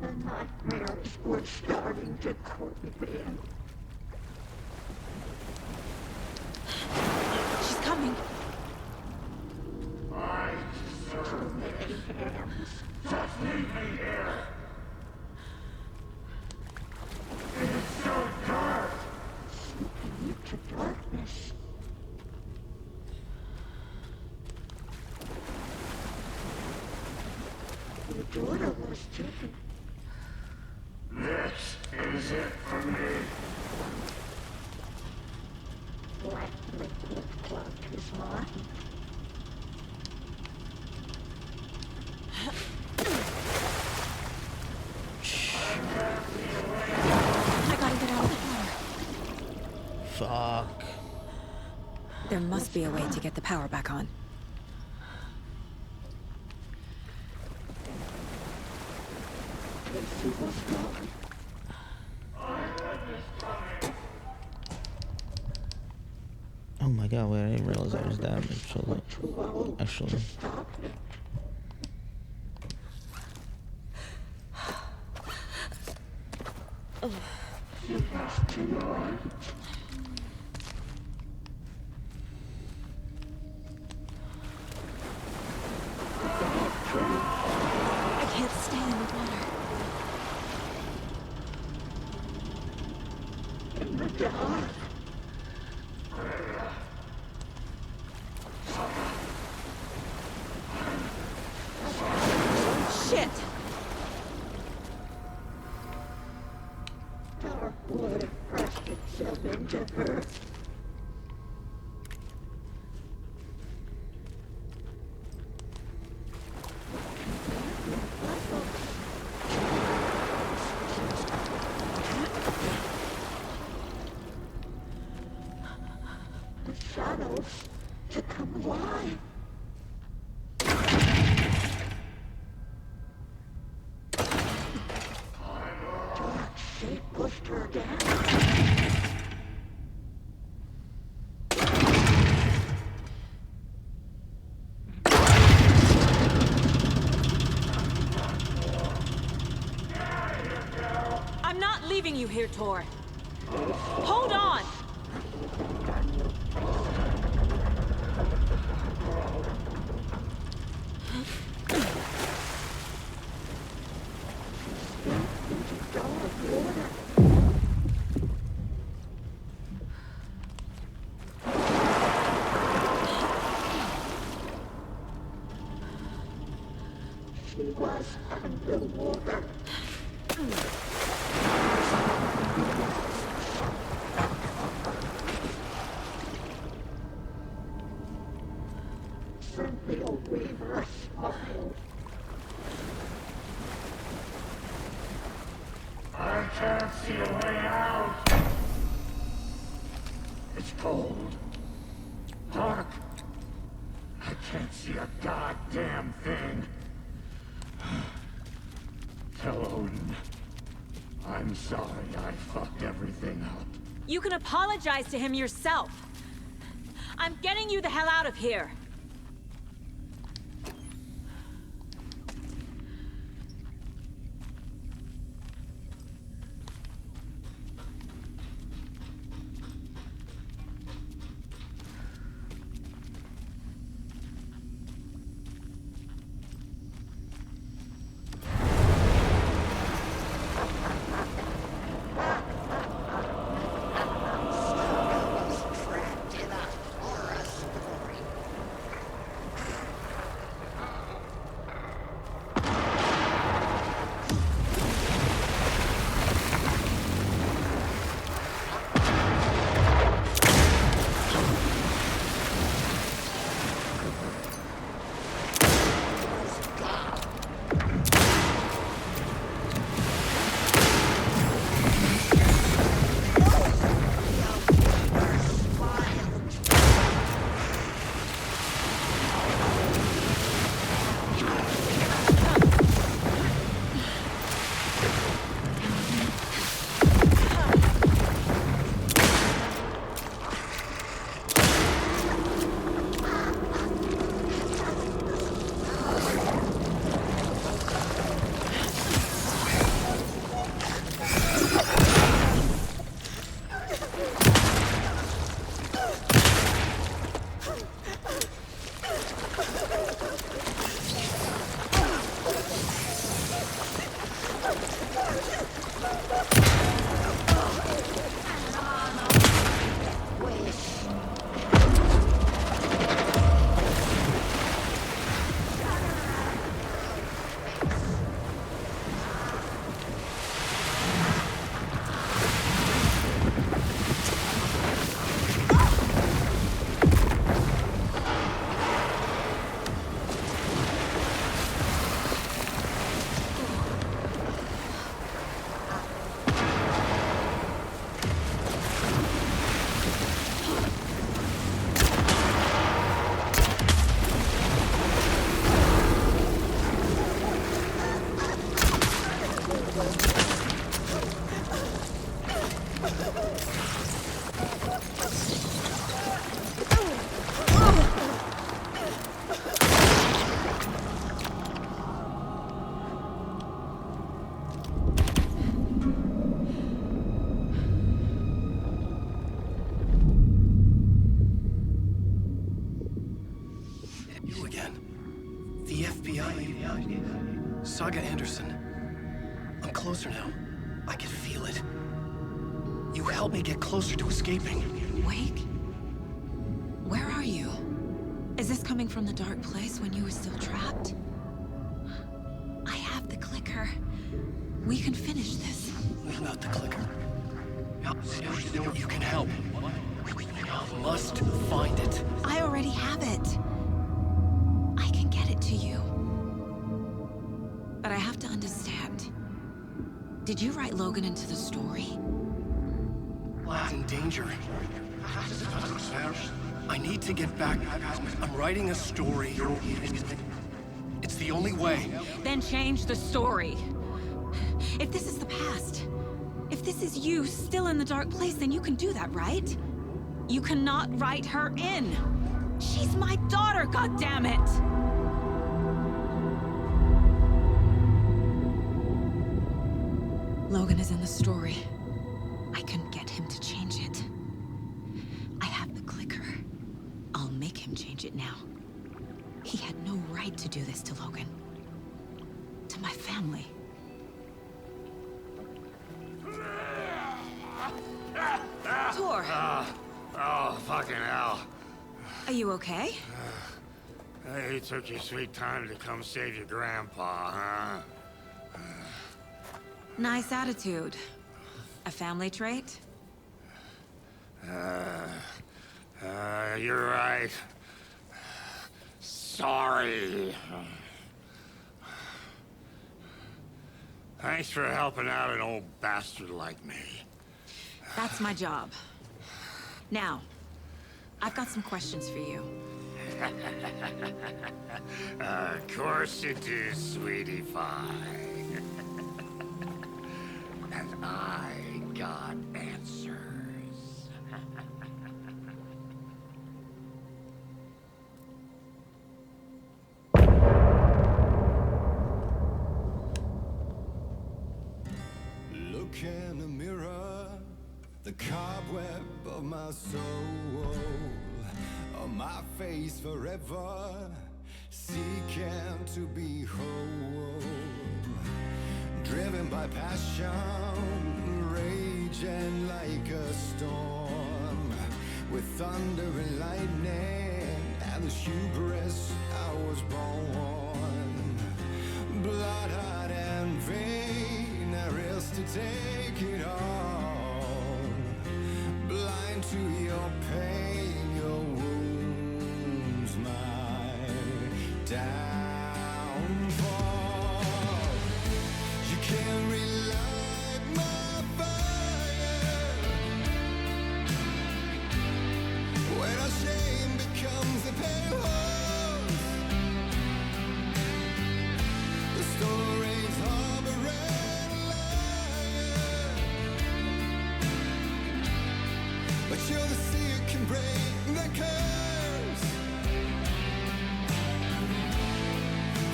P: The nightmares were starting to creep in.
A: She's coming.
P: I so many hands. Just leave me here. It is so dark. Sneaking into darkness. Your daughter was taken. This is it for me. Black liquid clogged his mind.
A: I gotta get out of the water.
B: Fuck.
A: There must be a way to get the power back on.
B: Oh my god, wait, I didn't realize I was damaged. So like, actually...
A: I can't stay in the water.
P: In the dark.
A: Shit!
P: Dark wood pressed itself into her. The shadows to come alive. Dark shape pushed her down.
A: I'm not leaving you here, Tor. Hold on!
P: She was underwater. Cynthia Weaver smiled. I can't see a way out. It's cold. Dark. I can't see a goddamn thing. Tell Odin. I'm sorry I fucked everything up.
A: You can apologize to him yourself. I'm getting you the hell out of here.
E: Saga Anderson. I'm closer now. I can feel it. You helped me get closer to escaping.
A: Wake? Where are you? Is this coming from the dark place when you were still trapped? I have the clicker. We can finish this.
E: What about the clicker? You can help. I must find it.
A: I already have it. I can get it to you. But I have to understand. Did you write Logan into the story?
E: Lad's in danger. I need to get back. I'm writing a story. It's the only way.
A: Then change the story. If this is the past, if this is you still in the dark place, then you can do that, right? You cannot write her in. She's my daughter, goddammit! Logan is in the story. I can get him to change it. I have the clicker. I'll make him change it now. He had no right to do this to Logan. To my family. Tor!
P: Oh, fucking hell.
A: Are you okay?
P: You took your sweet time to come save your grandpa, huh?
A: Nice attitude. A family trait?
P: You're right. Sorry. Thanks for helping out an old bastard like me.
A: That's my job. Now, I've got some questions for you.
P: Of course you do, sweetie pie. And I got answers.
I: Look in the mirror, the cobweb of my soul, on my face forever, seeking to be whole, driven by passion, raging like a storm, with thunder and lightning, and the hubris I was born, blood-hot and vain, I risk to take it all, blind to your pain, your wounds, my downfall. You can't relight my fire when our shame becomes a pale horse. The stories harboring a liar, but you're the sea that can break the curse.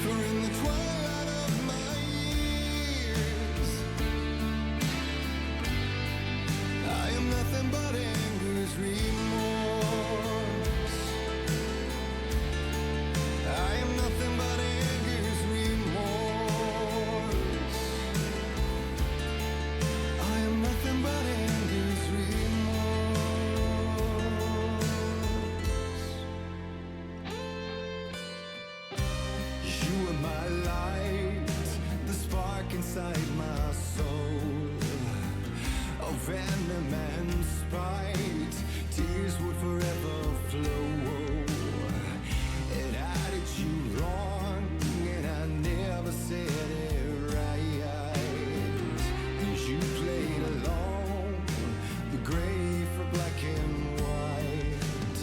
I: For in the twilight of my years, I am nothing but anger's remorse. I am nothing but anger's remorse. I am nothing but anger's remorse. You are my light, the spark inside my soul, of venom and spite, tears would forever flow. It had you wrong, and I never said it right. And you played along, the gray for black and white.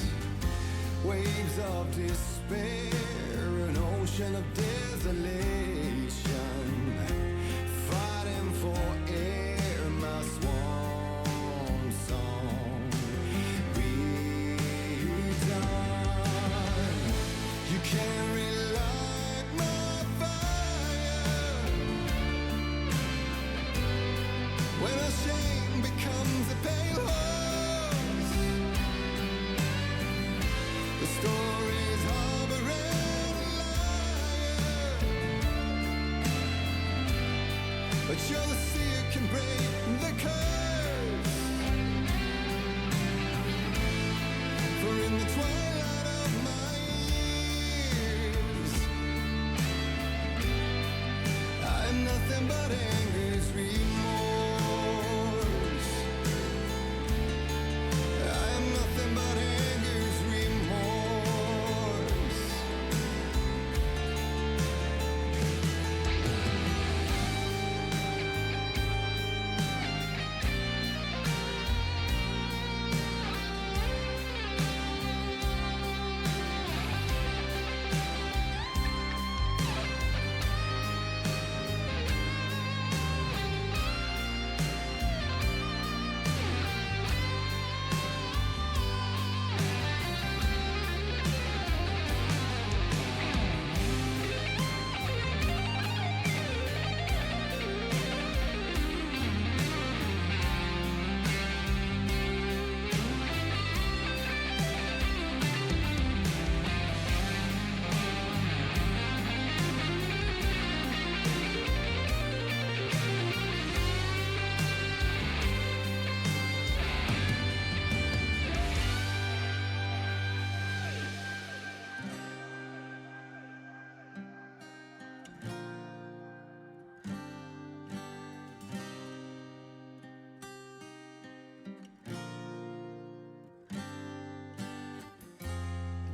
I: Waves of despair, an ocean of desolation, fighting for air, my swan song. Be done. You can't relight my fire when our shame becomes a pale horse. The stories harboring a liar, but jealousy it can break the curse. For in the twilight of my years, I'm nothing but anger's remorse. I'm nothing but anger's remorse.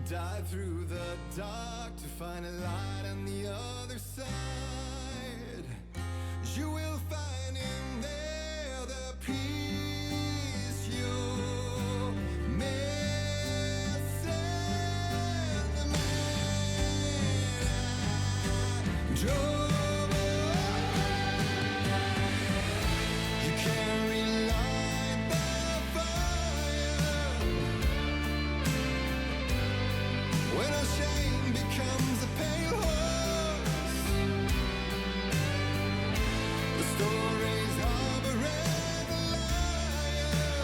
I: Dive through the dark to find a light on the other side. You will find in there the peace you're missing. The man I drove you can't relight the fire when our shame becomes a pale horse. The stories harboring a liar,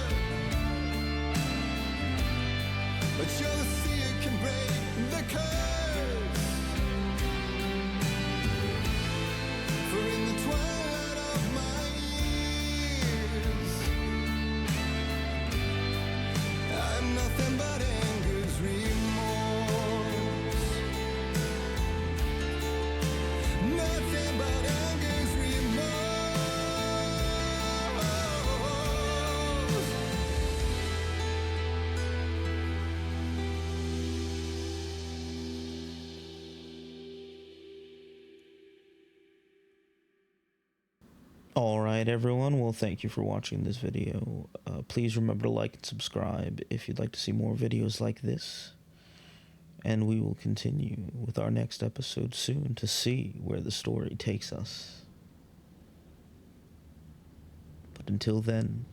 I: but jealousy it can break the curse. For in the twilight of my years, I'm nothing but anger's remorse. Nothing but anger's remorse.
B: Alright everyone, well thank you for watching this video. Please remember to like and subscribe if you'd like to see more videos like this. And we will continue with our next episode soon to see where the story takes us. But until then,